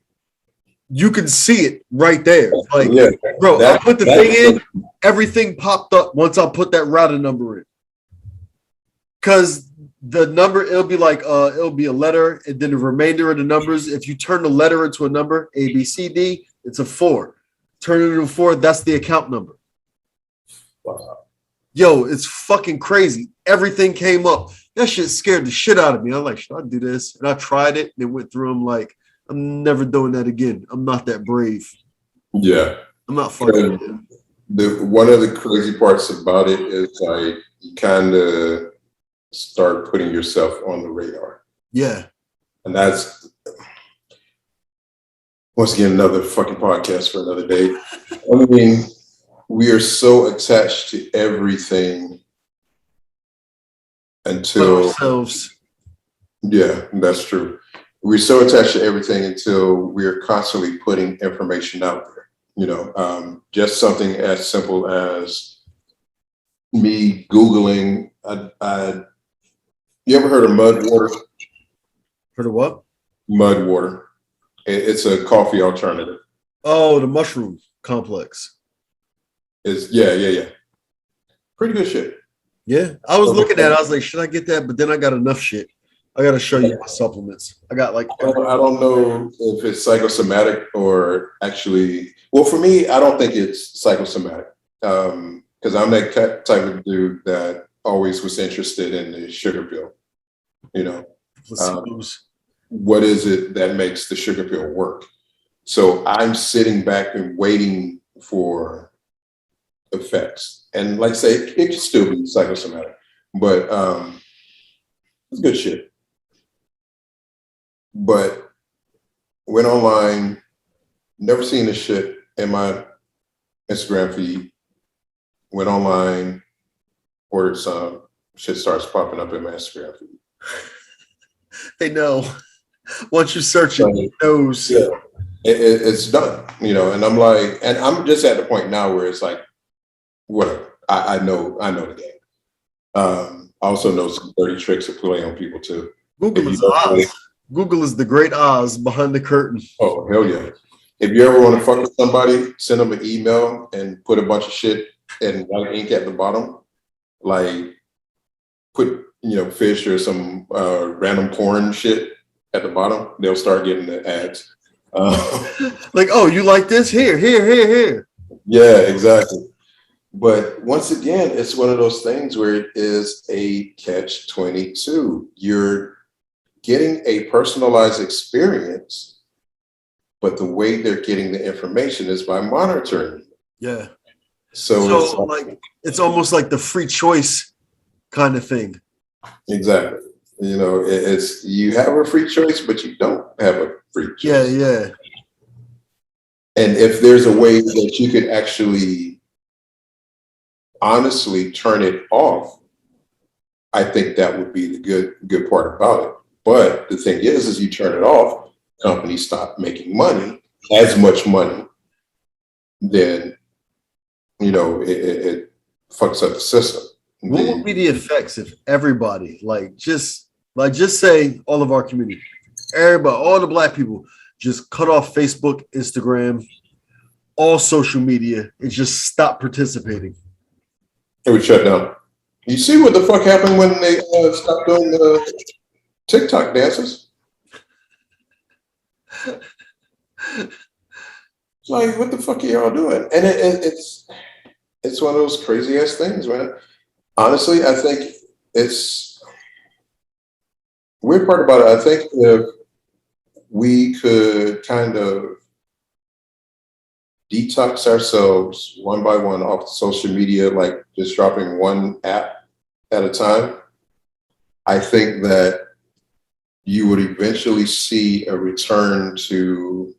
You can see it right there. Like, yeah, bro, I put the thing in, everything popped up once I put that router number in. Because the number, it'll be like, it'll be a letter, and then the remainder of the numbers, if you turn the letter into a number, A, B, C, D, it's a 4. Turn it into a 4, that's the account number. Wow. Yo, it's fucking crazy. Everything came up. That shit scared the shit out of me. I'm like, should I do this? And I tried it, and it went through. I'm like, I'm never doing that again. I'm not that brave. Yeah. I'm not fucking. One of the crazy parts about it is like you kind of start putting yourself on the radar. Yeah. And that's, once again, another fucking podcast for another day. I mean, we are so attached to everything until ourselves. Yeah, that's true. We're so attached to everything until we're constantly putting information out there. You know, just something as simple as me Googling. You ever heard of mud water? Heard of what? Mud water. It's a coffee alternative. Oh, the mushroom complex. Yeah. Pretty good shit. Yeah, I was looking at it. I was like, should I get that? But then I got enough shit. I got to show you my supplements. I got like. I don't know if it's psychosomatic or actually. Well, for me, I don't think it's psychosomatic because I'm that type of dude that always was interested in the sugar pill. You know, what is it that makes the sugar pill work? So I'm sitting back and waiting for effects. And like I say, it can still be psychosomatic, but it's good shit. But went online, never seen this shit in my Instagram feed. Went online, ordered some, shit starts popping up in my Instagram feed. They know. Once you search it, it knows. Yeah, it's done, you know, and I'm like, and I'm just at the point now where it's like, whatever. I know the game. I also know some dirty tricks of play on people too. Google is Oz. Google is the great Oz behind the curtain. Oh, hell yeah. If you ever want to fuck with somebody, send them an email and put a bunch of shit and white ink at the bottom. Like put, fish or some random porn shit at the bottom. They'll start getting the ads. Like, oh, you like this? Here. Yeah, exactly. But once again, it's one of those things where it is a catch-22. You're getting a personalized experience, but the way they're getting the information is by monitoring. Yeah. So it's almost like the free choice kind of thing. Exactly. It's you have a free choice, but you don't have a free choice. Yeah. And if there's a way that you could actually honestly turn it off, I think that would be the good part about it. But the thing is you turn it off, companies stop making money, as much money, then it fucks up the system. What would be the effects if everybody, just say all of our community, everybody, all the black people, just cut off Facebook, Instagram, all social media, and just stop participating? It would shut down. You see what the fuck happened when they stopped doing the TikTok dances? It's like, what the fuck are y'all doing? And it's one of those crazy ass things, man. Honestly, I think it's weird part about it. I think if we could kind of detox ourselves one by one off social media, like just dropping one app at a time, I think that you would eventually see a return to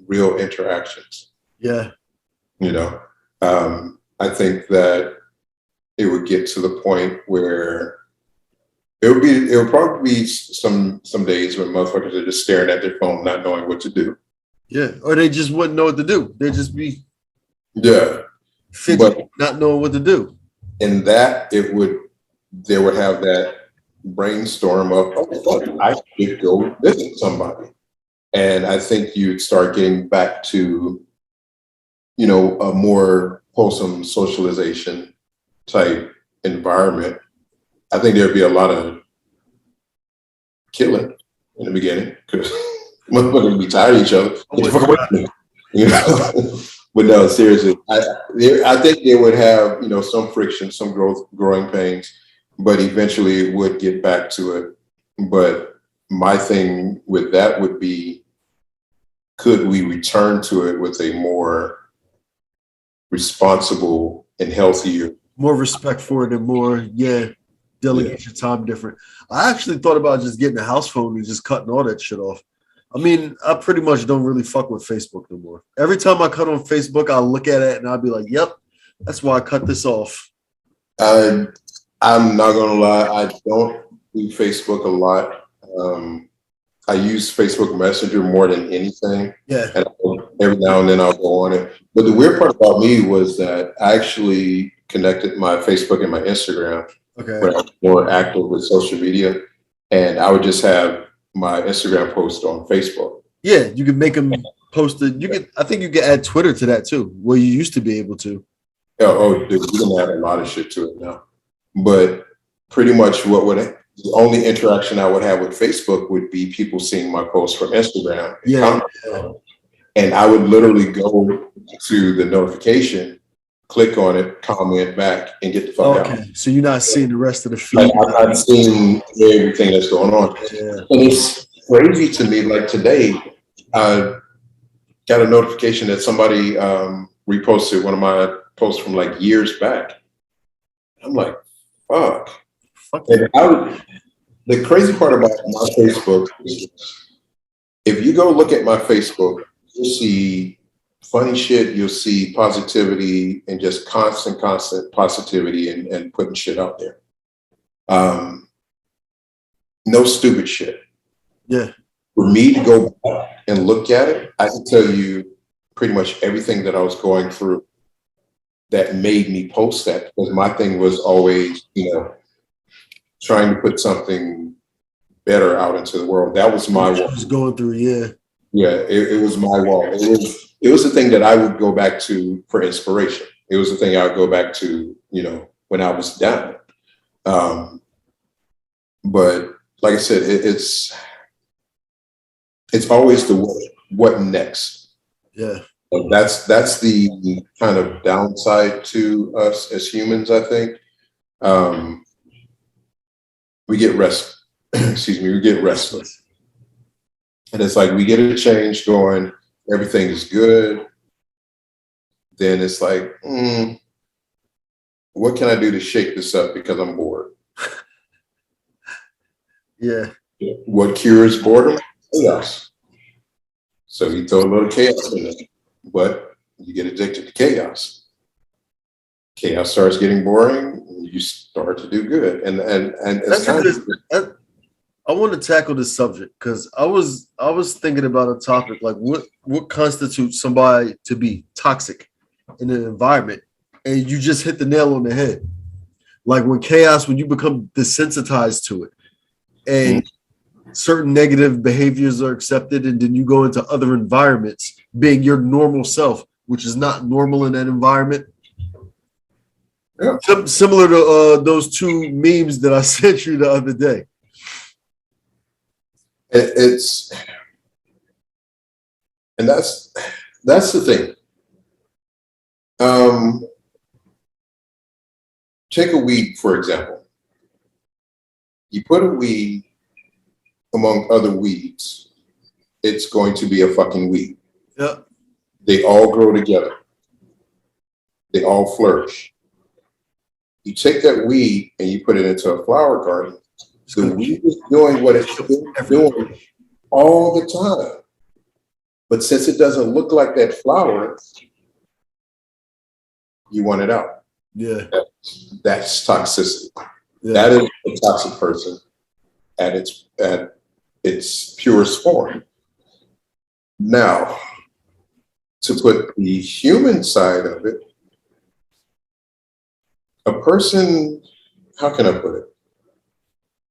real interactions. Yeah. You know, I think that it would get to the point where it would probably be some days when motherfuckers are just staring at their phone, not knowing what to do. Yeah. Or they just wouldn't know what to do. They'd just be Yeah. fidgeting, not knowing what to do. In that, they would have that brainstorm of, oh, fuck, I should go visit somebody. And I think you'd start getting back to, you know, a more wholesome socialization type environment. I think there'd be a lot of killing in the beginning because motherfuckers would be tired of each other. Get the fuck away from me. You know? But no, seriously, I think they would have, you know, some friction, some growing pains, but eventually it would get back to it. But my thing with that would be, could we return to it with a more responsible and healthier? More respect for it and more, delegate your time different. I actually thought about just getting a house phone and just cutting all that shit off. I mean, I pretty much don't really fuck with Facebook no more. Every time I cut on Facebook, I'll look at it and I'll be like, yep, that's why I cut this off. I'm not gonna lie, I don't do Facebook a lot. I use Facebook Messenger more than anything. Yeah. And every now and then I'll go on it. But the weird part about me was that I actually connected my Facebook and my Instagram Okay. when I was more active with social media. And I would just have my Instagram post on Facebook. Yeah, you can make them post it. I think you can add Twitter to that too, where you used to be able to. Dude, you can add a lot of shit to it now. But pretty much the only interaction I would have with Facebook would be people seeing my posts from Instagram. Yeah. And I would literally go to the notification, click on it, comment back, and get the fuck out. Okay, so you're not seeing the rest of the feed. Like, I'm not seeing everything that's going on. Yeah. And it's crazy to me. Like today, I got a notification that somebody reposted one of my posts from like years back. I'm like, fuck. And the crazy part about my Facebook is if you go look at my Facebook, you'll see funny shit, you'll see positivity and just constant positivity and putting shit out there. No stupid shit. Yeah. For me to go back and look at it, I can tell you pretty much everything that I was going through that made me post that, because my thing was always, you know, trying to put something better out into the world. That was my wall. I was going through, yeah. Yeah, it was my wall. It was the thing that I would go back to for inspiration. It was the thing I would go back to, you know, when I was down. But like I said, it's always the what next. Yeah. That's the kind of downside to us as humans, I think. We get we get restless. And it's like we get a change going, everything is good. Then it's like, what can I do to shake this up because I'm bored? Yeah. What cures boredom? Chaos. So you throw a little chaos in it, but you get addicted to chaos. Chaos starts getting boring, you start to do good. And it's kind of I want to tackle this subject because I was thinking about a topic like what constitutes somebody to be toxic in an environment, and you just hit the nail on the head. Like when you become desensitized to it, and certain negative behaviors are accepted, and then you go into other environments being your normal self, which is not normal in that environment. Yeah. Similar to those two memes that I sent you the other day. And that's the thing. take a weed, for example. You put a weed among other weeds, it's going to be a fucking weed. Yeah. They all grow together. They all flourish. You take that weed and you put it into a flower garden, the weed is doing what it's been doing all the time. But since it doesn't look like that flower, you want it out. Yeah. That's toxicity. Yeah. That is a toxic person at its purest form. Now, to put the human side of it, a person, how can I put it?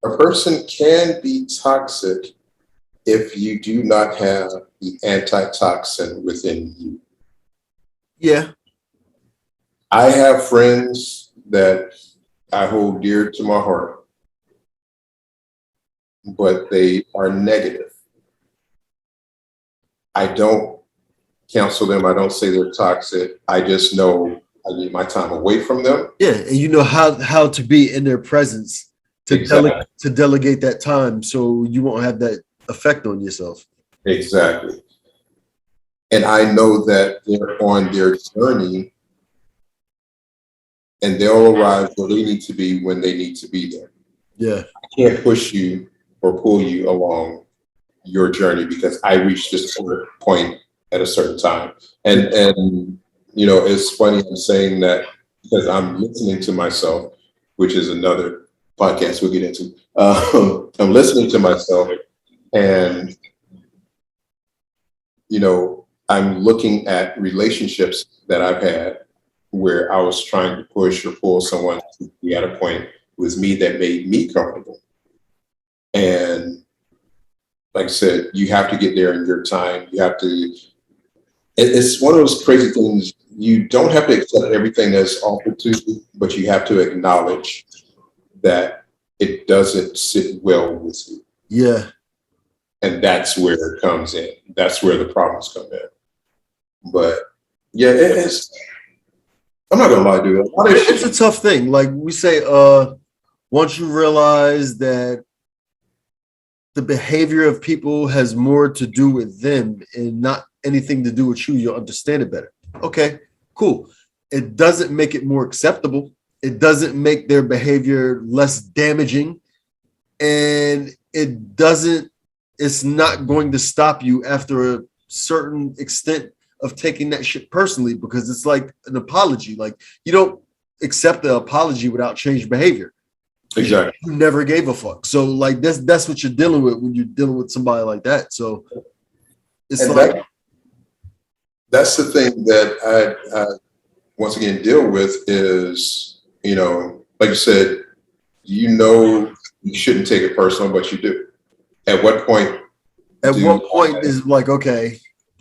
A person can be toxic if you do not have the antitoxin within you. Yeah. I have friends that I hold dear to my heart, but they are negative. I don't counsel them. I don't say they're toxic. I just know I need my time away from them. Yeah. And you know how to be in their presence to, Exactly. to delegate that time so you won't have that effect on yourself. Exactly. And I know that they're on their journey and they'll arrive where they need to be when they need to be there. Yeah. I can't push you or pull you along your journey because I reached this point at a certain time. And you know, it's funny I'm saying that because I'm listening to myself, which is another podcast we'll get into. I'm listening to myself and, you know, I'm looking at relationships that I've had where I was trying to push or pull someone to be at a point. It was me that made me comfortable. And like I said, you have to get there in your time. You have to, it's one of those crazy things. You don't have to accept everything that's offered to you, but you have to acknowledge that it doesn't sit well with you. Yeah. And that's where it comes in. That's where the problems come in. But yeah, I'm not gonna lie, dude. It's a tough thing. Like we say, once you realize that the behavior of people has more to do with them and not anything to do with you, you'll understand it better. Okay, cool. It doesn't make it more acceptable. It doesn't make their behavior less damaging. And it's not going to stop you after a certain extent of taking that shit personally, because it's like an apology. Like you don't accept the apology without changed behavior. Exactly. You never gave a fuck. So like that's what you're dealing with when you're dealing with somebody like that. So it's and like that's the thing that I once again deal with is, you know, like you said, you know, you shouldn't take it personal, but you do. At what point? Is like, okay,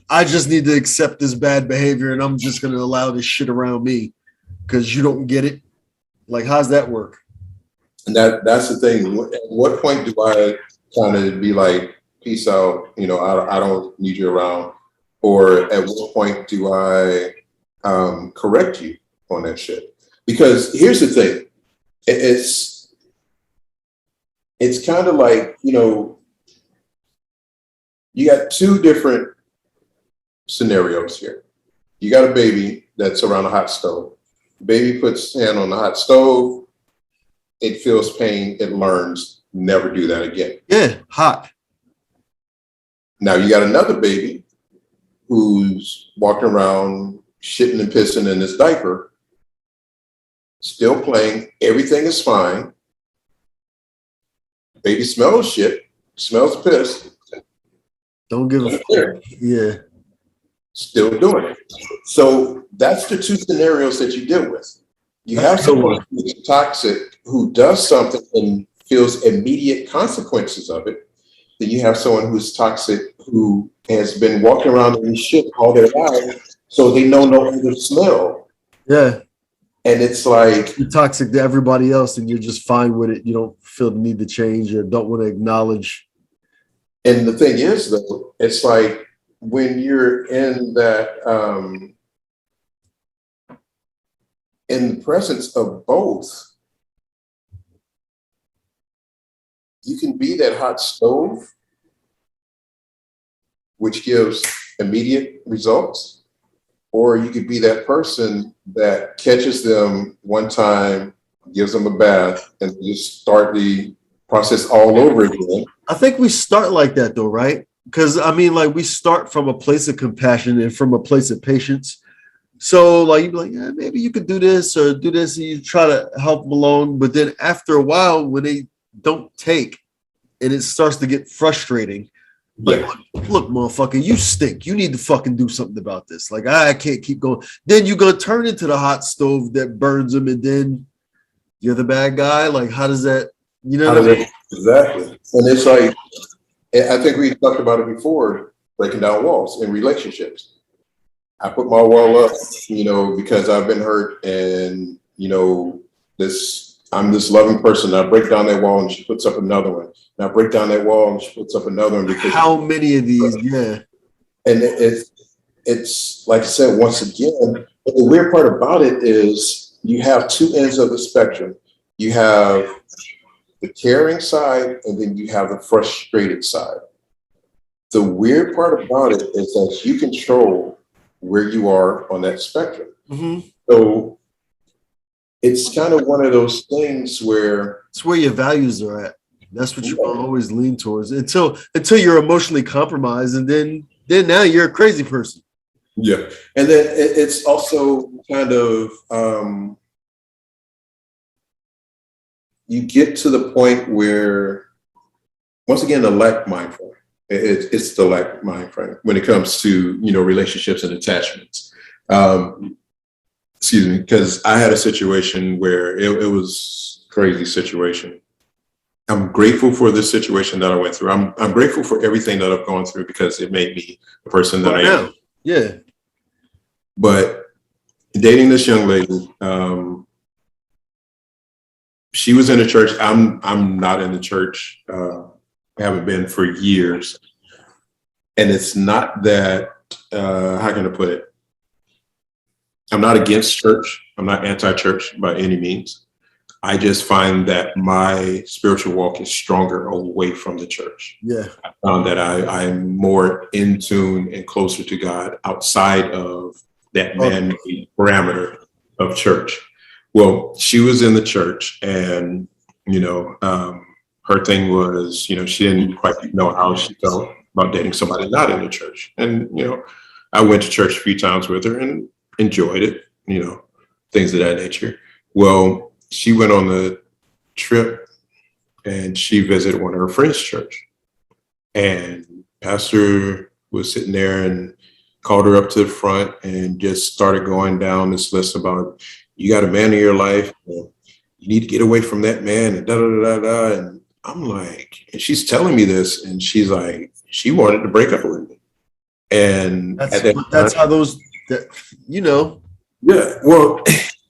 I just need to accept this bad behavior and I'm just going to allow this shit around me because you don't get it. Like, how's that work? And that's the thing. At what point do I kind of be like, peace out, you know, I don't need you around? Or at what point do I correct you on that shit? Because here's the thing. It's kind of like, you know, you got two different scenarios here. You got a baby that's around a hot stove. Baby puts hand on the hot stove. It feels pain. It learns never do that again. Yeah, hot. Now you got another baby who's walking around shitting and pissing in his diaper, still playing. Everything is fine. Baby smells shit, smells piss. Don't give a fuck. Yeah. Still doing it. So that's the two scenarios that you deal with. You have someone who's toxic who does something and feels immediate consequences of it. Then you have someone who's toxic who has been walking around in shit all their lives, so they know no other smell. Yeah. And it's like you're toxic to everybody else and you're just fine with it. You don't feel the need to change or don't want to acknowledge. And the thing is, though, it's like when you're in that, in the presence of both, you can be that hot stove, which gives immediate results, or you could be that person that catches them one time, gives them a bath, and just start the process all over again. I think we start like that though, right? Because I mean, like we start from a place of compassion and from a place of patience. So like you'd be like, yeah, maybe you could do this or do this, and you try to help them along. But then after a while, when they don't take, and it starts to get frustrating, like, look, motherfucker, you stink. You need to fucking do something about this. Like I can't keep going. Then you're gonna turn into the hot stove that burns them, and then you're the bad guy. Like how does that? You know what I mean? Exactly. And it's like, I think we talked about it before, breaking down walls in relationships. I put my wall up, because I've been hurt, and I'm this loving person. I break down that wall and she puts up another one. And I break down that wall and she puts up another one. Because how many of these? Yeah. And it's like I said, once again, but the weird part about it is you have two ends of the spectrum. You have the caring side, and then you have the frustrated side. The weird part about it is that you control where you are on that spectrum. Mm-hmm. So it's kind of one of those things where it's where your values are at. That's what you always lean towards until you're emotionally compromised, and then now you're a crazy person. Yeah, and then it's also kind of you get to the point where, once again, the lack mind frame. It's the lack mind frame when it comes to relationships and attachments. Excuse me, because I had a situation where it was a crazy situation. I'm grateful for this situation that I went through. I'm grateful for everything that I've gone through because it made me the person that I am. Yeah. But dating this young lady, she was in the church. I'm not in the church. I haven't been for years. And it's not that, how can I put it? I'm not against church. I'm not anti-church by any means. I just find that my spiritual walk is stronger away from the church. Yeah. I found that I'm more in tune and closer to God outside of that man-made parameter of church. Well, she was in the church, and, her thing was, she didn't quite know how she felt about dating somebody not in the church. And, I went to church a few times with her and enjoyed it, things of that nature. Well, she went on the trip and she visited one of her friends' church. And pastor was sitting there and called her up to the front and just started going down this list about, you got a man in your life, you need to get away from that man, and da da da da. And I'm like, and she's telling me this, and she's like, she wanted to break up with me. And that's how those, Yeah, well,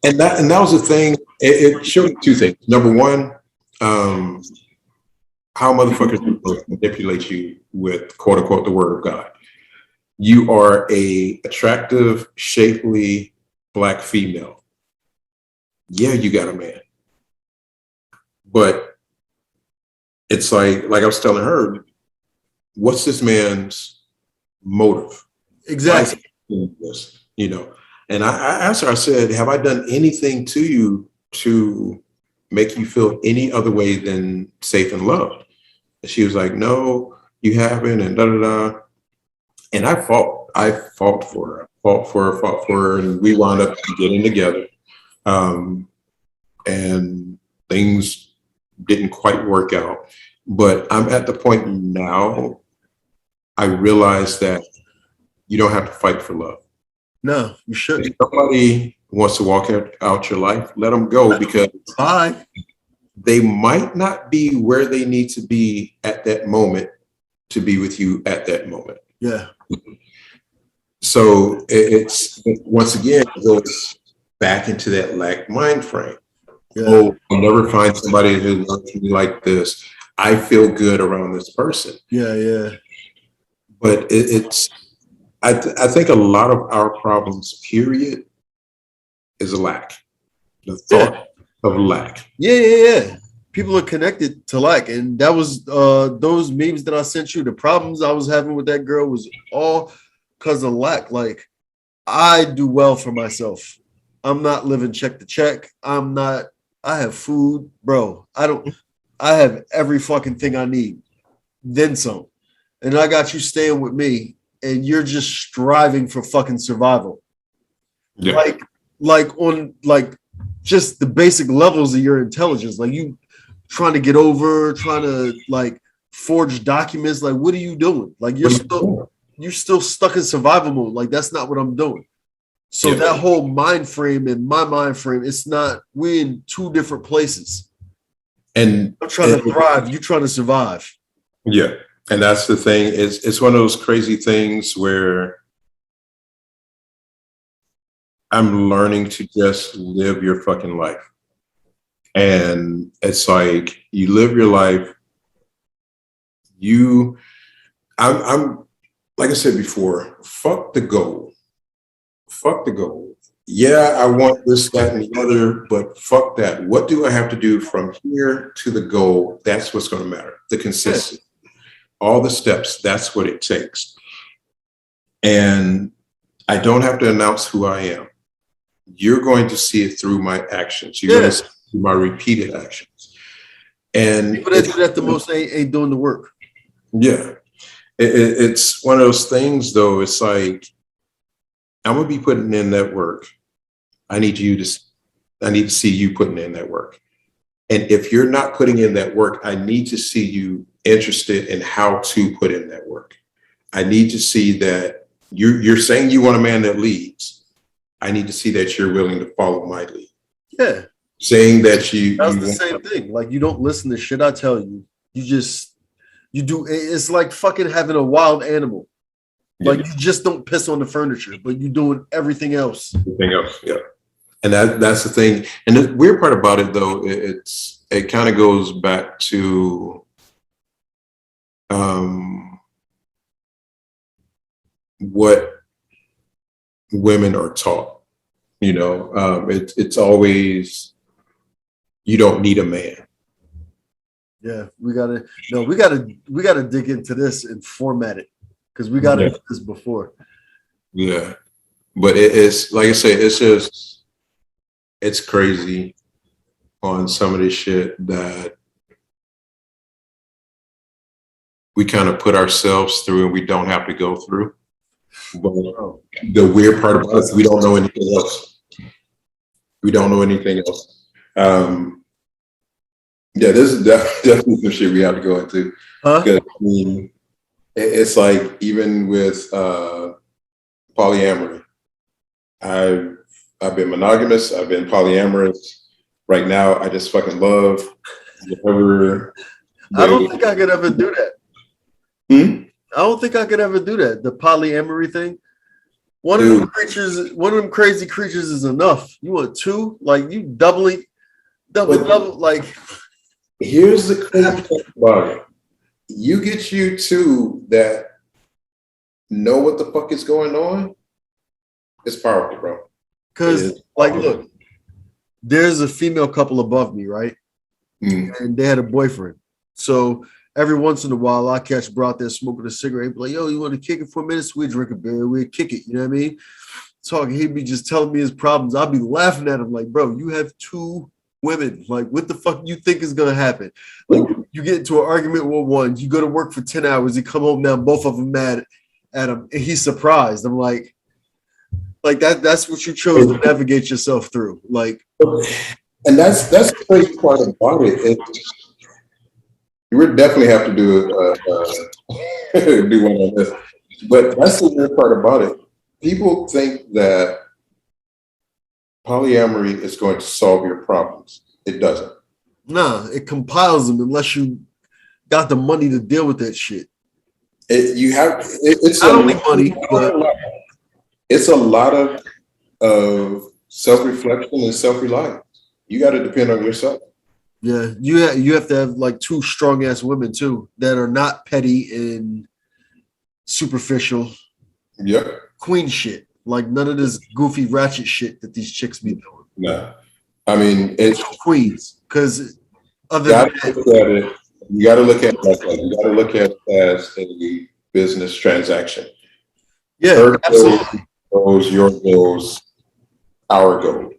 and that was the thing. It showed two things. Number one, how motherfuckers manipulate you with quote unquote the word of God. You are a attractive, shapely Black female. Yeah, you got a man. But it's like I was telling her, what's this man's motive? Exactly. And I asked her, I said, have I done anything to you to make you feel any other way than safe and loved? And she was like, no, you haven't, and da da da. And I fought for her, and we wound up getting together. And things didn't quite work out. But I'm at the point now, I realize that you don't have to fight for love. No, you shouldn't. If somebody wants to walk out your life, let them go, because they might not be where they need to be at that moment to be with you at that moment. Yeah. So it's once again, it goes back into that lack mind frame. Yeah. Oh, I'll never find somebody who loves me like this. I feel good around this person. Yeah, yeah. But I think a lot of our problems, period, is a lack. The thought of lack. Yeah. people are connected to lack, and that was those memes that I sent you. The problems I was having with that girl was all because of lack. Like, I do well for myself. I'm not living check to check. I'm not. I have food, bro. I don't. I have every fucking thing I need, then some. And I got you staying with me, and you're just striving for fucking survival. Yeah. Like just the basic levels of your intelligence. Like, you trying to get over, trying to like forge documents. Like, what are you doing? Like, you're still stuck in survival mode. Like, that's not what I'm doing. So Yeah. that whole mind frame and my mind frame, it's not, we're in two different places. And I'm trying to thrive. You're trying to survive. yeah. And that's the thing. It's one of those crazy things where I'm learning to just live your fucking life. And it's like, you live your life. I'm like I said before, fuck the goal. Fuck the goal. Yeah, I want this, that, and the other, but fuck that. What do I have to do from here to the goal? That's what's going to matter. The consistency. All the steps, that's what it takes. And I don't have to announce who I am. You're going to see it through my actions. You're going to see it through my repeated actions. And People that do that the most ain't doing the work. yeah, it's one of those things, though. It's like, I'm gonna be putting in that work. I need to see you putting in that work. And if you're not putting in that work, I need to see you interested in how to put in that work. I need to see that you're saying you want a man that leads. I need to see that you're willing to follow my lead. Yeah. Saying that That's the same thing. Like, you don't listen to shit I tell you. You do. It's like fucking having a wild animal. Like, you just don't piss on the furniture, but you're doing everything else. Everything else, yeah. And that's the thing. And the weird part about it, though, it kind of goes back to what women are taught. You know, it's always, you don't need a man. Yeah, we gotta dig into this and format it, because we got to do this before. Yeah, but it's like I said, it's crazy on some of this shit that we kind of put ourselves through and we don't have to go through. But the weird part about it, we don't know anything else. We don't know anything else. Yeah, this is definitely some shit we have to go into. Because I mean, it's like, even with polyamory, I've been monogamous, I've been polyamorous. Right now, I just fucking love whatever. I don't think I could ever do that. I don't think I could ever do that. The polyamory thing. One of them crazy creatures is enough. You want two? Like, you double. Like, here's the crazy thing about it. You get you two that know what the fuck is going on. It's powerful, bro. Because, like, look, there's a female couple above me, right? And they had a boyfriend. So every once in a while, I catch bro out there smoking a cigarette. Be like, yo, you want to kick it for a minute? So we drink a beer, we kick it. You know what I mean? Talking, he'd be just telling me his problems. I'd be laughing at him like, bro, you have two women. Like, what the fuck you think is gonna happen? Like, you get into an argument with one, you go to work for 10 hours, you come home now, both of them mad at him, and he's surprised. I'm like that's what you chose to navigate yourself through. Like, and that's the crazy part about it. You would definitely have to do one on this. But that's the weird part about it. People think that polyamory is going to solve your problems. It doesn't. Nah, it compiles them unless you got the money to deal with that shit. It's not only money, but it's a lot of self-reflection and self-reliance. You got to depend on yourself. Yeah, you have to have like two strong ass women too that are not petty and superficial. Yeah, queen shit. Like, none of this goofy ratchet shit that these chicks be doing. No, I mean, it's queens, because Other Got than to look at it. You got to look at it like that. You got to look at it as a business transaction. yeah, Her absolutely. goals, your goals, our goal.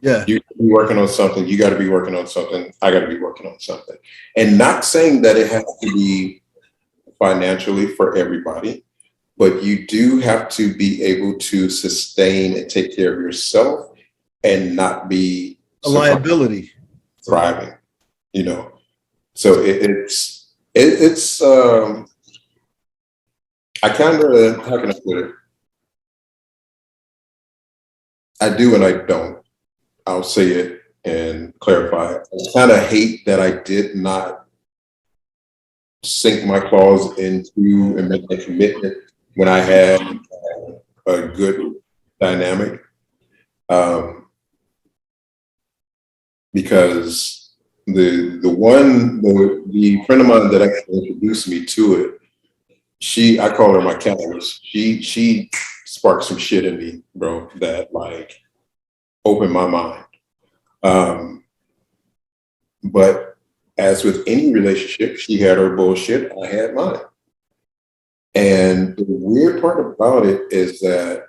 Yeah, You be working on something. You got to be working on something. I got to be working on something. And not saying that it has to be financially for everybody, but you do have to be able to sustain and take care of yourself and not be a liability. thriving, you know. So it's I kind of, how can I put it? I do and I don't. I'll say it and clarify. I kind of hate that I did not sink my claws into and make a commitment when I had a good dynamic. Because the friend of mine that actually introduced me to it, I call her my catalyst. She sparked some shit in me, bro, that like opened my mind. But as with any relationship, she had her bullshit, I had mine. And the weird part about it is that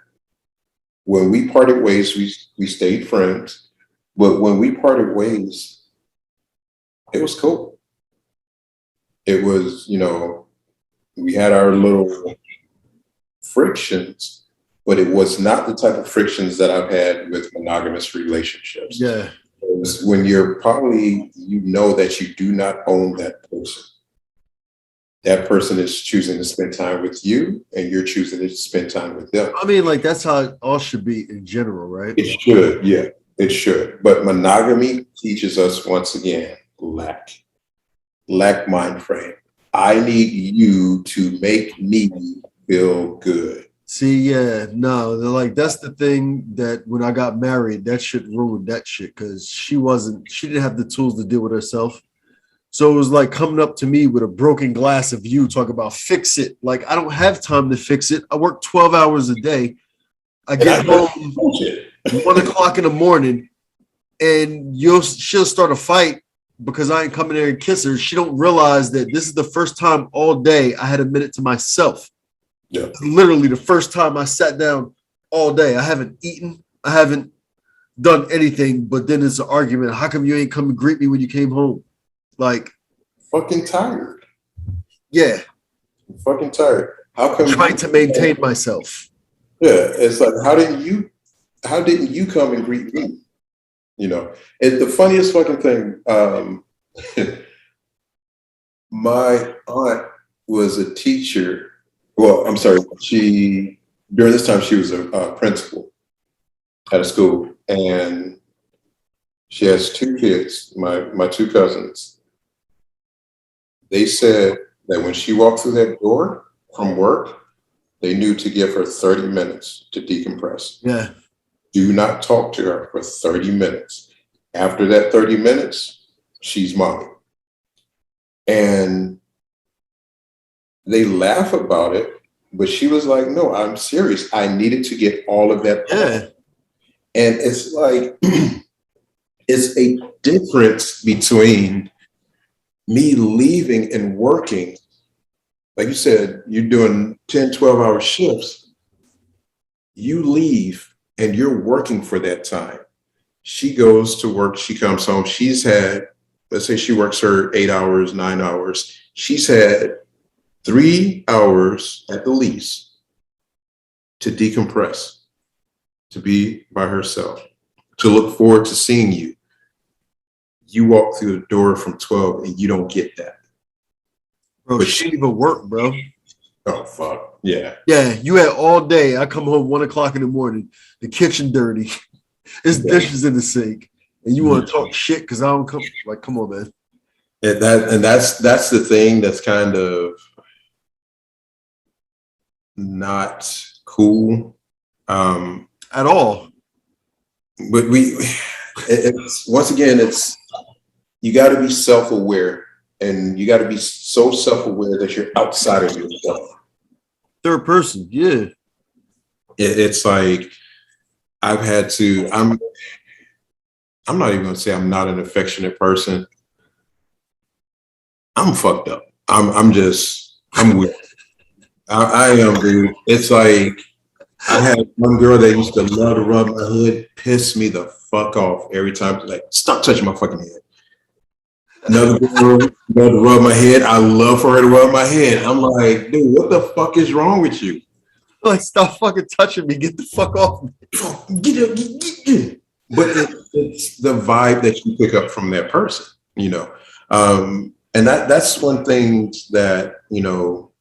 when we parted ways, we stayed friends. But when we parted ways, it was cool. It was, we had our little frictions, but it was not the type of frictions that I've had with monogamous relationships. Yeah. When you're probably, that you do not own that person. That person is choosing to spend time with you and you're choosing to spend time with them. I mean, like, that's how it all should be in general, right? It should, yeah, it should. But monogamy teaches us once again, lack mind frame. I need you to make me feel good. See, yeah, no, they're like, that's the thing that when I got married, that shit ruined that shit because she didn't have the tools to deal with herself. So it was like coming up to me with a broken glass of you, talk about fix it. Like, I don't have time to fix it. I work 12 hours a day. I get home 1:00 in the morning and she'll start a fight because I ain't coming there and kiss her. She don't realize that this is the first time all day I had a minute to myself. Yeah. Literally the first time I sat down all day. I haven't eaten. I haven't done anything, but then it's an argument. How come you ain't come and greet me when you came home? Like, fucking tired. Yeah. I'm fucking tired. How come trying to maintain myself? Yeah, it's like how didn't you come and greet me? It's the funniest fucking thing. My aunt was a teacher. Well, I'm sorry. During this time she was a principal at a school, and she has two kids. My two cousins. They said that when she walked through that door from work, they knew to give her 30 minutes to decompress. Yeah. Do not talk to her for 30 minutes. After that 30 minutes, she's mommy. And they laugh about it, but she was like, no, I'm serious. I needed to get all of that. Yeah. And it's like, it's a difference between me leaving and working. Like you said, you're doing 10, 12-hour shifts. You leave and you're working for that time. She goes to work, she comes home. She's had, let's say she works her 8 hours, 9 hours. She's had 3 hours at the least to decompress, to be by herself, to look forward to seeing you. You walk through the door from 12 and you don't get that. Bro, but she didn't even work, bro. Oh, fuck. Yeah. Yeah, you had all day. I come home 1:00 in the morning, the kitchen dirty. There's dishes in the sink. And you want to talk shit because I don't come. Like, come on, man. And that's the thing that's kind of not cool. At all. But it's once again, you got to be self-aware, and you got to be so self-aware that you're outside of yourself. Third person, yeah. It's like I've had to. I'm not even going to say I'm not an affectionate person, I'm fucked up. I'm weird. I am, dude. It's like I had one girl that used to love to rub my head, piss me the fuck off every time. Like, stop touching my fucking head. Another girl love to rub my head. I love for her to rub my head. I'm like, dude, what the fuck is wrong with you? Like, stop fucking touching me. Get the fuck off me. Get. But it's the vibe that you pick up from that person, you know. And that's one thing that, you know,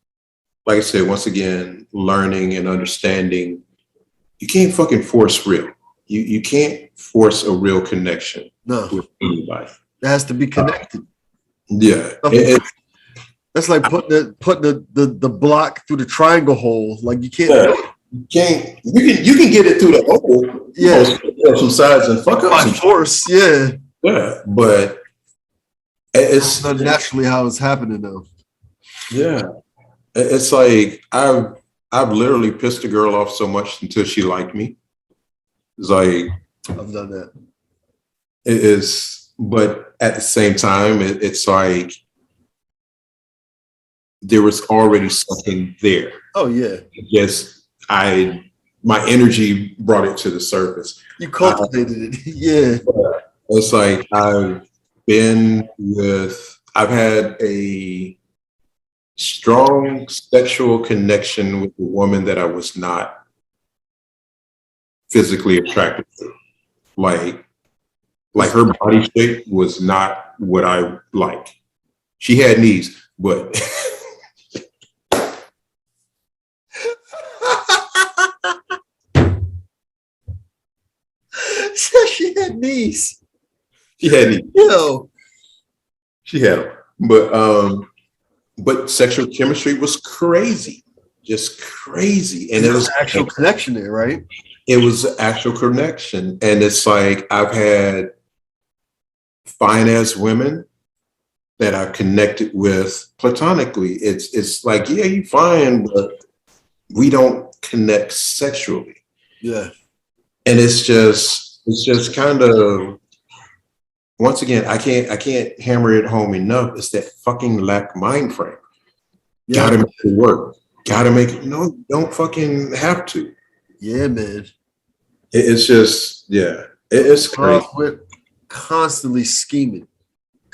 like I said, once again, learning and understanding, you can't fucking force real. You can't force a real connection No, with anybody. it has to be connected. Yeah. That's like putting the block through the triangle hole. Like you can't. Yeah. You can get it through the hole. Yeah. Some sides and fuck up By some force, yeah. Yeah, but it's not naturally how it's happening though. Yeah, it's like I've literally pissed a girl off so much until she liked me. It's like I've done that. It is, but at the same time, it's like there was already something there. Oh yeah. Yes, my energy brought it to the surface. You cultivated it. Yeah. It's like I've had a strong sexual connection with a woman that I was not physically attracted to. Like her body shape was not what I like. She had knees, but She had knees. she had knees. Yo. She had them. But sexual chemistry was crazy. Just crazy. And it was actual connection there, right? It was an actual connection. And it's like I've had fine ass women that I've connected with platonically. It's like, yeah, you fine, but we don't connect sexually. Yeah. And it's just kind of, once again, I can't hammer it home enough. It's that fucking lack mind frame. Yeah. Gotta make it work. Gotta make it. No, don't fucking have to. Yeah, man. It's just, yeah, it's crazy. We're constantly scheming.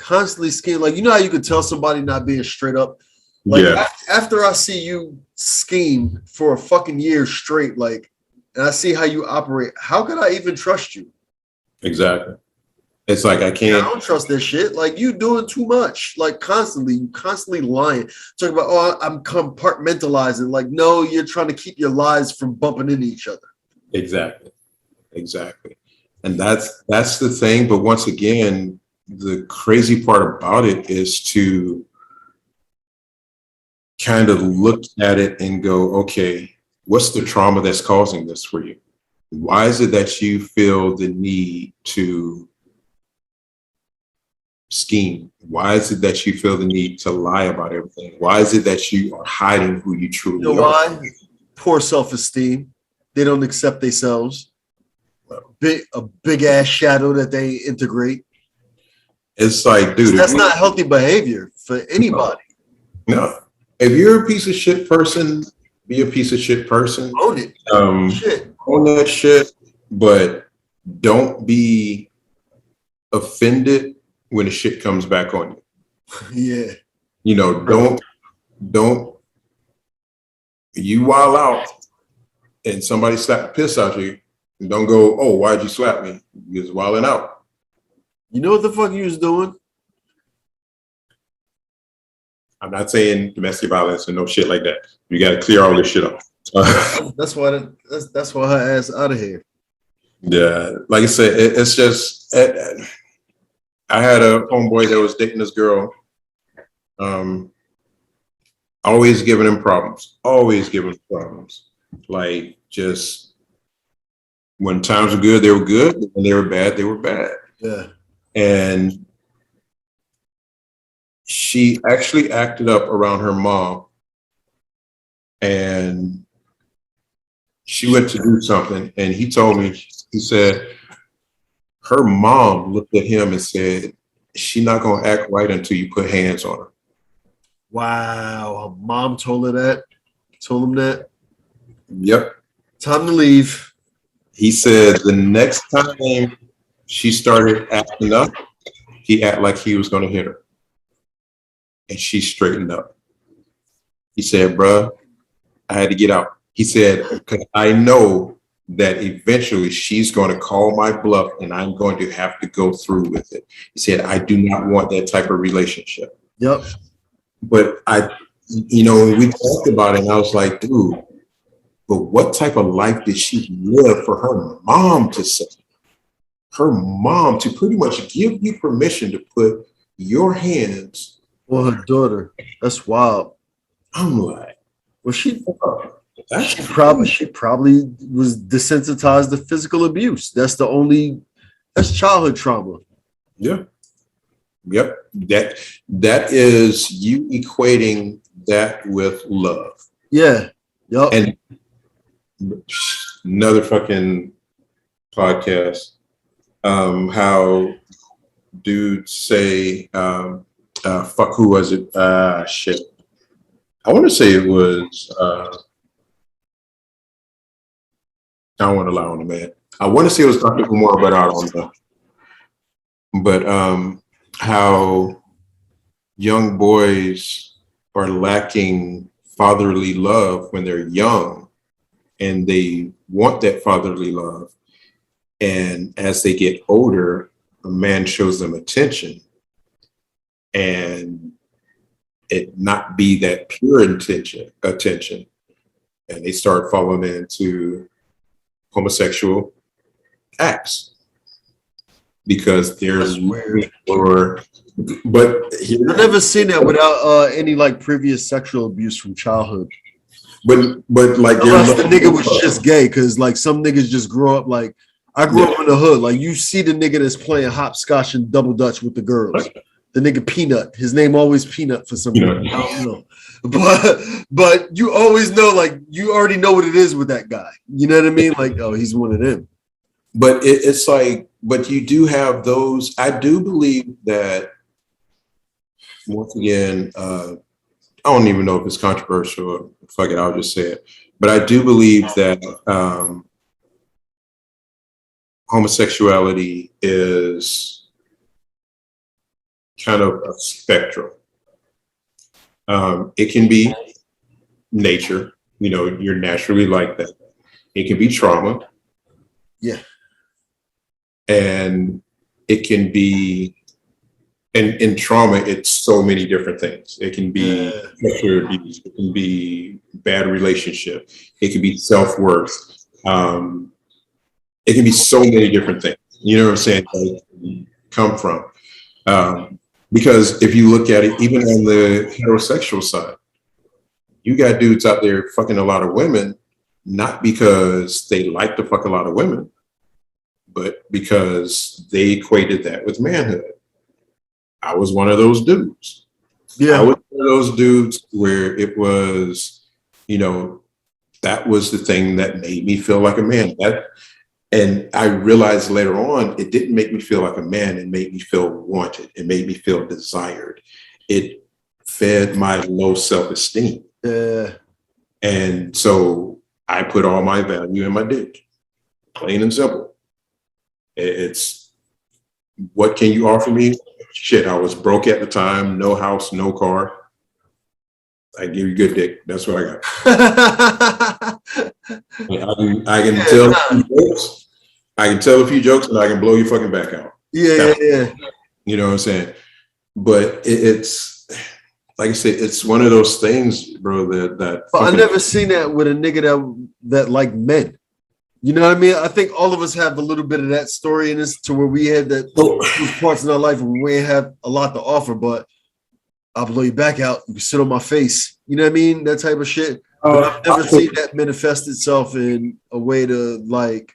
Like, you know how you could tell somebody not being straight up? Like, yeah. After I see you scheme for a fucking year straight, like, and I see how you operate, how could I even trust you? Exactly. It's like I can't. I don't trust this shit. Like, you doing too much. Like, constantly lying. Talking about, oh, I'm compartmentalizing. Like, no, you're trying to keep your lies from bumping into each other. Exactly. And that's the thing. But once again, the crazy part about it is to kind of look at it and go, okay, what's the trauma that's causing this for you? Why is it that you feel the need to scheme? Why is it that you feel the need to lie about everything? Why is it that you are hiding who you truly are? Why? Poor self-esteem. They don't accept themselves. A big ass shadow that they integrate. It's like, dude, that's not healthy behavior for anybody. No. If you're a piece of shit person, be a piece of shit person. Own it. Own that shit, but don't be offended when the shit comes back on you. Yeah. You know, don't you wild out and somebody slap the piss out of you. And don't go, oh, why'd you slap me? You was wilding out. You know what the fuck you was doing? I'm not saying domestic violence and no shit like that. You got to clear all this shit off. That's why her ass out of here. Yeah, like I said, it's just. I had a homeboy that was dating this girl. Always giving him problems. Like, just when times were good, they were good. When they were bad, they were bad. Yeah. And she actually acted up around her mom. And she went to do something. And he told me, he said, her mom looked at him and said, she's not going to act right until you put hands on her. Wow. Her mom told her that. Told him that. Yep. Time to leave. He said the next time she started acting up, he acted like he was going to hit her. And she straightened up. He said, bruh, I had to get out. He said, because I know that eventually she's going to call my bluff and I'm going to have to go through with it. He said, I do not want that type of relationship. Yep. But when we talked about it, and I was like, dude, but what type of life did she live for her mom to say? Her mom to pretty much give you permission to put your hands Well, her daughter. That's wild. I'm like, Well, that's she probably was desensitized to physical abuse. That's childhood trauma. yeah. Yep. That is you equating that with love. Yeah. Yep. And another fucking podcast, how dudes say, fuck, who was it? Shit. I want to say it was, I don't want to lie on the man. I want to say it was Dr. Umar, but I don't know. But how young boys are lacking fatherly love when they're young and they want that fatherly love. And as they get older, a man shows them attention and it not be that pure attention. And they start falling into homosexual acts because there's weird. But I've never seen that without any like previous sexual abuse from childhood. But like unless the nigga was just gay, because like some niggas just grow up like I grew up in the hood. Like you see the nigga that's playing hopscotch and double dutch with the girls. The nigga Peanut. His name always Peanut for some reason. I don't know. But you always know, like you already know what it is with that guy. You know what I mean? Like, oh, he's one of them. But it's like, but you do have those. I do believe that once again, I don't even know if it's controversial or fuck it, I'll just say it. But I do believe that homosexuality is kind of a spectrum. It can be nature, you're naturally like that. It can be trauma. Yeah. And it can be, and in trauma, it's so many different things. It can be sexual abuse. It can be bad relationship. It can be self-worth. It can be so many different things. You know what I'm saying? Like, come from. Because if you look at it, even on the heterosexual side, you got dudes out there fucking a lot of women, not because they like to fuck a lot of women, but because they equated that with manhood. I was one of those dudes. Yeah. I was one of those dudes where it was, that was the thing that made me feel like a man. And I realized later on, it didn't make me feel like a man. It made me feel wanted. It made me feel desired. It fed my low self-esteem. And so I put all my value in my dick, plain and simple. It's, what can you offer me? Shit, I was broke at the time, no house, no car. I give you good dick. That's what I got. I can tell a few jokes. I can tell a few jokes and I can blow your fucking back out. Yeah. You know what I'm saying? But it's like I said, it's one of those things, bro, that I never seen that with a nigga that like men. You know what I mean? I think all of us have a little bit of that story in us to where we had those parts in our life where we have a lot to offer, but I'll blow you back out. You can sit on my face. You know what I mean? That type of shit. I've never seen that manifest itself in a way to like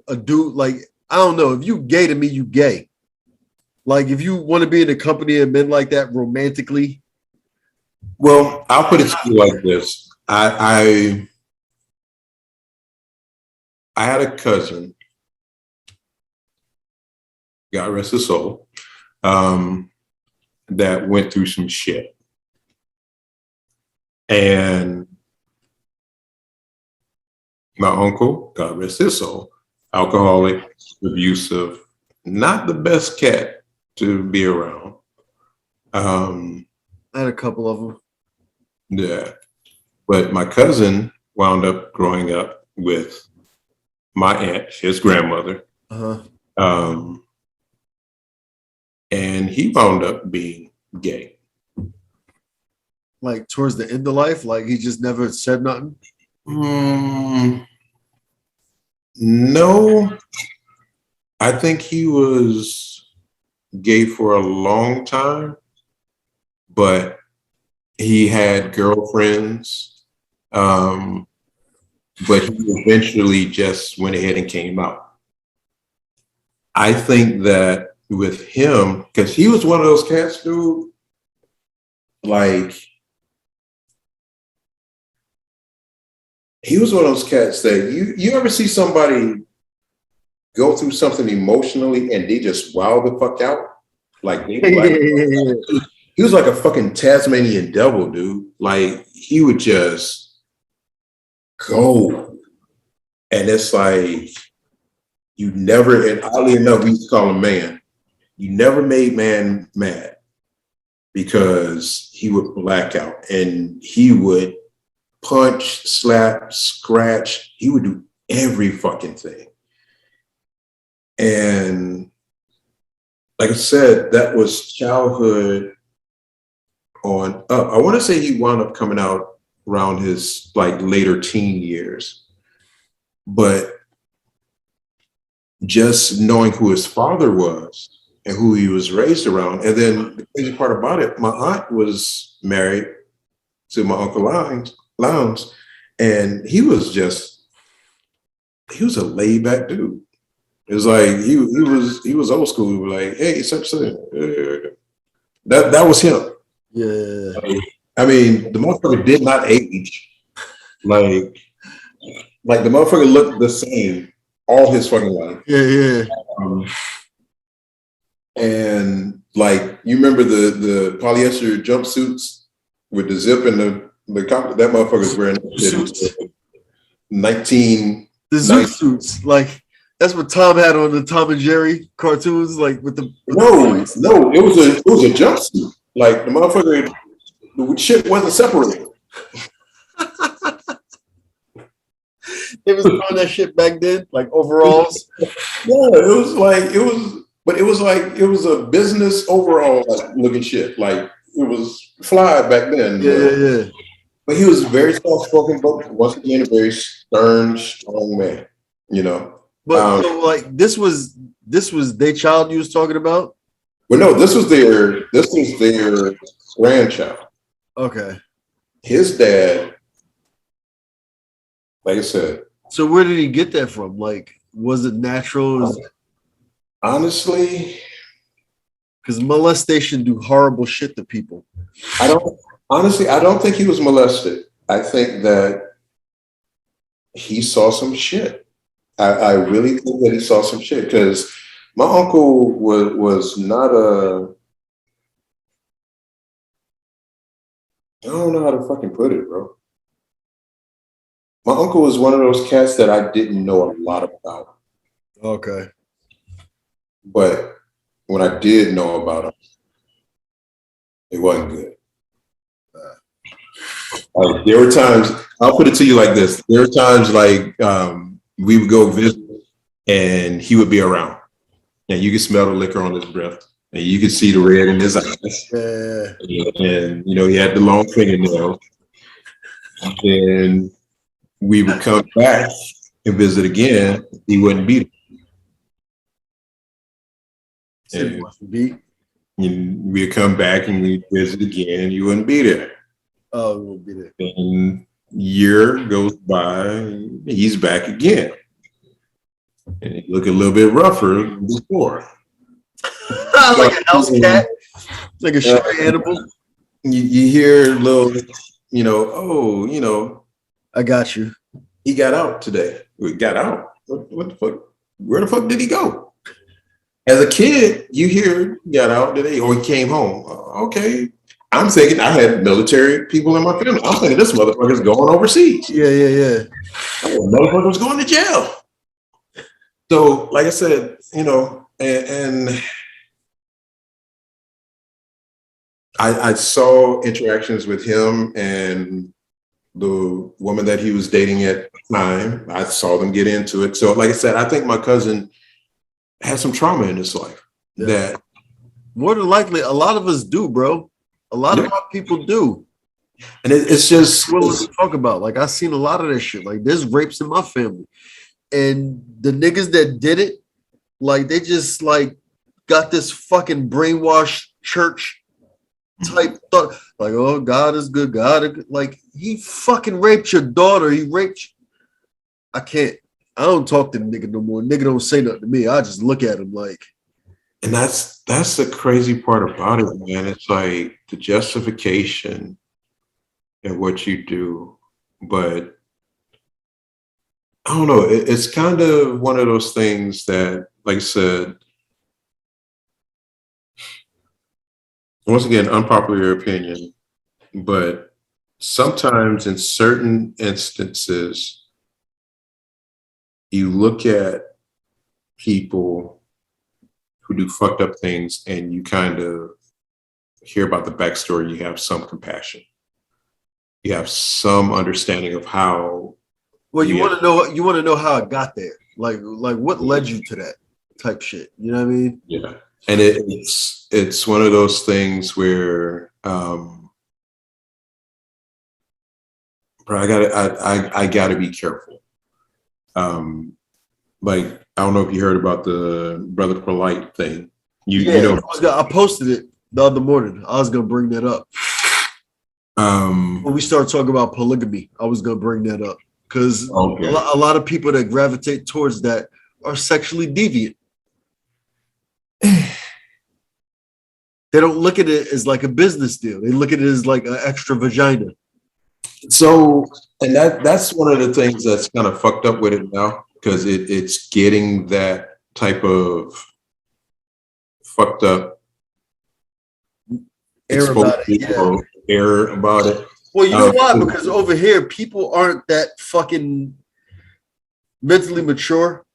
a dude. Like, I don't know. If you gay to me, you gay. Like, if you want to be in the company of men like that romantically. Well, I'll put it to you like this. I had a cousin, God rest his soul, that went through some shit. And my uncle, God rest his soul, alcoholic, abusive, not the best cat to be around. I had a couple of them. Yeah. But my cousin wound up growing up with my aunt, his grandmother. Uh-huh. And he wound up being gay. Like towards the end of life, like he just never said nothing. No, I think he was gay for a long time, but he had girlfriends. But he eventually just went ahead and came out. I think that with him, because he was one of those cats, dude, like, he was one of those cats that you ever see somebody go through something emotionally and they just wow the fuck out? Like, he was like a fucking Tasmanian devil, dude. Like, he would just go. And it's like, you never, and oddly enough, we used to call him man. You never made man mad because he would black out and he would punch, slap, scratch. He would do every fucking thing. And like I said, that was childhood on up. I want to say he wound up coming out around his like later teen years. But just knowing who his father was and who he was raised around. And then the crazy part about it, my aunt was married to my Uncle Lowndes, and he was a laid back dude. It was like he was old school. He was like, hey, that was him. Yeah. I mean, the motherfucker did not age. Like the motherfucker looked the same all his fucking life. Yeah. And like, you remember the polyester jumpsuits with the zip and the that motherfucker's wearing Suits. 19. The Zoot suits, like that's what Tom had on the Tom and Jerry cartoons, like with the No, it was a jumpsuit. Like the motherfucker, the shit wasn't separated. They was throwing that shit back then, like overalls. Yeah, it was a business overall looking shit. Like it was fly back then. Yeah. But he was very soft-spoken, but once again, a very stern, strong man, you know. But so, like this was their child you was talking about? Well, no, this was their grandchild. Okay. His dad, like I said. So where did he get that from? Like, was it natural? Honestly, because molestation do horrible shit to people. I don't think he was molested. I think that he saw some shit. I really think that he saw some shit because my uncle was not I don't know how to fucking put it, bro. My uncle was one of those cats that I didn't know a lot about. Okay. But when I did know about him, it wasn't good. There were times, I'll put it to you like this. There were times like we would go visit and he would be around and you could smell the liquor on his breath and you could see the red in his eyes. Yeah. And, you know, he had the long fingernails. And we would come back and visit again. He wouldn't be there. And we'd come back and we'd visit again and you wouldn't be there. Oh, it won't be there. And year goes by, he's back again. And he look a little bit rougher than before. Like a house cat, like a shy animal. You hear a little, you know, oh, you know. I got you. He got out today. We got out. What the fuck? Where the fuck did he go? As a kid, you hear he got out today or he came home. Okay. I'm thinking I had military people in my family. I'm thinking this motherfucker's going overseas. Yeah. Motherfucker's going to jail. So, like I said, and I saw interactions with him and the woman that he was dating at the time. I saw them get into it. So, like I said, I think my cousin had some trauma in his life. Yeah. That more than likely, a lot of us do, bro. A lot of our people do. And it's just willing to talk about. Like, I've seen a lot of that shit. Like, there's rapes in my family. And the niggas that did it, like, they just, like, got this fucking brainwashed church type thought. Like, oh, God is good. God is good. Like, he fucking raped your daughter. He raped you. I can't. I don't talk to the nigga no more. Nigga don't say nothing to me. I just look at him like. And that's the crazy part about it, man. It's like the justification in what you do, but I don't know. It's kind of one of those things that, like I said, once again, unpopular opinion, but sometimes in certain instances, you look at people who do fucked up things and you kind of hear about the backstory, you have some compassion. You have some understanding of how. Well, you want to know how it got there. Like what led you to that type shit. You know what I mean? Yeah. And it's one of those things where bro, I gotta be careful. Like, I don't know if you heard about the Brother Polite thing. You know, I posted it the other morning. I was gonna bring that up. When we start talking about polygamy, I was gonna bring that up because a lot of people that gravitate towards that are sexually deviant. They don't look at it as like a business deal. They look at it as like an extra vagina. So, and that's one of the things that's kind of fucked up with it now, because it's getting that type of fucked up Air about it. Yeah. Air about it. Well, you know why? Because over here, people aren't that fucking mentally mature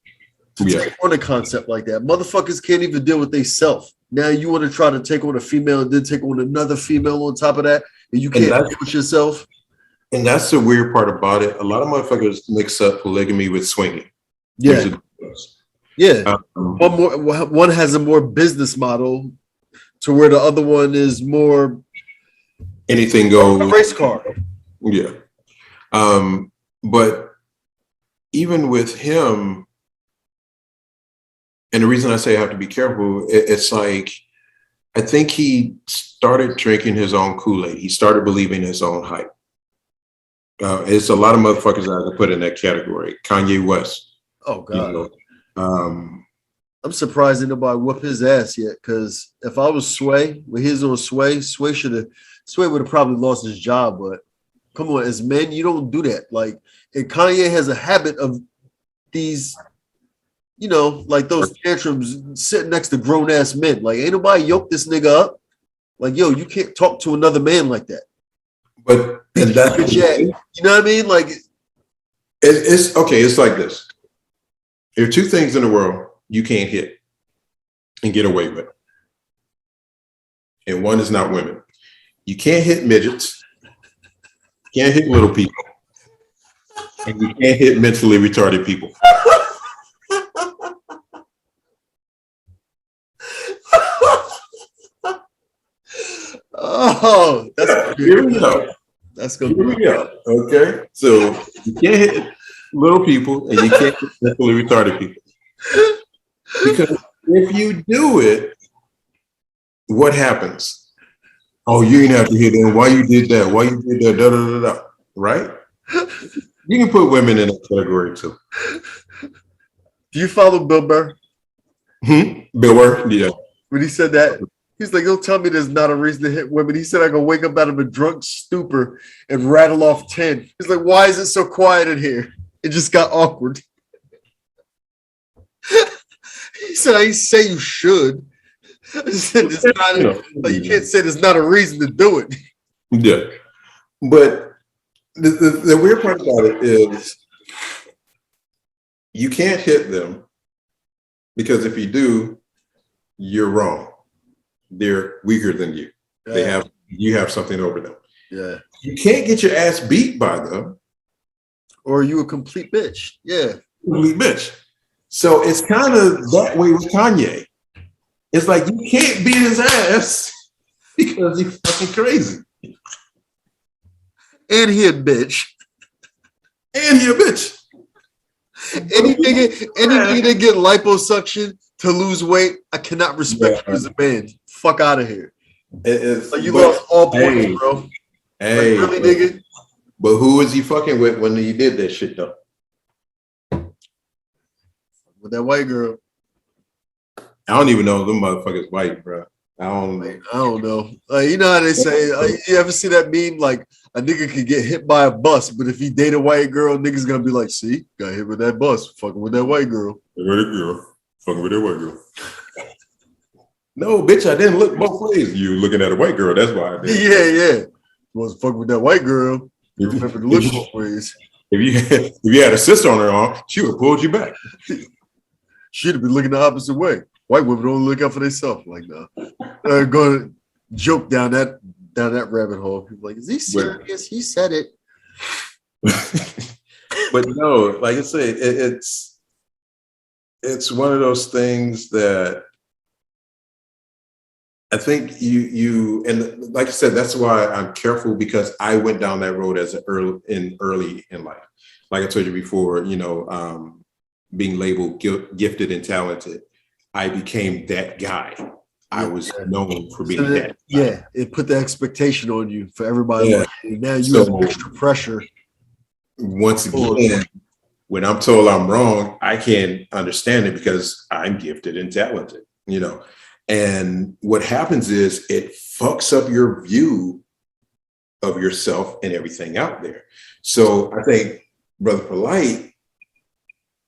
to take on a concept like that. Motherfuckers can't even deal with themselves. Now you want to try to take on a female and then take on another female on top of that, and you can't deal with yourself. And that's the weird part about it. A lot of motherfuckers mix up polygamy with swinging. Yeah. One has a more business model to where the other one is more anything goes. A race car. Yeah. But even with him, and the reason I say I have to be careful, it's like, I think he started drinking his own Kool-Aid. He started believing his own hype. It's a lot of motherfuckers that I could put in that category. Kanye West. Oh, God. I'm surprised that nobody whooped his ass yet, because if I was Sway, when he was on Sway would have probably lost his job. But come on, as men, you don't do that. Like, and Kanye has a habit of these, like those tantrums sitting next to grown ass men. Like, ain't nobody yoked this nigga up. Like, yo, you can't talk to another man like that. But and that's you know what I mean? Like, it's okay. It's like this. There are two things in the world you can't hit and get away with, and one is not women. You can't hit midgets, you can't hit little people, and you can't hit mentally retarded people. Oh, that's here we go. That's good. Here we go. Okay, so you can't hit little people and you can't hit mentally retarded people, because if you do it, what happens? Oh, you didn't have to hit them. Why you did that? Why you did that? Da, da, da, da. Right? You can put women in that category too. Do you follow Bill Burr? Bill Burr, yeah. When he said that, he's like, "Don't tell me there's not a reason to hit women." He said, "I can wake up out of a drunk stupor and rattle off 10." He's like, "Why is it so quiet in here?" It just got awkward. He said, "I say you should." It's not, like, you can't say there's not a reason to do it. Yeah. But the weird part about it is you can't hit them because if you do, you're wrong. They're weaker than you. You have something over them. Yeah. You can't get your ass beat by them. Or you a complete bitch. Yeah. Complete bitch. So it's kind of that way with Kanye. It's like you can't beat his ass because he's fucking crazy. And he a bitch. And he a bitch. Any nigga that get liposuction to lose weight, I cannot respect you as a man. Fuck out of here. Like you lost all points, bro. Hey, like, really, nigga? But who was he fucking with when he did that shit though? With that white girl. I don't even know if them motherfuckers white, bro. I don't know. Like, you know how they say, like, you ever see that meme? Like, a nigga could get hit by a bus, but if he date a white girl, niggas gonna be like, see, got hit with that bus, fucking with that white girl. Fucking with that white girl. No, bitch, I didn't look both ways. You looking at a white girl, that's why I did. Yeah. You was fucking with that white girl. You remember to look both ways. If you had a sister on her arm, she would have pulled you back. She'd have been looking the opposite way. White women don't look out for themselves like that. They're going to joke down that rabbit hole. People like, is he serious? He said it. But no, like I say, it's one of those things that I think you and like I said, that's why I'm careful because I went down that road as early in life. Like I told you before, being labeled gifted and talented, I became that guy. I was known for being that guy. Yeah, it put the expectation on you for everybody. Yeah. Now you have extra pressure. Once again, when I'm told I'm wrong, I can't understand it because I'm gifted and talented, And what happens is it fucks up your view of yourself and everything out there. So I think Brother Polite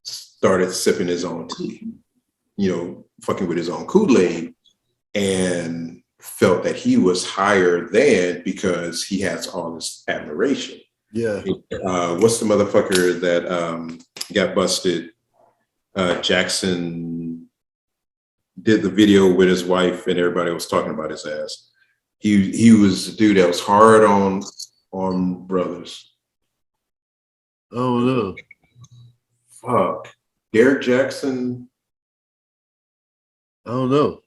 started sipping his own tea, fucking with his own Kool-Aid, and felt that he was higher than because he has all this admiration. Yeah. What's the motherfucker that got busted? Jackson did the video with his wife and everybody was talking about his ass. He was the dude that was hard on brothers. Oh no. Fuck. Derek Jackson. I don't know.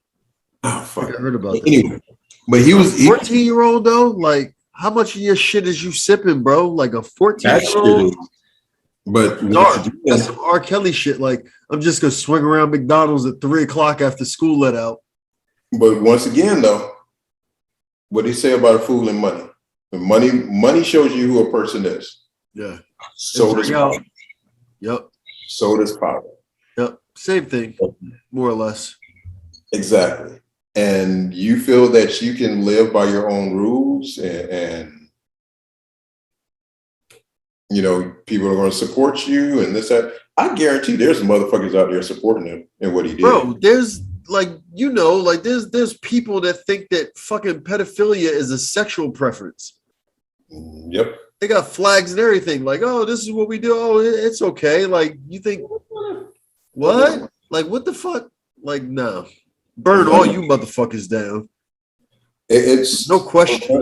Oh fuck. I heard about that. Anyway, but he was 14-year-old though. Like, how much of your shit is you sipping, bro? Like a 14-year-old. But that's some R. Kelly shit. Like, I'm just gonna swing around McDonald's at 3:00 after school let out. But once again, though, what they say about a fool and money. Money shows you who a person is. Yeah. So does power. Yep. So does power. Yep. Same thing, more or less. Exactly. And you feel that you can live by your own rules and people are going to support you and this, that. I guarantee there's motherfuckers out there supporting him and what he did. Bro, there's there's people that think that fucking pedophilia is a sexual preference. Yep. They got flags and everything. Like, oh, this is what we do. Oh, it's okay. Like, you think, what? Like, what the fuck? Like, no. Burn all you motherfuckers down. It's no question.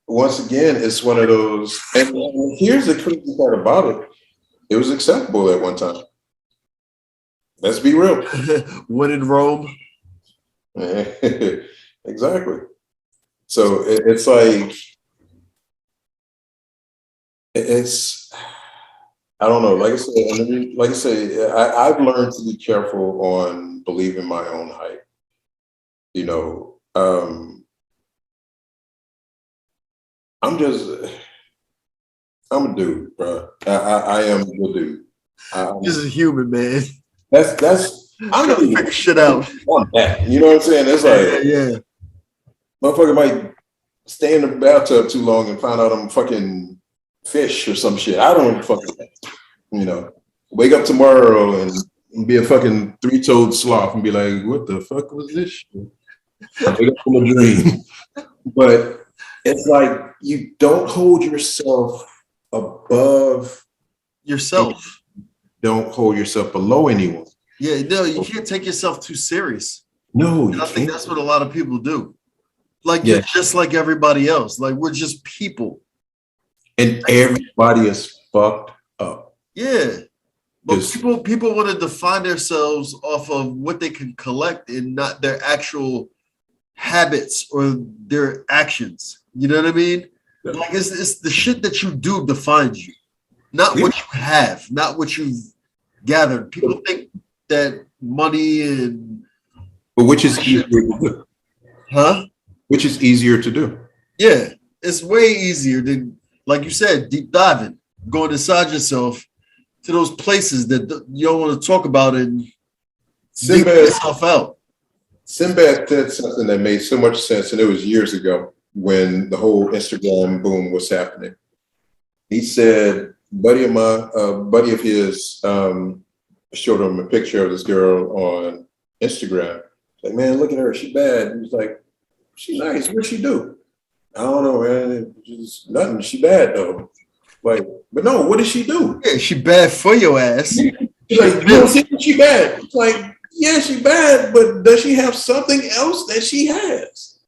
Once again, it's one of those. And here's the crazy part about it. It was acceptable at one time. Let's be real. When in Rome. Exactly. So it's like, I don't know. Like I say, I've learned to be careful on believing my own hype. I'm a dude, bro. I am a dude. This is human, man. That's I'm not even figure shit out. On that. You know what I'm saying? It's like, yeah. Motherfucker might stay in the bathtub too long and find out I'm fucking fish or some shit. I don't fucking, wake up tomorrow and be a fucking three-toed sloth and be like, what the fuck was this shit? Wake up from a dream. But it's like you don't hold yourself above, Yourself. don't hold yourself below anyone. Yeah, no, you can't take yourself too serious. No, And I think that's what a lot of people do. Like Yeah. you're just like everybody else. Like we're just people. and everybody is fucked up. Yeah. But Yes. people want to define themselves off of what they can collect and not their actual habits or their actions. You know what I mean? Yeah. Like it's the shit that you do defines you, not what you have, not what you've gathered. People think that money and But which is easier to do? Which is easier to do? Yeah, it's way easier than, like you said, deep diving, going inside yourself to those places that you don't want to talk about and dig Sinbad, yourself out. Sinbad said something that made so much sense, and it was years ago when the whole Instagram boom was happening. He said, buddy of his showed him a picture of this girl on Instagram. Like, man, look at her, she bad. He was like, she nice. What'd she do? I don't know, man. Just nothing. She bad though. Like, but no, what did she do? Yeah, she bad for your ass. She's like, you don't think she bad? It's like, yeah, she bad, but does she have something else that she has?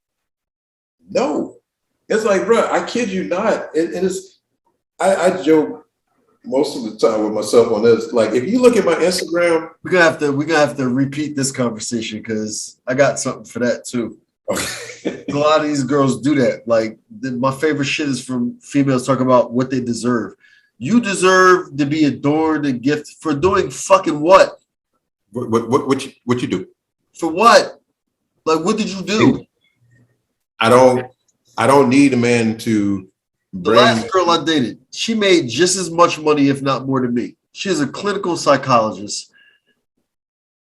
No. It's like, bro, I kid you not. It is. I joke most of the time with myself on this. Like, if you look at my Instagram, We're gonna have to repeat this conversation because I got something for that too. A lot of these girls do that. Like my favorite shit is from females talking about what they deserve. You deserve to be adored and gifted for doing fucking what? what you do? For what? Like what did you do? I don't need a man to The bring. last girl I dated, she made just as much money, if not more, than me. She is a clinical psychologist.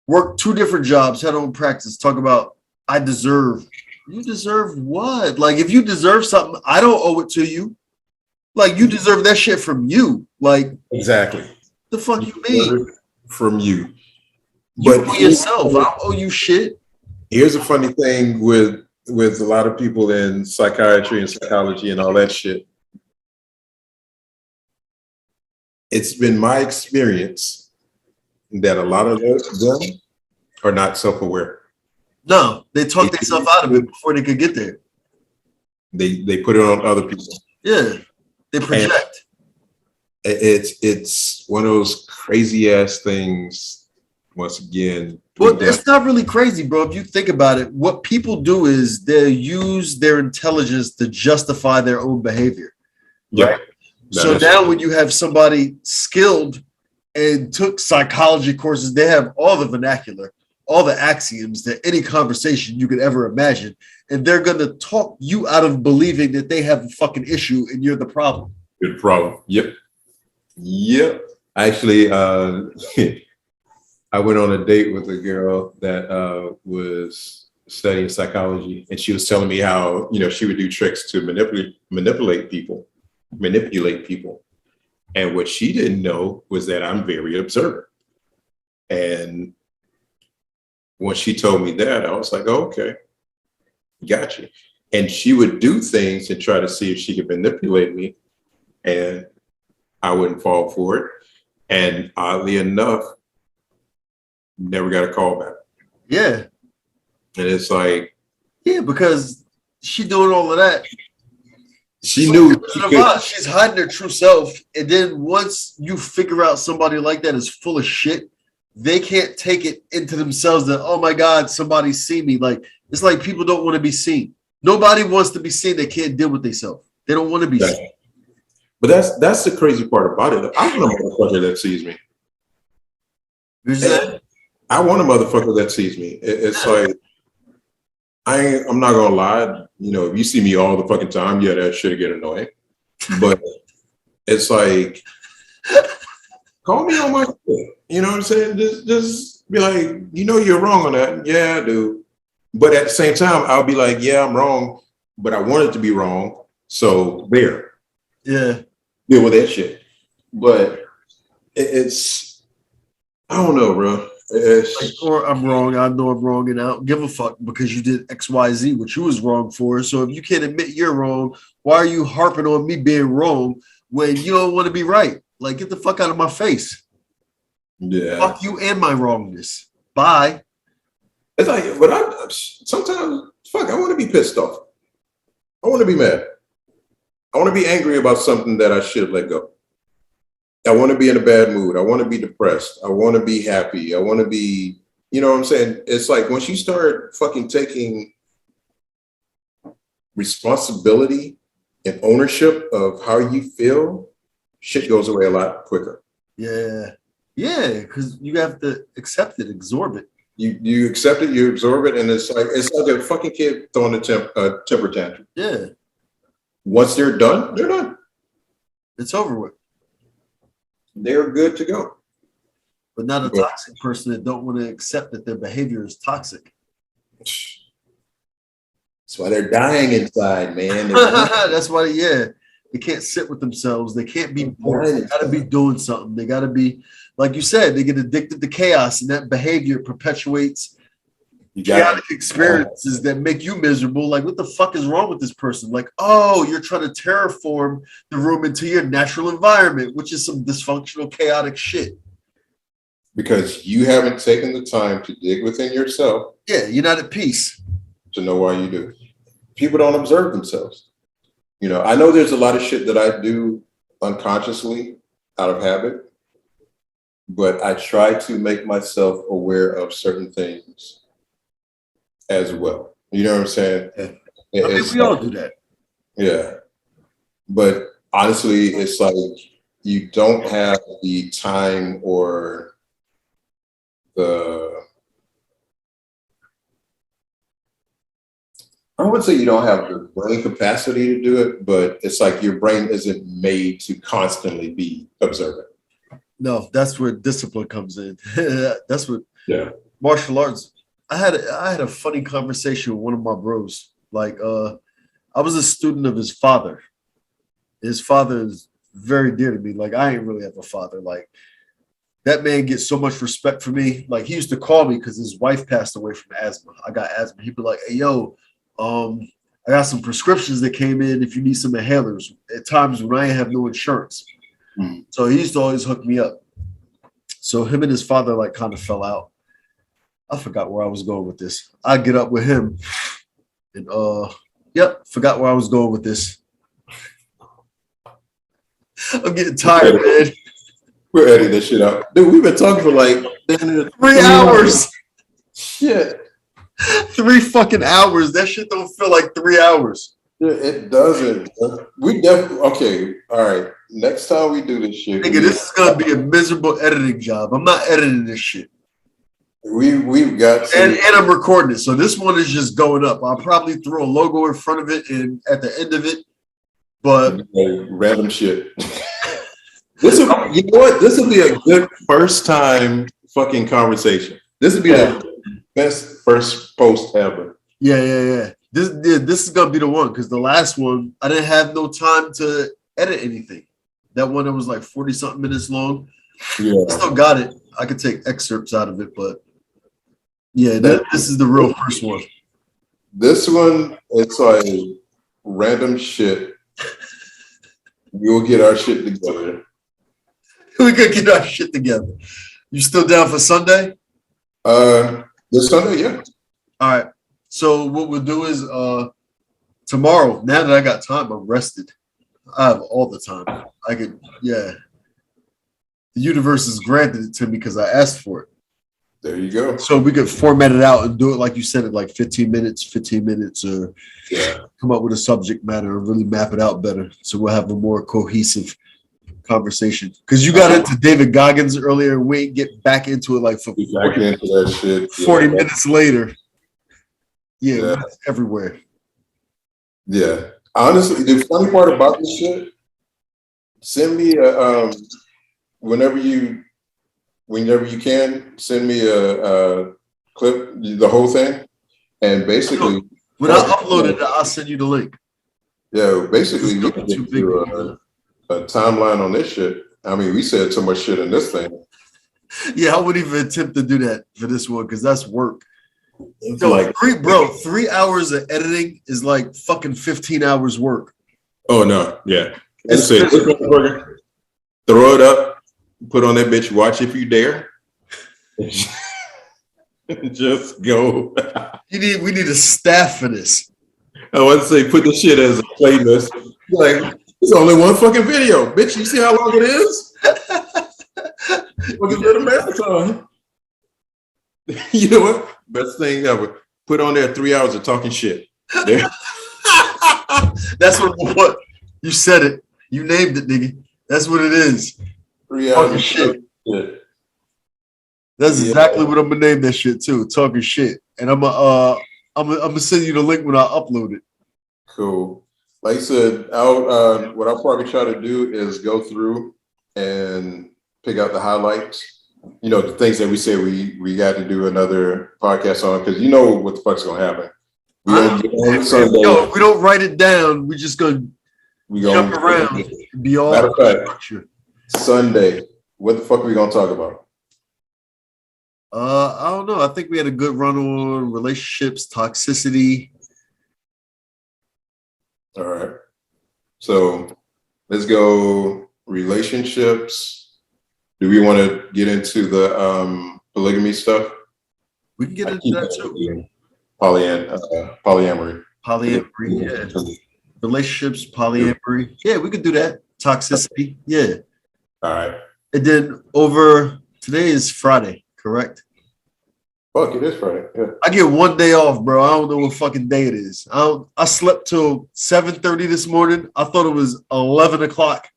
Worked 2 different jobs, had her own practice. Talk about I deserve. You deserve what? Like if you deserve something, I don't owe it to you. Like you deserve that shit from you. Like Exactly. the fuck you mean? From you. You But owe yourself. I don't owe you shit. here's a funny thing with a lot of people in psychiatry and psychology and all that shit. It's been my experience that a lot of them are not self-aware. No, they talk themselves out of it before they could get there. They put it on other people. Yeah, they project. It's one of those crazy ass things. Once again, Well, it's not really crazy, bro. If you think about it, what people do is they use their intelligence to justify their own behavior. yeah. So now when you have somebody skilled and took psychology courses, they have all the vernacular, all the axioms that any conversation you could ever imagine. And they're going to talk you out of believing that they have a fucking issue and you're the problem. Good problem. Yep. Actually, I went on a date with a girl that was studying psychology, and she was telling me how, she would do tricks to manipulate people. And what she didn't know was that I'm very observant. And when she told me that, I was like, oh, okay, gotcha. And she would do things and try to see if she could manipulate me, and I wouldn't fall for it. And oddly enough, never got a call back. Yeah. And it's like, Yeah, because she doing all of that. she knew she could. She's hiding her true self. And then once you figure out somebody like that is full of shit, they can't take it into themselves that, oh my God, somebody see me. Like, it's like people don't want to be seen. Nobody wants to be seen. They can't deal with themselves. They don't want to be seen. But that's the crazy part about it. I want a motherfucker that sees me. I want a motherfucker that sees me. It's like, I'm not gonna lie. If you see me all the fucking time, yeah, that shit get annoying. But it's like, call me on my shit. You know what I'm saying? Just be like, you're wrong on that. Yeah, I do. But at the same time, I'll be like, yeah, I'm wrong, but I want it to be wrong. So there. Yeah. Deal with that shit. But it's, I don't know, bro. Like, or I'm wrong. I know I'm wrong, and I don't give a fuck because you did X, Y, Z, which you was wrong for. So if you can't admit you're wrong, why are you harping on me being wrong when you don't want to be right? Like, get the fuck out of my face. Yeah. Fuck you and my wrongness. Bye. It's like, but I sometimes, fuck, I want to be pissed off. I want to be mad. I want to be angry about something that I should let go. I want to be in a bad mood. I want to be depressed. I want to be happy. I want to be, you know what I'm saying? It's like once you start fucking taking responsibility and ownership of how you feel, shit goes away a lot quicker. Yeah. Yeah, because you have to accept it, absorb it. You accept it, you absorb it, and it's like a fucking kid throwing a temper tantrum. Yeah. Once they're done, they're done. It's over with. They're good to go. But not a toxic person that don't want to accept that their behavior is toxic. That's why they're dying inside, man. That's why, yeah, they can't sit with themselves. They can't be bored. They got to be doing something. They got to be, like you said, they get addicted to chaos, and that behavior perpetuates chaotic experiences that make you miserable. Like, what the fuck is wrong with this person? Like, oh, you're trying to terraform the room into your natural environment, which is some dysfunctional, chaotic shit. Because you haven't taken the time to dig within yourself. Yeah, you're not at peace. To know why you do. People don't observe themselves. You know, I know there's a lot of shit that I do unconsciously out of habit, but I try to make myself aware of certain things as well. You know what I'm saying? Yeah. I mean, we all do that. Yeah. But honestly, it's like you don't have the time or I wouldn't say you don't have the brain capacity to do it, but it's like your brain isn't made to constantly be observant. No, that's where discipline comes in. That's what martial arts. I had a funny conversation with one of my bros. Like, I was a student of his father. His father is very dear to me. Like, I ain't really have a father. Like, that man gets so much respect for me. Like, he used to call me because his wife passed away from asthma. I got asthma. He'd be like, hey, yo, I got some prescriptions that came in if you need some inhalers at times when I ain't have no insurance. So he used to always hook me up. So him and his father like kind of fell out. I forgot where I was going with this. I get up with him and forgot where I was going with this. I'm getting tired, man. We're editing this shit out. Dude, we've been talking for like 3 hours. Shit. 3 fucking hours. That shit don't feel like 3 hours. It doesn't. We definitely okay. All right. Next time we do this shit, nigga, this is gonna be a miserable editing job. I'm not editing this shit. We've got to, and I'm recording it, so this one is just going up. I'll probably throw a logo in front of it and at the end of it, but random shit. You know what? This will be a good first time fucking conversation. This would be the best first post ever. Yeah. This is gonna be the one because the last one I didn't have no time to edit anything. That one that was like 40 something minutes long. Yeah, I still got it. I could take excerpts out of it, but yeah, this is the real first one. This one, it's like random shit. We'll get our shit together. We could get our shit together. You still down for Sunday? This Sunday, yeah. All right. So what we'll do is tomorrow, now that I got time, I'm rested. I have all the time. I could, The universe has granted it to me because I asked for it. There you go. So we could format it out and do it like you said, in like 15 minutes, or come up with a subject matter and really map it out better. So we'll have a more cohesive conversation. Because you got into David Goggins earlier and we get back into it like for 40 minutes later. Yeah, it's everywhere. Yeah. Honestly, the funny part about this shit, send me a whenever you can, send me a clip, the whole thing. And basically when I upload it, I'll send you the link. Yeah, basically we can get a timeline on this shit. I mean, we said so much shit in this thing. Yeah, I wouldn't even attempt to do that for this one because that's work. It's Yo, like, 3 hours of editing is like fucking 15 hours work. oh no, yeah. It's Say, throw it up, put on that bitch, watch if you dare. Just go. we need a staff for this. I want to say put the shit as a playlist. Like, it's only one fucking video. Bitch, you see how long it is? Fucking little marathon. You know what? Best thing ever. Put on there 3 hours of talking shit. There. That's what you said it. You named it, nigga. That's what it is. 3 hours Talking of shit. shit. That's Yeah. exactly what I'm gonna name that shit too. Talking shit. And I'm gonna send you the link when I upload it. Cool. Like I said, what I'll probably try to do is go through and pick out the highlights. You know, the things that we say we got to do another podcast on, because you know what the fuck's gonna happen. We don't get on Sunday. Yo, if we don't write it down, we just gonna We jump gonna around and be all Matter of fact, structure. Sunday. What the fuck are we gonna talk about? I don't know. I think we had a good run on relationships, toxicity. All right. So let's go relationships. Do we want to get into the polygamy stuff? We can get I into keep that too. Polyamory. Polyamory, yeah. Relationships, polyamory. Yeah, we could do that. Toxicity, yeah. All right. And then today is Friday, correct? Fuck, it is Friday. Yeah. I get 1 day off, bro. I don't know what fucking day it is. I slept till 7:30 this morning. I thought it was 11 o'clock.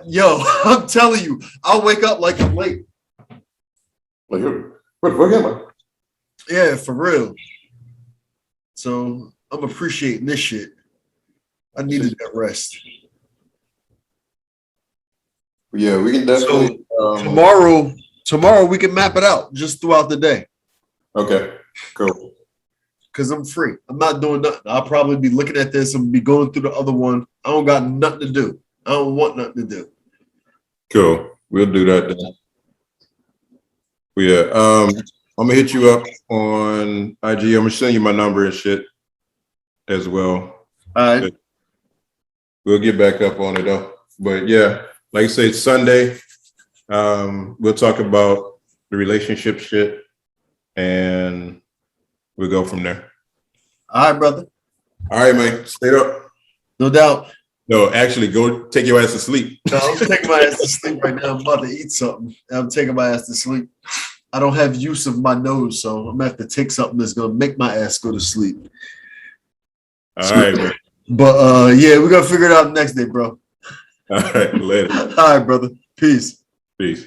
Yo, I'm telling you, I'll wake up like I'm late. Like, where the fuck am I? Yeah, for real. So I'm appreciating this shit. I needed that rest. Yeah, we can definitely. Tomorrow we can map it out just throughout the day. Okay, cool. Because I'm free. I'm not doing nothing. I'll probably be looking at this and be going through the other one. I don't got nothing to do. I don't want nothing to do. Cool. We'll do that then. Yeah. I'm gonna hit you up on IG. I'm gonna send you my number and shit as well. All right. We'll get back up on it though. But yeah, like I say, it's Sunday. We'll talk about the relationship shit and we'll go from there. All right, brother. All right, man. Stay up. No doubt. No, actually, go take your ass to sleep. No, I'm taking my ass to sleep right now. I'm about to eat something. I'm taking my ass to sleep. I don't have use of my nose, so I'm gonna have to take something that's gonna make my ass go to sleep. All right, man. But yeah, we're gonna figure it out next day, bro. All right, later. All right, brother. Peace. Peace.